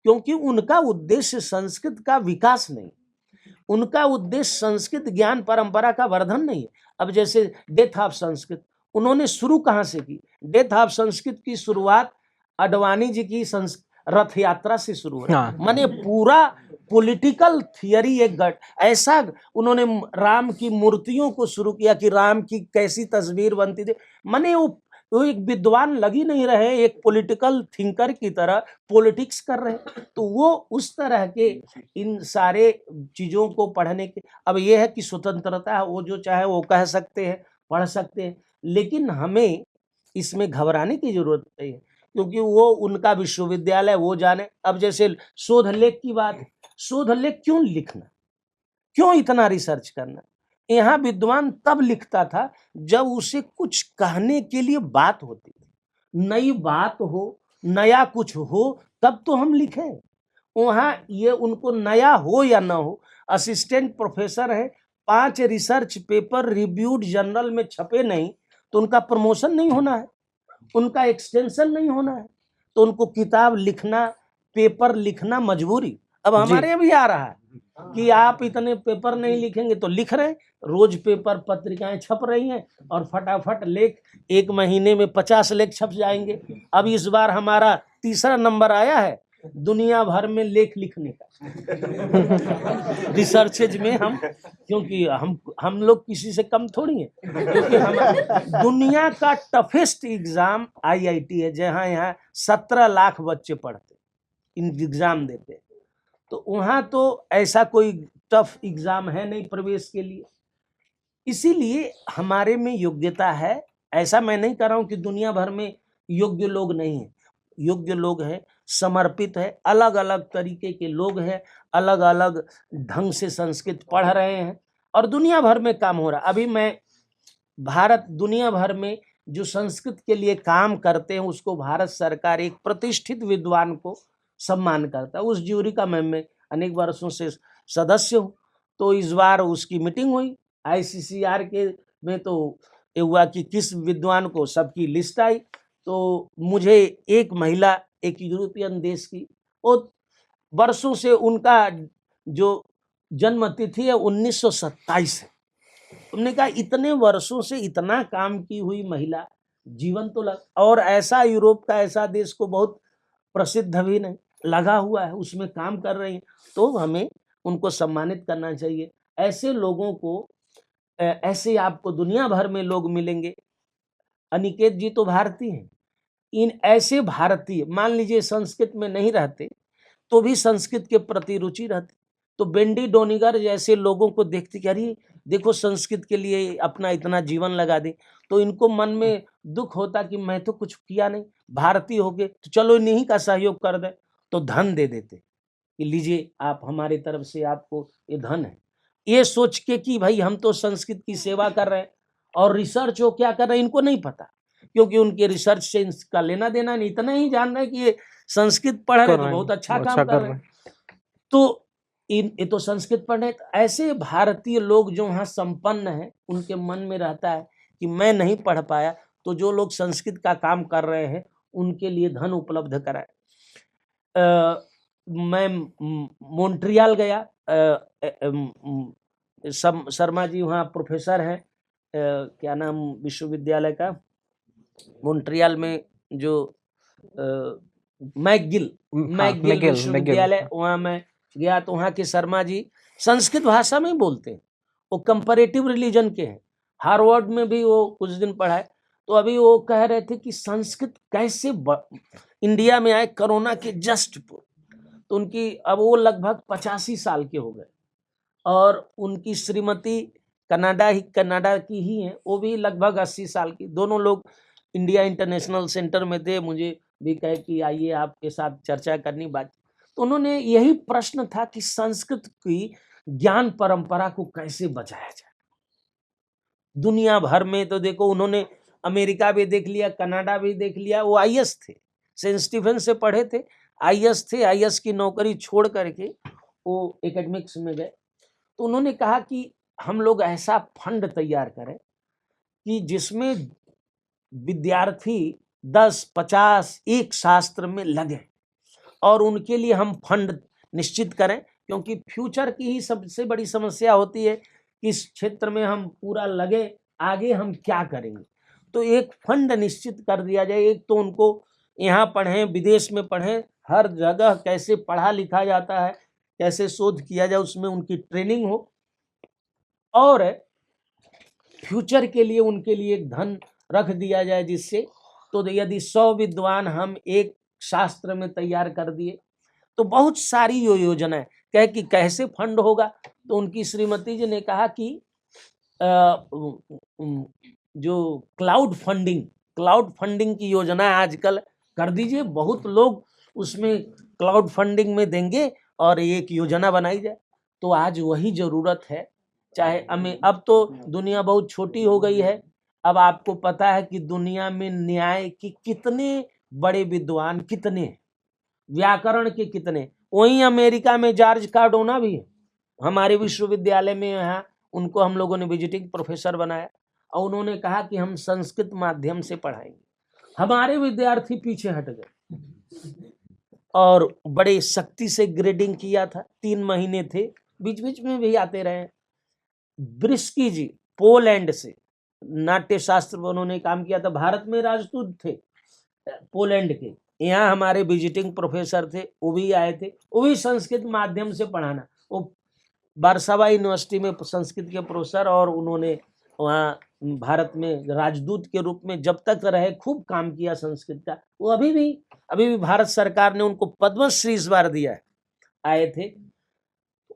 क्योंकि उनका उद्देश्य संस्कृत का विकास नहीं, उनका उद्देश्य संस्कृत ज्ञान परंपरा का वर्धन नहीं है। अब जैसे डेथ ऑफ संस्कृत उन्होंने शुरू कहाँ से की? डेथ ऑफ संस्कृत की शुरुआत अडवाणी जी की रथ यात्रा से शुरू हुई। माने पूरा पॉलिटिकल थियरी एक ऐसा उन्होंने राम की मूर्तियों को शुरू किया कि राम की कैसी तस्वीर बनती थी। माने वो एक विद्वान लगी नहीं रहे, एक पॉलिटिकल थिंकर की तरह पॉलिटिक्स कर रहे। तो वो उस तरह के इन सारे चीजों को पढ़ने के, अब ये है कि स्वतंत्रता, वो जो चाहे वो कह सकते हैं, पढ़ सकते हैं, लेकिन हमें इसमें घबराने की जरूरत नहीं है, क्योंकि वो उनका विश्वविद्यालय, वो जाने। अब जैसे शोध लेख की बात, शोध लेख क्यों लिखना, क्यों इतना रिसर्च करना? यहाँ विद्वान तब लिखता था जब उसे कुछ कहने के लिए बात होती थी, नई बात हो, नया कुछ हो, तब तो हम लिखें। वहाँ ये उनको नया हो या ना हो, असिस्टेंट प्रोफेसर है, 5 रिसर्च पेपर रिव्यूड जर्नल में छपे नहीं तो उनका प्रमोशन नहीं होना है, उनका एक्सटेंशन नहीं होना है, तो उनको किताब लिखना, पेपर लिखना मजबूरी। अब हमारे भी आ रहा है कि आप इतने पेपर नहीं लिखेंगे, तो लिख रहे हैं, रोज पेपर पत्रिकाएं छप रही हैं और फटाफट लेख, 1 महीने में 50 लेख छप जाएंगे। अब इस बार हमारा 3रा नंबर आया है दुनिया भर में लेख लिखने का रिसर्चेज में हम, क्योंकि हम लोग किसी से कम थोड़ी हैं, क्योंकि हम दुनिया का टफेस्ट एग्जाम IIT है, जहाँ यहाँ 17 लाख बच्चे पढ़ते, इन एग्जाम देते। तो वहाँ तो ऐसा कोई टफ एग्जाम है नहीं प्रवेश के लिए, इसीलिए हमारे में योग्यता है। ऐसा मैं नहीं कर रहा हूँ कि दुनिया भर में योग्य लोग नहीं हैं, योग्य लोग हैं, समर्पित है, अलग अलग तरीके के लोग हैं, अलग अलग ढंग से संस्कृत पढ़ रहे हैं और दुनिया भर में काम हो रहा है। अभी मैं दुनिया भर में जो संस्कृत के लिए काम करते हैं उसको भारत सरकार एक प्रतिष्ठित विद्वान को सम्मान करता है। उस ज्यूरी का मैं अनेक वर्षों से सदस्य हूँ। तो इस बार उसकी मीटिंग हुई ICCR के में, तो ये हुआ कि किस विद्वान को, सबकी लिस्ट आई। तो मुझे एक महिला, एक यूरोपियन देश की, वो वर्षों से उनका जो जन्म तिथि है 1927 है। तुमने कहा इतने वर्षों से इतना काम की हुई महिला, जीवन तो और ऐसा यूरोप का ऐसा देश को बहुत प्रसिद्ध भी नहीं, लगा हुआ है उसमें काम कर रही है, तो हमें उनको सम्मानित करना चाहिए। ऐसे लोगों को, ऐसे आपको दुनिया भर में लोग मिलेंगे। अनिकेत जी तो भारतीय हैं, इन ऐसे भारतीय मान लीजिए संस्कृत में नहीं रहते तो भी संस्कृत के प्रति रुचि रहती, तो बेंडी डोनिगर जैसे लोगों को देखते कि अरे देखो संस्कृत के लिए अपना इतना जीवन लगा दे, तो इनको मन में दुख होता कि मैं तो कुछ किया नहीं, भारतीय हो गए तो चलो इन्हीं का सहयोग कर दे, तो धन दे देते कि लीजिए आप हमारी तरफ से आपको ये धन है, ये सोच के कि भाई हम तो संस्कृत की सेवा कर रहे हैं। और रिसर्च वो क्या कर रहे हैं इनको नहीं पता, क्योंकि उनके रिसर्च से इसका लेना देना नहीं, इतना ही जान रहे हैं कि ये संस्कृत पढ़ रहे हैं तो बहुत अच्छा काम कर रहे हैं, तो ये तो संस्कृत पढ़ रहे। ऐसे भारतीय लोग जो वहाँ संपन्न हैं उनके मन में रहता है कि मैं नहीं पढ़ पाया, तो जो लोग संस्कृत का काम कर रहे हैं उनके लिए धन उपलब्ध कराए। मैं मॉन्ट्रियल गया, शर्मा जी वहाँ प्रोफेसर हैं, क्या नाम विश्वविद्यालय का, मॉन्ट्रियल में जो मैकगिल विश्वविद्यालय, वहाँ मैं गया तो वहाँ के शर्मा जी संस्कृत भाषा में बोलते हैं, वो कंपैरेटिव रिलीजन के हैं, हार्वर्ड में भी वो कुछ दिन पढ़ाए। तो अभी वो कह रहे थे कि संस्कृत कैसे इंडिया में आए कोरोना के जस्ट, तो उनकी अब वो लगभग 85 साल के हो गए और उनकी श्रीमती कनाडा की ही हैं, वो भी लगभग 80 साल की। दोनों लोग इंडिया इंटरनेशनल सेंटर में थे, मुझे भी कहे कि आइए आपके साथ चर्चा करनी बात। तो उन्होंने यही प्रश्न था कि संस्कृत की ज्ञान परंपरा को कैसे बचाया जाए। दुनिया भर में तो देखो उन्होंने अमेरिका भी देख लिया, कनाडा भी देख लिया, वो IS थे, सेंट स्टीफन से पढ़े थे, IS थे, IS की नौकरी छोड़ करके वो एकेडमिक्स में गए। तो उन्होंने कहा कि हम लोग ऐसा फंड तैयार करें कि जिसमें विद्यार्थी 10-50 एक शास्त्र में लगे और उनके लिए हम फंड निश्चित करें, क्योंकि फ्यूचर की ही सबसे बड़ी समस्या होती है कि इस क्षेत्र में हम पूरा लगे, आगे हम क्या करेंगे। तो एक फंड निश्चित कर दिया जाए, एक तो उनको यहाँ पढ़ें, विदेश में पढ़ें, हर जगह कैसे पढ़ा लिखा जाता है, कैसे शोध किया जाए, उसमें उनकी ट्रेनिंग हो, और फ्यूचर के लिए उनके लिए एक धन रख दिया जाए, जिससे तो यदि 100 विद्वान हम एक शास्त्र में तैयार कर दिए तो बहुत सारी योजनाएं कहे कि कैसे फंड होगा। तो उनकी श्रीमती जी ने कहा कि जो क्लाउड फंडिंग की योजना आजकल कर दीजिए, बहुत लोग उसमें क्लाउड फंडिंग में देंगे और एक योजना बनाई जाए। तो आज वही जरूरत है, चाहे हमें, अब तो दुनिया बहुत छोटी हो गई है, अब आपको पता है कि दुनिया में न्याय की कितने बड़े विद्वान, कितने व्याकरण के कितने, वहीं अमेरिका में जॉर्ज कार्डोना भी है, हमारे विश्वविद्यालय में, यहाँ उनको हम लोगों ने विजिटिंग प्रोफेसर बनाया और उन्होंने कहा कि हम संस्कृत माध्यम से पढ़ाएंगे। हमारे विद्यार्थी पीछे हट गए और बड़े सख्ती से ग्रेडिंग किया था, 3 महीने थे, बीच बीच में भी आते रहे। ब्रिस्की जी पोलैंड से नाट्य शास्त्र में उन्होंने काम किया था, भारत में राजदूत थे पोलैंड के, यहाँ हमारे विजिटिंग प्रोफेसर थे, वो भी आए थे, वो भी संस्कृत माध्यम से पढ़ाना। वो बारसावा यूनिवर्सिटी में संस्कृत के प्रोफेसर, और उन्होंने वहाँ भारत में राजदूत के रूप में जब तक रहे खूब काम किया संस्कृत का। वो अभी भी भारत सरकार ने उनको पद्मश्री इस बार दिया है, आए थे।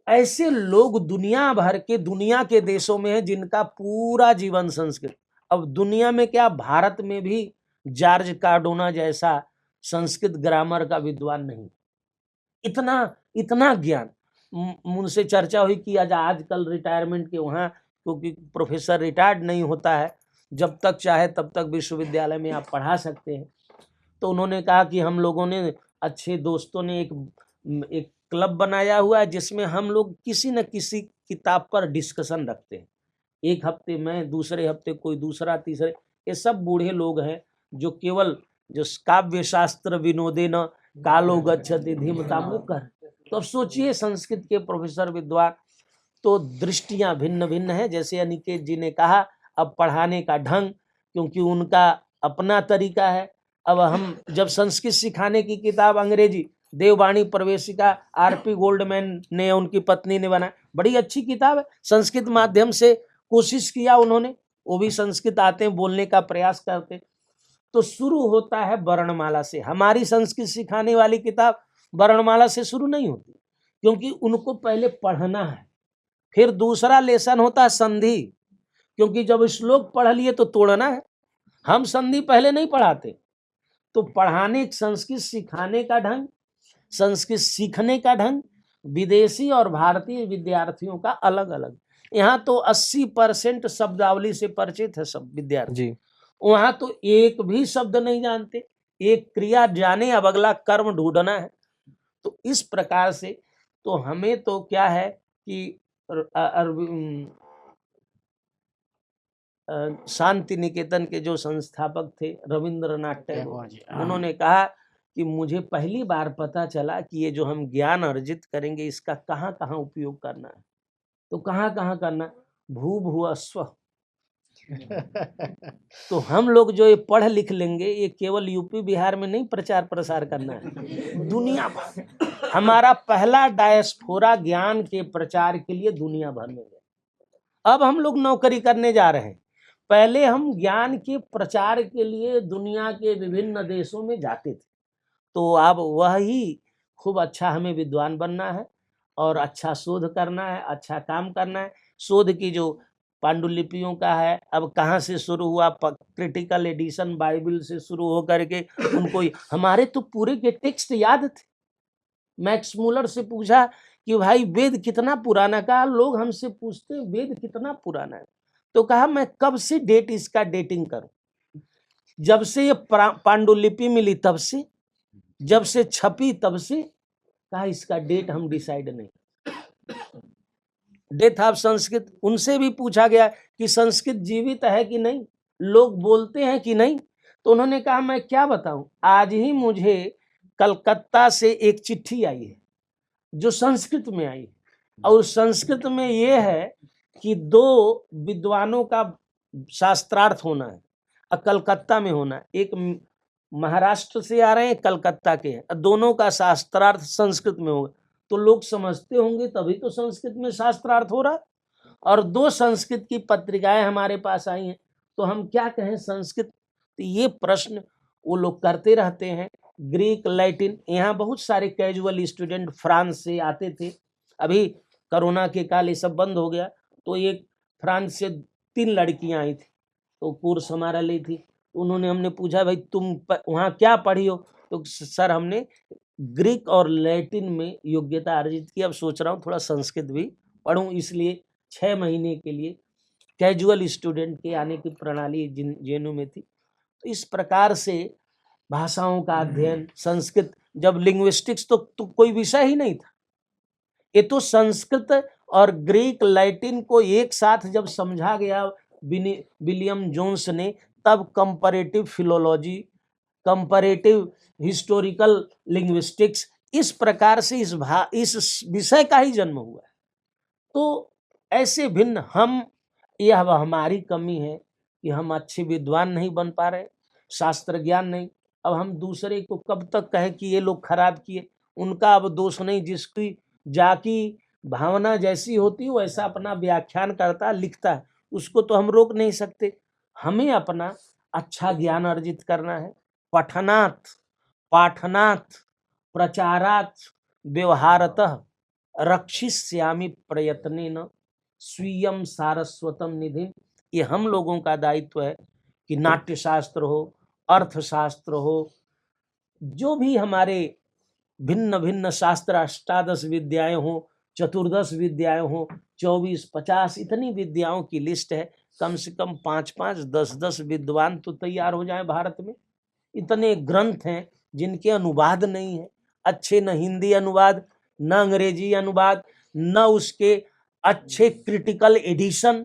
ऐसे लोग दुनिया भर के, दुनिया के देशों में है जिनका पूरा जीवन संस्कृत। अब दुनिया में क्या, भारत में भी जॉर्ज कार्डोना जैसा संस्कृत ग्रामर का विद्वान नहीं। इतना इतना ज्ञान। मुझसे चर्चा हुई कि आजकल रिटायरमेंट के वहाँ, क्योंकि प्रोफेसर रिटायर्ड नहीं होता है, जब तक चाहे तब तक विश्वविद्यालय में आप पढ़ा सकते हैं। तो उन्होंने कहा कि हम लोगों ने, अच्छे दोस्तों ने एक क्लब बनाया हुआ है जिसमें हम लोग किसी न किसी किताब पर डिस्कशन रखते हैं। एक हफ्ते में, दूसरे हफ्ते कोई दूसरा, तीसरे, ये सब बूढ़े लोग हैं जो केवल जो काव्य शास्त्र विनोदे न कालो गच्छति धीमतां कर। तो अब सोचिए, संस्कृत के प्रोफेसर विद्वान, तो दृष्टियां भिन्न भिन्न है। जैसे अनिकेत जी ने कहा, अब पढ़ाने का ढंग, क्योंकि उनका अपना तरीका है। अब हम जब संस्कृत सिखाने की किताब अंग्रेजी देववाणी प्रवेशिका आरपी गोल्डमैन ने, उनकी पत्नी ने बनाया, बड़ी अच्छी किताब है। संस्कृत माध्यम से कोशिश किया उन्होंने, वो भी संस्कृत आते हैं, बोलने का प्रयास करते। तो शुरू होता है वर्णमाला से। हमारी संस्कृत सिखाने वाली किताब वर्णमाला से शुरू नहीं होती, क्योंकि उनको पहले पढ़ना है। फिर दूसरा लेसन होता है संधि, क्योंकि जब श्लोक पढ़ लिए तो तोड़ना है। हम संधि पहले नहीं पढ़ाते। तो पढ़ाने, संस्कृत सिखाने का ढंग, संस्कृत सीखने का ढंग विदेशी और भारतीय विद्यार्थियों का अलग अलग। यहाँ तो 80% शब्दावली से परिचित है सब विद्यार्थी जी। वहाँ तो एक भी शब्द नहीं जानते। एक क्रिया जाने, अब अगला कर्म ढूंढना है। तो इस प्रकार से तो हमें तो क्या है कि शांति निकेतन के जो संस्थापक थे रविंद्रनाथ टैगोर, उन्होंने कहा कि मुझे पहली बार पता चला कि ये जो हम ज्ञान अर्जित करेंगे इसका कहाँ कहाँ उपयोग करना है। तो कहाँ कहाँ करना? भू भुव स्व। तो हम लोग जो ये पढ़ लिख लेंगे, ये केवल यूपी बिहार में नहीं प्रचार प्रसार करना है, दुनिया भर। हमारा पहला डायस्पोरा ज्ञान के प्रचार के लिए दुनिया भर में गया। अब हम लोग नौकरी करने जा रहे हैं। पहले हम ज्ञान के प्रचार के लिए दुनिया के विभिन्न देशों में जाते थे। तो अब वही खूब अच्छा हमें विद्वान बनना है और अच्छा शोध करना है, अच्छा काम करना है। शोध की जो पांडुलिपियों का है, अब कहाँ से शुरू हुआ, क्रिटिकल एडिशन बाइबल से शुरू हो करके उनको, हमारे तो पूरे के टेक्स्ट याद थे। मैक्स मूलर से पूछा कि भाई वेद कितना पुराना, कहा लोग हमसे पूछते हैं वेद कितना पुराना है, तो कहा मैं कब से डेट इसका डेटिंग करूं, जब से ये पांडुलिपि मिली तब से, जब से छपी तब से। कहा इसका डेट हम डिसाइड नहीं। डेथ ऑफ संस्कृत, उनसे भी पूछा गया कि संस्कृत जीवित है कि नहीं, लोग बोलते हैं कि नहीं। तो उन्होंने कहा मैं क्या बताऊं, आज ही मुझे कलकत्ता से एक चिट्ठी आई है जो संस्कृत में आई, और संस्कृत में ये है कि 2 विद्वानों का शास्त्रार्थ होना है और कलकत्ता में होना है। एक महाराष्ट्र से आ रहे हैं, कलकत्ता के हैं, दोनों का शास्त्रार्थ संस्कृत में होगा। तो लोग समझते होंगे तभी तो संस्कृत में शास्त्रार्थ हो रहा है। और 2 संस्कृत की पत्रिकाएं हमारे पास आई हैं, तो हम क्या कहें संस्कृत। तो ये प्रश्न वो लोग करते रहते हैं। ग्रीक, लैटिन, यहाँ बहुत सारे कैजुअल स्टूडेंट फ्रांस से आते थे। अभी कोरोना के काल ये सब बंद हो गया, तो एक फ्रांस से 3 लड़कियां आई थी, तो कोर्स हमारा ली थी। तो उन्होंने, हमने पूछा भाई तुम वहाँ क्या पढ़ी हो, तो सर हमने ग्रीक और लैटिन में योग्यता अर्जित की। अब सोच रहा हूँ थोड़ा संस्कृत भी पढ़ूं, इसलिए 6 महीने के लिए कैजुअल स्टूडेंट के आने की प्रणाली जेएनयू में थी। तो इस प्रकार से भाषाओं का अध्ययन, संस्कृत, जब लिंग्विस्टिक्स तो कोई विषय ही नहीं था। ये तो संस्कृत और ग्रीक लैटिन को एक साथ जब समझा गया विलियम जोन्स ने, तब comparative philology, comparative historical linguistics, इस प्रकार से इस विषय का ही जन्म हुआ है। तो ऐसे भिन्न हम, यह हमारी कमी है कि हम अच्छे विद्वान नहीं बन पा रहे, शास्त्र ज्ञान नहीं। अब हम दूसरे को कब तक कहें कि ये लोग खराब किए, उनका अब दोष नहीं। जिसकी जाकी भावना जैसी होती है वैसा अपना व्याख्यान करता लिखता है, उसको तो हम रोक नहीं सकते। हमें अपना अच्छा ज्ञान अर्जित करना है। पठनात् पाठनात् प्रचारात् व्यवहारतः रक्षिष्यामि प्रयत्नेन स्वीयं सारस्वतम निधि। ये हम लोगों का दायित्व है कि नाट्यशास्त्र हो, अर्थशास्त्र हो, जो भी हमारे भिन्न भिन्न शास्त्र, अष्टादश विद्याएं हो, चतुर्दश विद्याएं हो, 24-50 इतनी विद्याओं की लिस्ट है। कम से कम 5-5, 10-10 विद्वान तो तैयार हो जाए भारत में। इतने ग्रंथ हैं जिनके अनुवाद नहीं है अच्छे, न हिंदी अनुवाद, न अंग्रेजी अनुवाद, न उसके अच्छे क्रिटिकल एडिशन।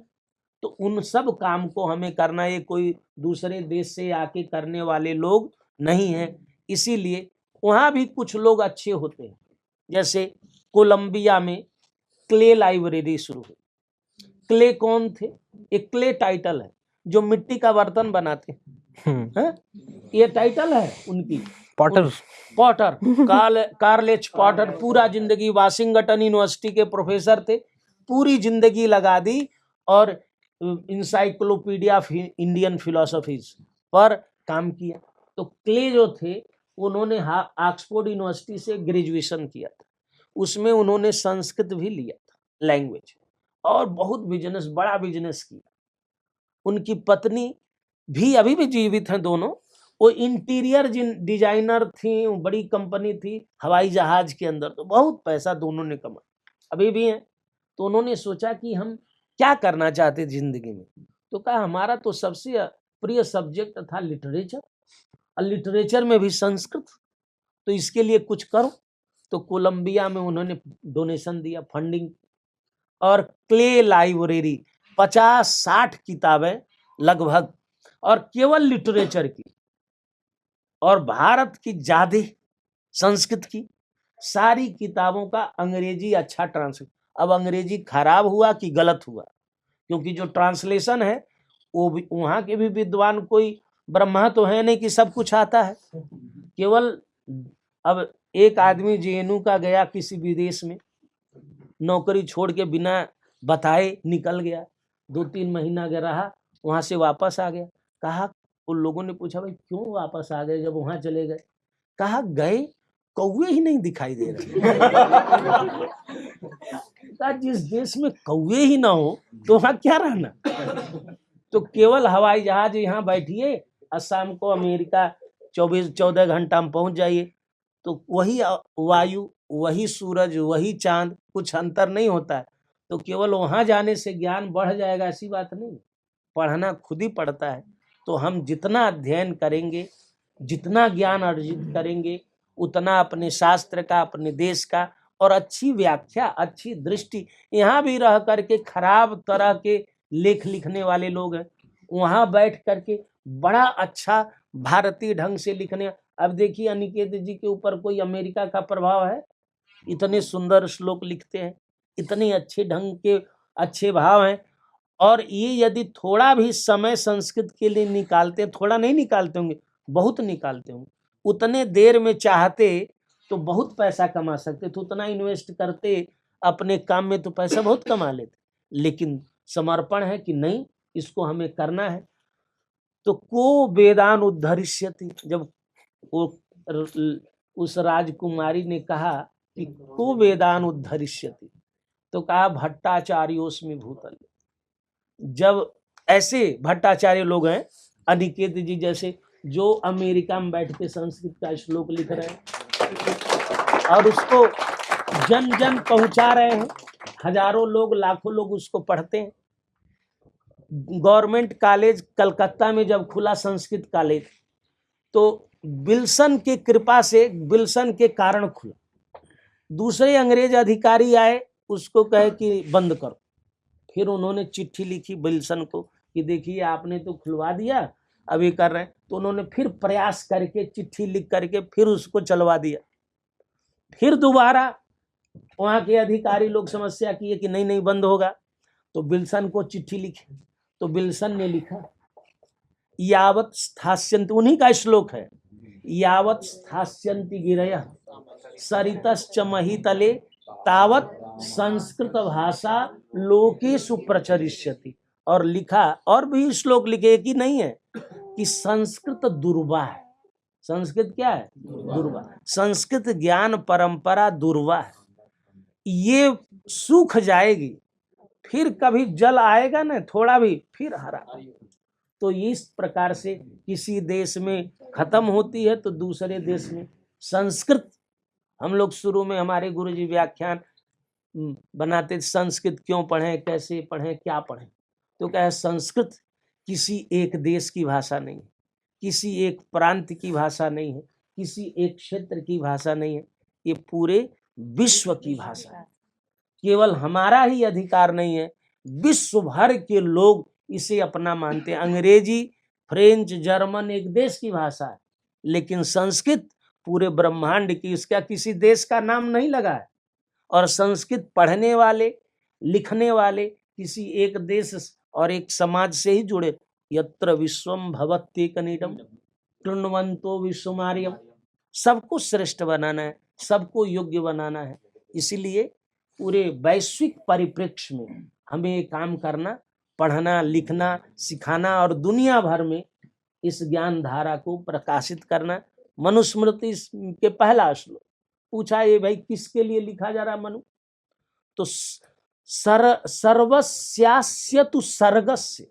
तो उन सब काम को हमें करना है, कोई दूसरे देश से आके करने वाले लोग नहीं हैं। इसीलिए वहाँ भी कुछ लोग अच्छे होते हैं। जैसे कोलंबिया में क्ले लाइब्रेरी शुरू हुई। क्ले कौन थे? एक क्ले टाइटल है, जो मिट्टी का बर्तन बनाते हैं। ये टाइटल है उनकी,
Potter.
Potter, Karl H Potter. पूरा जिंदगी वाशिंगटन यूनिवर्सिटी के प्रोफेसर थे, पूरी जिंदगी लगा दी और इंसाइक्लोपीडिया ऑफ इंडियन फिलोसफीज पर काम किया। तो क्ले जो थे उन्होंने ऑक्सफोर्ड यूनिवर्सिटी से ग्रेजुएशन किया था, उसमें उन्होंने संस्कृत भी लिया था, लैंग्वेज, और बहुत बिजनेस, बड़ा बिजनेस किया। उनकी पत्नी भी अभी भी जीवित हैं दोनों। वो इंटीरियर डिजाइनर थी, बड़ी कंपनी थी हवाई जहाज के अंदर, तो बहुत पैसा दोनों ने कमाया, अभी भी हैं। तो उन्होंने सोचा कि हम क्या करना चाहते जिंदगी में, तो कहा हमारा तो सबसे प्रिय सब्जेक्ट था लिटरेचर, और लिटरेचर में भी संस्कृत, तो इसके लिए कुछ करो। तो कोलंबिया में उन्होंने डोनेशन दिया, फंडिंग, और क्ले लाइब्रेरी 50-60 किताबें लगभग, और केवल लिटरेचर की, और भारत की ज्यादा संस्कृत की सारी किताबों का अंग्रेजी अच्छा ट्रांसलेशन। अब अंग्रेजी खराब हुआ कि गलत हुआ, क्योंकि जो ट्रांसलेशन है वो भी वहाँ के भी विद्वान कोई ब्रह्मा तो है नहीं कि सब कुछ आता है। केवल अब एक आदमी जेएनयू का गया किसी विदेश में, नौकरी छोड़ के बिना बताए निकल गया, 2-3 महीना गया रहा, वहां से वापस आ गया। कहा, उन लोगों ने पूछा भाई क्यों वापस आ गए जब वहां चले गए? कहा गए कौवे ही नहीं दिखाई दे रहे। कहा जिस देश में कौवे ही ना हो तो वहां क्या रहना। तो केवल हवाई जहाज यहाँ बैठिए और शाम को अमेरिका 14 घंटा में पहुंच जाइए, तो वही वायु, वही सूरज, वही चांद, कुछ अंतर नहीं होता है। तो केवल वहां जाने से ज्ञान बढ़ जाएगा ऐसी बात नहीं, पढ़ना खुद ही पड़ता है। तो हम जितना अध्ययन करेंगे, जितना ज्ञान अर्जित करेंगे, उतना अपने शास्त्र का, अपने देश का, और अच्छी व्याख्या, अच्छी दृष्टि। यहाँ भी रह करके खराब तरह के लेख लिखने वाले लोग हैं, वहाँ बैठ करके बड़ा अच्छा भारतीय ढंग से लिखने। अब देखिए अनिकेत जी के ऊपर कोई अमेरिका का प्रभाव है? इतने सुंदर श्लोक लिखते हैं, इतने अच्छे ढंग के अच्छे भाव हैं। और ये यदि थोड़ा भी समय संस्कृत के लिए निकालते, थोड़ा नहीं निकालते होंगे, बहुत निकालते होंगे, उतने देर में चाहते तो बहुत पैसा कमा सकते थे, उतना इन्वेस्ट करते अपने काम में तो पैसा बहुत कमा लेते। लेकिन समर्पण है कि नहीं, इसको हमें करना है। तो को वेदान उद्धरिष्यति, जब वो उस राजकुमारी ने कहा कि को वेदान उद्धरिष्यति, तो कहा भट्टाचार्योस्मि भूतल। जब ऐसे भट्टाचार्य लोग हैं, अनिकेत जी जैसे, जो अमेरिका में बैठ के संस्कृत का श्लोक लिख रहे हैं और उसको जन जन पहुंचा रहे हैं, हजारों लोग, लाखों लोग उसको पढ़ते हैं। गवर्नमेंट कॉलेज कलकत्ता में जब खुला संस्कृत कॉलेज, तो विल्सन की कृपा से, विल्सन के कारण खुला। दूसरे अंग्रेज अधिकारी आए, उसको कहे कि बंद करो। फिर उन्होंने चिट्ठी लिखी विल्सन को कि देखिए आपने तो खुलवा दिया, अभी कर रहे हैं। तो उन्होंने फिर प्रयास करके, चिट्ठी लिख करके फिर उसको चलवा दिया। फिर दोबारा वहाँ के अधिकारी लोग समस्या किए कि नहीं नहीं बंद होगा। तो विल्सन को चिट्ठी लिखी, तो विल्सन ने लिखा यावत स्थास्यन्ति, उन्हीं का श्लोक है, यावत स्थास्यन्ति गिरयः सरितश्च महीतले तावत संस्कृत भाषा लोकेषु प्रचरिष्यति। और लिखा, और भी श्लोक लिखे कि नहीं है कि संस्कृत दुर्वा है। संस्कृत क्या है? दुर्वा। संस्कृत ज्ञान परंपरा दुर्वा है, ये सूख जाएगी, फिर कभी जल आएगा ना थोड़ा भी, फिर हरा। तो इस प्रकार से किसी देश में खत्म होती है तो दूसरे देश में संस्कृत, हम लोग शुरू में हमारे गुरुजी व्याख्यान बनाते, संस्कृत क्यों पढ़ें, कैसे पढ़ें, क्या पढ़ें, तो क्या है, संस्कृत किसी एक देश की भाषा नहीं है, किसी एक प्रांत की भाषा नहीं है, किसी एक क्षेत्र की भाषा नहीं है, ये पूरे विश्व की भाषा है। केवल हमारा ही अधिकार नहीं है, विश्व भर के लोग इसे अपना मानते हैं। अंग्रेजी, फ्रेंच, जर्मन एक देश की भाषा है, लेकिन संस्कृत पूरे ब्रह्मांड की, इसका किसी देश का नाम नहीं लगा है। और संस्कृत पढ़ने वाले, लिखने वाले किसी एक देश और एक समाज से ही जुड़े। यत्र विश्वम भवत्येकनिडम कृण्वन्तो विश्वमार्यम, सबको श्रेष्ठ बनाना है, सबको योग्य बनाना है। इसीलिए पूरे वैश्विक परिप्रेक्ष्य में हमें काम करना, पढ़ना, लिखना, सिखाना और दुनिया भर में इस ज्ञान धारा को प्रकाशित करना। मनुस्मृति के पहला श्लोक पूछा, ये भाई किसके लिए लिखा जा रहा मनु, तो सर्वस्यास्य तु सर्गस्य,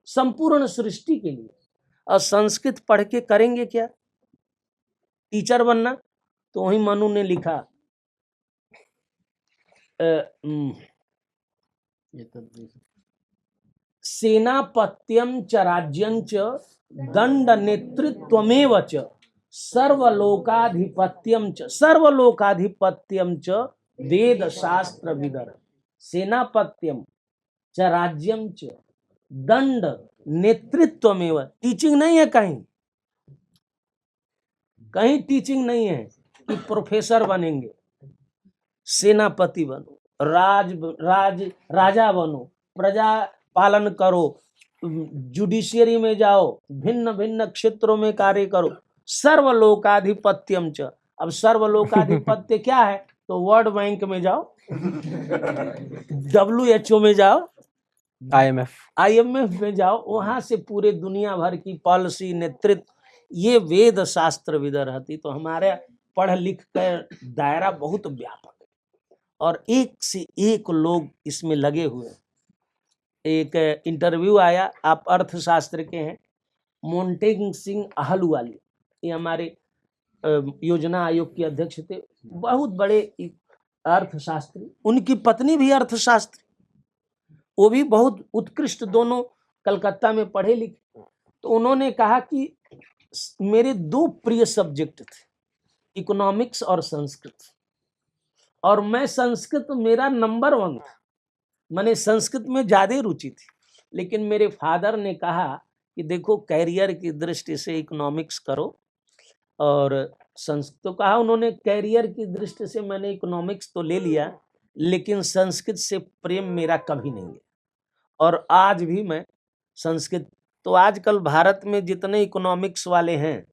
संपूर्ण सृष्टि के लिए। और संस्कृत पढ़ के करेंगे क्या, टीचर बनना, तो वही मनु ने लिखा सेनापत्यम च राज्यं च दंड नेतृत्वमेव च सर्वलोकाधिपत्यम च वेद शास्त्र विदर। सेनापत्यम च राज्यम च दंड नेतृत्वमेव, टीचिंग नहीं है, कहीं टीचिंग नहीं है कि प्रोफेसर बनेंगे, सेनापति बनो, राजा बनो, प्रजा पालन करो, जुडिशियरी में जाओ, भिन्न भिन्न क्षेत्रों में कार्य करो। सर्वलोकाधिपत्यम च, अब सर्वलोकाधिपत्य क्या है, तो वर्ल्ड बैंक में जाओ, WHO में जाओ, IMF में जाओ, वहां से पूरे दुनिया भर की पॉलिसी, नेतृत्व, ये वेद शास्त्र विद रहती। तो हमारे पढ़ लिख कर दायरा बहुत व्यापक है और एक से एक लोग इसमें लगे हुए हैं। एक इंटरव्यू आया, आप अर्थशास्त्र के हैं, मोन्टेग सिंह अहलुवालिया, ये हमारे योजना आयोग के अध्यक्ष थे, बहुत बड़े अर्थशास्त्री, उनकी पत्नी भी अर्थशास्त्री, वो भी बहुत उत्कृष्ट, दोनों कलकत्ता में पढ़े लिखे। तो उन्होंने कहा कि मेरे 2 प्रिय सब्जेक्ट थे, इकोनॉमिक्स और संस्कृत, और मैं संस्कृत मेरा नंबर 1 था, मैंने संस्कृत में ज्यादा रुचि थी। लेकिन मेरे फादर ने कहा कि देखो कैरियर की दृष्टि से इकोनॉमिक्स करो, और संस्कृत तो कहा उन्होंने, कैरियर की दृष्टि से मैंने इकोनॉमिक्स तो ले लिया, लेकिन संस्कृत से प्रेम मेरा कभी नहीं है। और आज भी मैं संस्कृत, तो आजकल भारत में जितने इकोनॉमिक्स वाले हैं,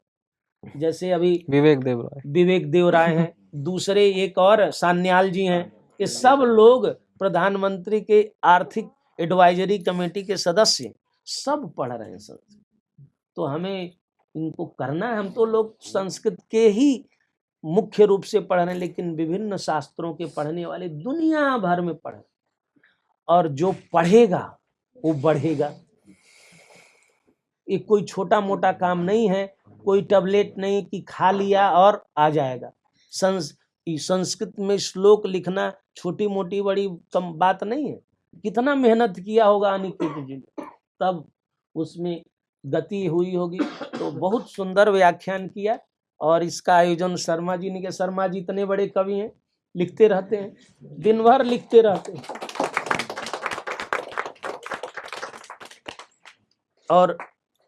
जैसे अभी विवेक देव राय हैं, दूसरे एक और सान्याल जी हैं, ये सब लोग प्रधानमंत्री के आर्थिक एडवाइजरी कमेटी के सदस्य, सब पढ़ रहे हैं संस्कृत। तो हमें इनको करना है, हम तो लोग संस्कृत के ही मुख्य रूप से पढ़ रहे हैं, लेकिन विभिन्न शास्त्रों के पढ़ने वाले दुनिया भर में पढ़, और जो पढ़ेगा वो बढ़ेगा। ये कोई छोटा मोटा काम नहीं है, कोई टैबलेट नहीं कि खा लिया और आ जाएगा। संस्कृत में श्लोक लिखना छोटी मोटी बड़ी कम बात नहीं है, कितना मेहनत किया होगा अनिकेत जी ने, तब उसमें गति हुई होगी। तो बहुत सुंदर व्याख्यान किया, और इसका आयोजन शर्मा जी ने किया। शर्मा जी इतने बड़े कवि हैं, लिखते रहते हैं, दिन भर लिखते रहते हैं, और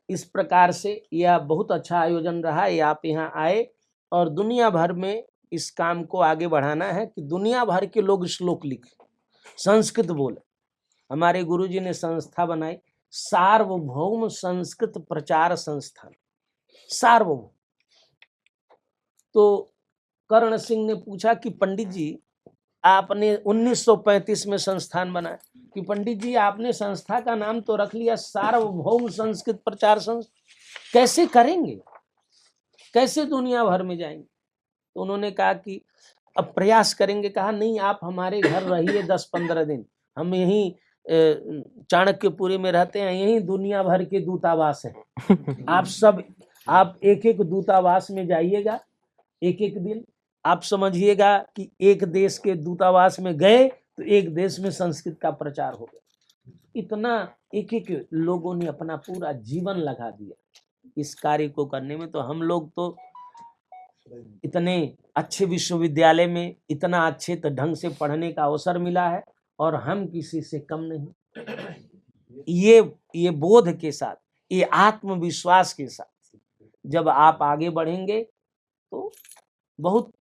इस प्रकार से यह बहुत अच्छा आयोजन रहा है। आप यहाँ आए और दुनिया भर में इस काम को आगे बढ़ाना है कि दुनिया भर के लोग श्लोक लिखें, संस्कृत बोले। हमारे गुरुजी ने संस्था बनाई, सार्वभौम संस्कृत प्रचार संस्थान, सार्वभौम। तो कर्ण सिंह ने पूछा कि पंडित जी आपने 1935 में संस्थान बनाया, कि पंडित जी आपने संस्था का नाम तो रख लिया सार्वभौम संस्कृत प्रचार संस्था, कैसे करेंगे, कैसे दुनिया भर में जाएंगे? तो उन्होंने कहा कि अब प्रयास करेंगे। कहा नहीं, आप हमारे घर रहिए 10-15 दिन, हम यहीं चाणक्यपुरी में रहते हैं, यही दुनिया भर के दूतावास हैं। आप एक एक दूतावास में जाइएगा, एक एक दिन आप समझिएगा कि एक देश के दूतावास में गए तो एक देश में संस्कृत का प्रचार हो गया। इतना एक एक लोगों ने अपना पूरा जीवन लगा दिया इस कार्य को करने में। तो हम लोग तो इतने अच्छे विश्वविद्यालय में इतना अच्छे ढंग से पढ़ने का अवसर मिला है और हम किसी से कम नहीं। ये बोध के साथ, ये आत्मविश्वास के साथ जब आप आगे बढ़ेंगे तो बहुत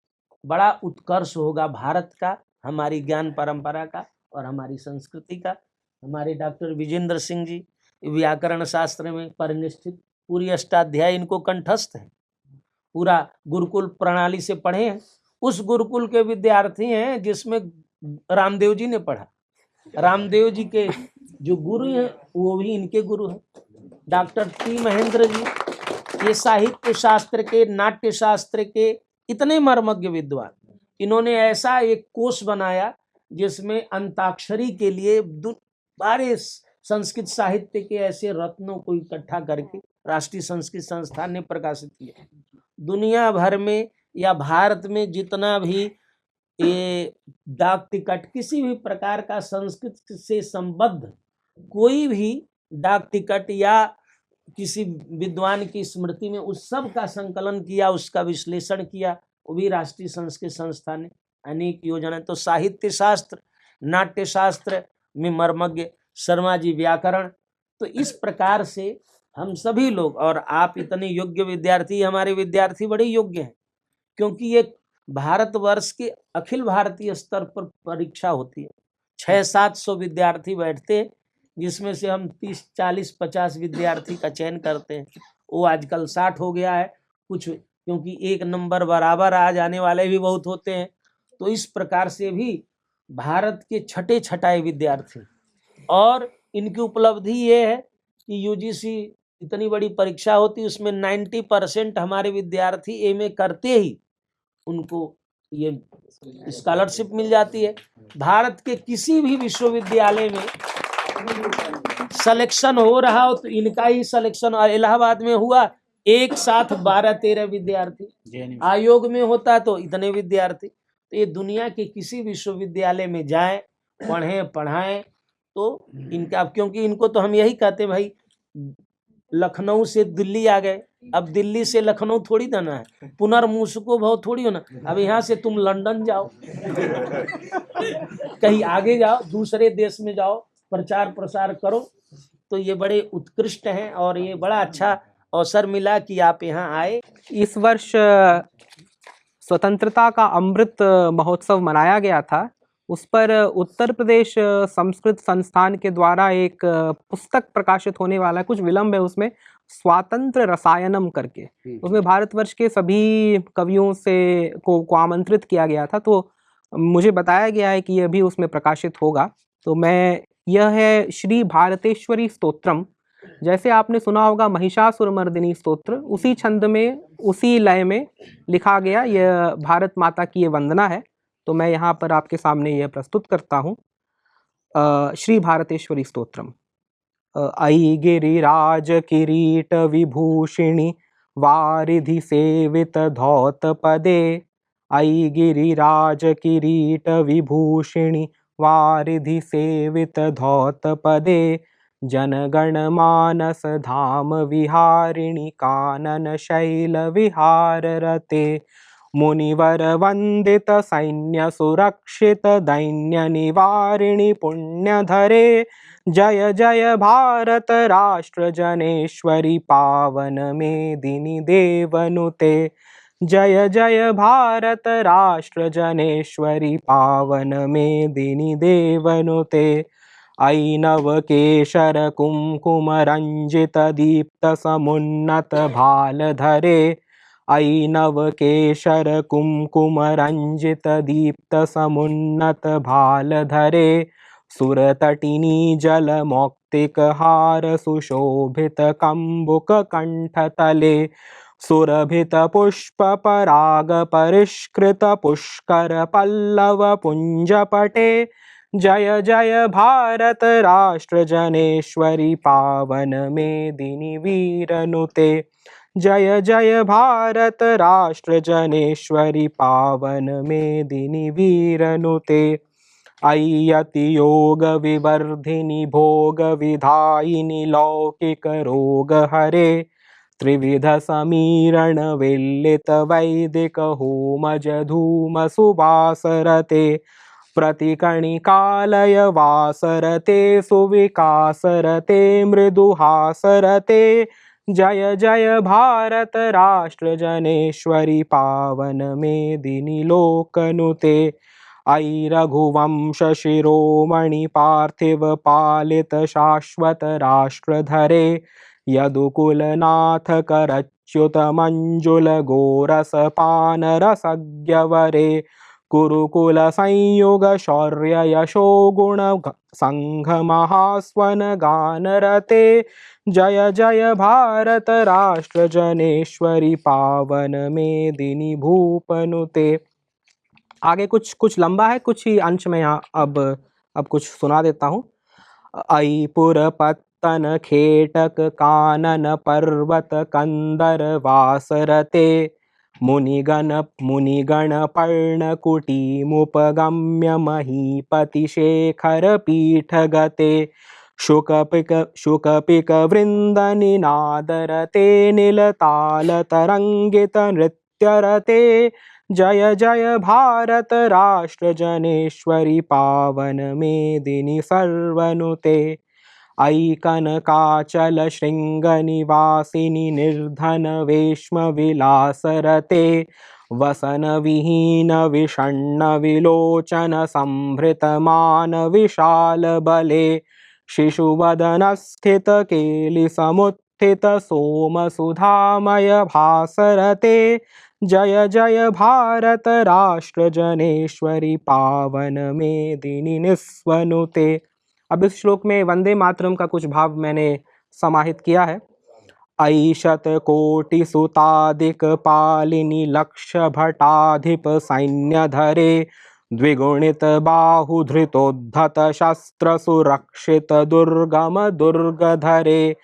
बड़ा उत्कर्ष होगा भारत का, हमारी ज्ञान परंपरा का और हमारी संस्कृति का। हमारे डॉक्टर विजेंद्र सिंह जी व्याकरण शास्त्र में परिनिष्ठित, पूरी अष्टाध्यायी इनको कंठस्थ है, पूरा गुरुकुल प्रणाली से पढ़े हैं। उस गुरुकुल के विद्यार्थी हैं जिसमें रामदेव जी ने पढ़ा। रामदेव जी के जो गुरु हैं वो भी इनके गुरु हैं। डॉक्टर टी महेंद्र जी, ये साहित्य शास्त्र के, नाट्य शास्त्र के इतने मर्मज्ञ विद्वान, इन्होंने ऐसा एक कोष बनाया जिसमें अंताक्षरी के लिए बारे संस्कृत साहित्य के ऐसे रत्नों को इकट्ठा करके राष्ट्रीय संस्कृत संस्थान ने प्रकाशित किया। दुनिया भर में या भारत में जितना भी ये डाक टिकट, किसी भी प्रकार का संस्कृत से संबद्ध कोई भी डाक टिकट या किसी विद्वान की स्मृति में, उस सब का संकलन किया, उसका विश्लेषण किया, वो भी राष्ट्रीय संस्कृत संस्थान ने अनेक योजना। तो साहित्य शास्त्र, नाट्य शास्त्र में मर्मज्ञ शर्मा जी व्याकरण। तो इस प्रकार से हम सभी लोग, और आप इतने योग्य विद्यार्थी, हमारे विद्यार्थी बड़े योग्य हैं, क्योंकि ये भारतवर्ष के अखिल भारतीय स्तर पर परीक्षा होती है। 600-700 विद्यार्थी बैठते हैं, जिसमें से हम 30, 40, 50 विद्यार्थी का चयन करते हैं। वो आजकल 60 हो गया है कुछ, क्योंकि एक नंबर बराबर आ जाने वाले भी बहुत होते हैं। तो इस प्रकार से भी भारत के छठे छठाए विद्यार्थी, और इनकी उपलब्धि ये है कि यूजीसी इतनी बड़ी परीक्षा होती है, उसमें 90% हमारे विद्यार्थी एमए करते ही उनको ये स्कॉलरशिप मिल जाती है। भारत के किसी भी विश्वविद्यालय में सिलेक्शन हो रहा हो तो इनका ही सिलेक्शन, और इलाहाबाद में हुआ एक साथ 12-13 विद्यार्थी, आयोग में होता तो इतने विद्यार्थी। तो ये दुनिया के किसी विश्वविद्यालय में जाएं, पढ़ें, पढ़ाएं तो इनका, क्योंकि इनको तो हम यही कहते भाई लखनऊ से दिल्ली आ गए, अब दिल्ली से लखनऊ थोड़ी जाना है, पुनर्मुसको भाव थोड़ी होना। अब यहाँ से तुम लंदन जाओ, कहीं आगे जाओ, दूसरे देश में जाओ, प्रचार प्रसार करो। तो ये बड़े उत्कृष्ट हैं और ये बड़ा अच्छा अवसर मिला कि आप यहाँ आए।
इस वर्ष स्वतंत्रता का अमृत महोत्सव मनाया गया था, उस पर उत्तर प्रदेश संस्कृत संस्थान के द्वारा एक पुस्तक प्रकाशित होने वाला है, कुछ विलंब है उसमें, स्वातंत्र रसायनम करके। उसमें भारतवर्ष के सभी कवियों से को आमंत्रित किया गया था, तो मुझे बताया गया है कि यह भी उसमें प्रकाशित होगा। तो यह है श्री भारतेश्वरी स्तोत्रम। जैसे आपने सुना होगा महिषासुरमर्दिनी स्तोत्र, उसी छंद में, उसी लय में लिखा गया यह भारत माता की ये वंदना है। तो मैं यहाँ पर आपके सामने यह प्रस्तुत करता हूँ। श्री भारतेश्वरी स्तोत्रम। अयि गिरिराज किरीट विभूषिणी वारिधि सेवित धौत पदे। अयि गिरिराज किरीट विभूषिणी वारिधि सेवित धौत पदे। जनगण मानस धाम विहारिणी कानन शैल विहार रते। मुनिवर वंदित सैन्य सुरक्षित दैन्य निवारिणी पुण्यधरे। जय जय भारत राष्ट्र जनेश्वरी पावन मेदिनी देवनुते। जय जय भारत राष्ट्र जनेश्वरी पावन मेदिनी देवनुते। अयि नवकेशर कुमकुम रंजित दीप्त समुन्नत भाल धरे। अयि नवकेशर कुमकुम रंजित दीप्त समुन्नत भाल धरे। सुरतटिनी जल मौक्तिक हार सुशोभित कंबुक कंठ तले। सुरभित पुष्प पराग परिष्कृत पुष्कर पल्लव पुंज पटे। जय जय भारत राष्ट्र जनेश्वरी पावन मेदिनी वीरनुते। जय जय भारत राष्ट्र जनेश्वरी पावन मेदिनी वीरनुते। अय्यति योग विवर्धिनी भोग विधायिनी लौकिक रोग हरे। त्रिविध समीरण विल्लित वैदिक होमज धूम सुवासरते। प्रतिकणिकालय वासरते सुविकासरते मृदुहासरते। जय जय भारत राष्ट्र जनेश्वरी पावन मेदिनी लोकनुते। अयि रघुवंश शिरोमणि पार्थिव पालित शाश्वत राष्ट्रधरे। यदुकुलनाथ करच्युत मंजुल गोरस पान रसज्ञवरे। कुरुकुल संयुग शौर्य यशो गुण संघ महास्वन गानरते। जय जय भारत राष्ट्र जनेश्वरी पावन मेदिनी भूपनुते। आगे कुछ लंबा है, कुछ ही अंश में यहाँ अब कुछ सुना देता हूँ। अयि पुरपत्तन खेटक कानन पर्वत कंदर वासरते। मुनिगण पर्ण कुटीमुपगम्य महीपति शेखर पीठ गते। शुकपिक वृंद निनादरते नीलताल तरंगित नृत्यरते। जय जय भारत राष्ट्र जनेश्वरी पावन मेदिनी सर्वनुते। अयि कनकाचल श्रृंग निवासिनी निर्धन वेश्म विलासरते। वसन विहीन विषण्ण विलोचन संभृत मान विशाल बले। शिशुवदन स्थित केलि समुत्थित सोम सुधामय भासरते। जय जय भारत राष्ट्र जनेश्वरी पावन मेदिनी निस्वनुते। अब इस श्लोक में वंदे मातरम का कुछ भाव मैंने समाहित किया है। अयि शतकोटि सुतादिक पालिनी लक्ष्य भटाधिप सैन्य धरे। द्विगुणित बाहु धृतोद्धत शस्त्र सुरक्षित दुर्गम दुर्ग धरे।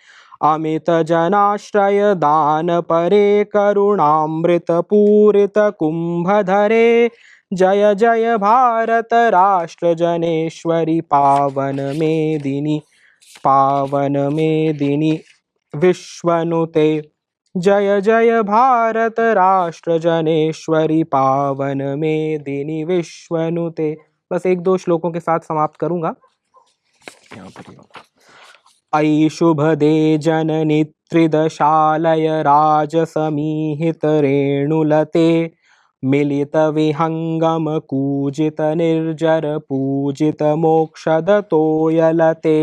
अमित जनाश्रय दान परे करुणामृत पूरित कुंभधरे। जय जय भारत राष्ट्र जनेश्वरी पावन मेदिनी विश्वनुते। जय जय भारत राष्ट्र जनेश्वरी पावन मेदिनी विश्वनुते। बस एक दो श्लोकों के साथ समाप्त करूंगा। अयि शुभदे जननि त्रिदशालय राजसमीहित रेणुलते। मिलित विहंगम कूजित निर्जर पूजित मोक्षदतोयलते।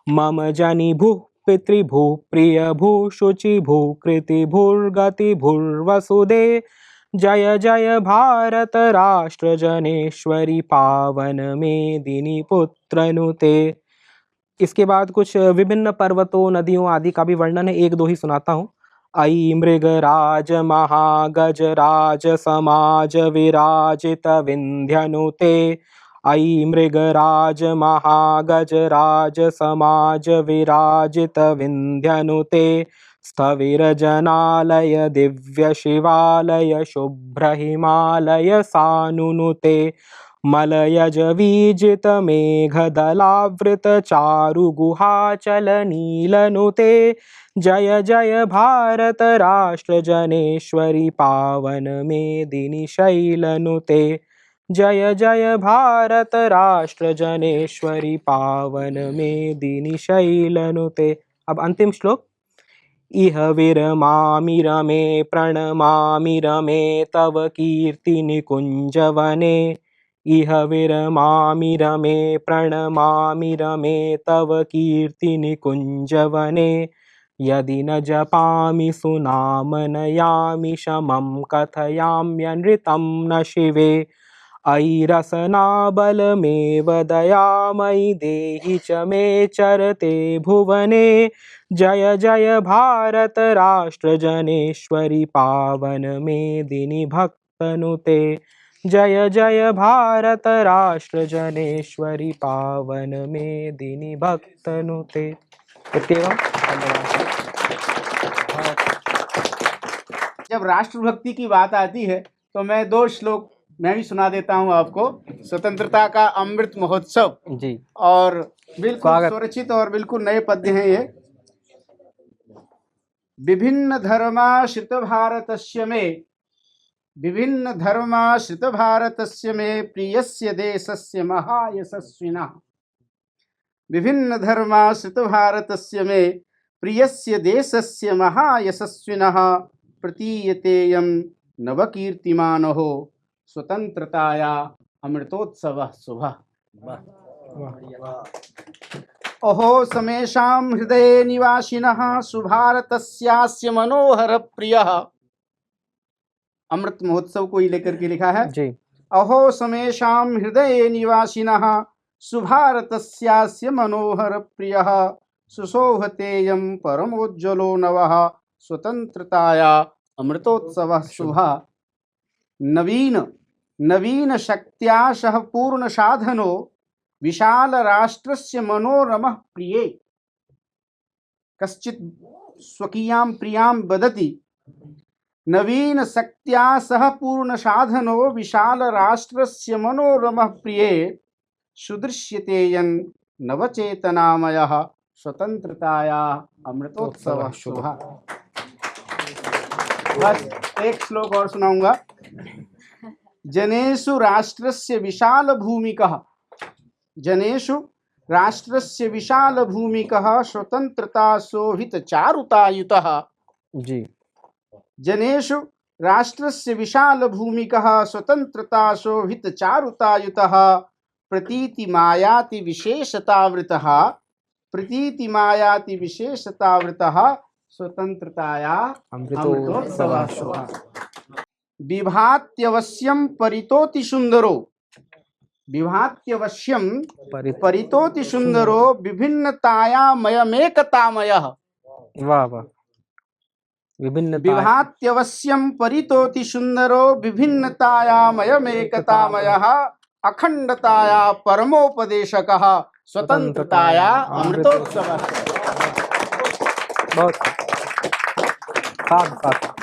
मम जनि भूः पितृभूः प्रिय भूशुचि भूकृति भूर्गति भूर्वसुदे। जय जय भारत राष्ट्र जनेश्वरी पावन मेदिनी पुत्रनुते। इसके बाद कुछ विभिन्न पर्वतों नदियों आदि का भी वर्णन है, एक दो ही सुनाता हूँ। अयि मृगराज महागज राज समाज विराजित विंध्यनुते। अयि मृगराज महागज राज समाज विराजित विंध्यनुते। स्थविर जनालय दिव्य शिवालय शुभ्र हिमालय सानुनुते। मलयज वीजित मेघदलावृत चारु गुहाचल नीलनुते। जय जय भारत राष्ट्र जनेश्वरी पावन मेदिनी शैलनुते। जय जय भारत राष्ट्र जनेश्वरी पावन मेदिनी शैलनुते। अब अंतिम श्लोक। इह विरमामि रमे प्रणमामि रमे तव कीर्ति निकुंज वने। इह विरमामि रमे प्रणमामि रमे तव कीर्ति निकुंज वने। यदि न जपामि सुनाम नयामि शमं कथयाम्यनृतं न शिवे। अयि रसनाबलमेव दयामयि देहि च मे चरते भुवने। जय जय भारत राष्ट्र जनेश्वरी पावन मेदिनी भक्तनुते। जय जय भारत राष्ट्र जनेश्वरी पावन मेदिनी भक्तनुते। इत्येवं
जब राष्ट्रभक्ति की बात आती है तो मैं 2 श्लोक मैं भी सुना देता हूँ आपको। स्वतंत्रता का अमृत महोत्सव
जी,
और बिल्कुल सुरक्षित और बिल्कुल नए पद्य हैं ये। विभिन्न धर्माश्रित भारतस्य में, विभिन्न धर्माश्रित भारतस्य में प्रियस्य देशस्य महायशस्विनः। विभिन्न धर्माश्रित भारतस्य में प्रियस्य देशस्य महायशस्विनः प्रतीयतेयं नवकीर्तिमानः स्वतंत्रताया अमृतोत्सवः शुभः। अहो समेषां हृदये निवासिनः सुभारतस्यास्य मनोहर प्रियः। अमृत महोत्सव को ही लेकर के लिखा है
जी।
अहो समेषां हृदये निवासिनः सुभारतस्यास्य मनोहर प्रियः सुशोभतेयं परमोज्ज्वलो नवः स्वतंत्रताया अमृतोत्सवः शुभः। नवीन शक्त्याशः पूर्ण साधनो विशाल राष्ट्रस्य मनोरमः प्रिये। कश्चित् स्वकीयां प्रियां वदति नवीन शक्त्या सह पूर्ण साधनो विशाल राष्ट्रस्य मनोरमः प्रिये सुदृश्यते यन् नवचेतनामयः स्वतंत्रताया अमृतोत्सवः शुभः। बस एक श्लोक और सुनाऊंगा। जनेषु राष्ट्रस्य विशाल भूमिकः, जनेषु राष्ट्रस्य विशाल भूमिकः स्वतंत्रता शोभित चारुतायुतः।
जी।
जनेषु राष्ट्रस्य विशाल भूमिकः स्वतंत्रता शोभित चारुतायुतः प्रतीति मायाति विशेषतावृतः, प्रतीति मायाति विशेषतावृतः स्वतंत्रताया अमृतोत्सवः शुभः। विभात्यवश्यं परितोति सुंदरो, विभात्यवश्यं परितोति सुंदरो विभिन्नतायामयमेकतामयः।
वाह वाह।
विभात्यवश्यं परितोति सुंदरो विभिन्नतायामयमेकतामयः अखंडताया परमोपदेशकः स्वतंत्रताया अमृतोत्सवः।
बहुत साथ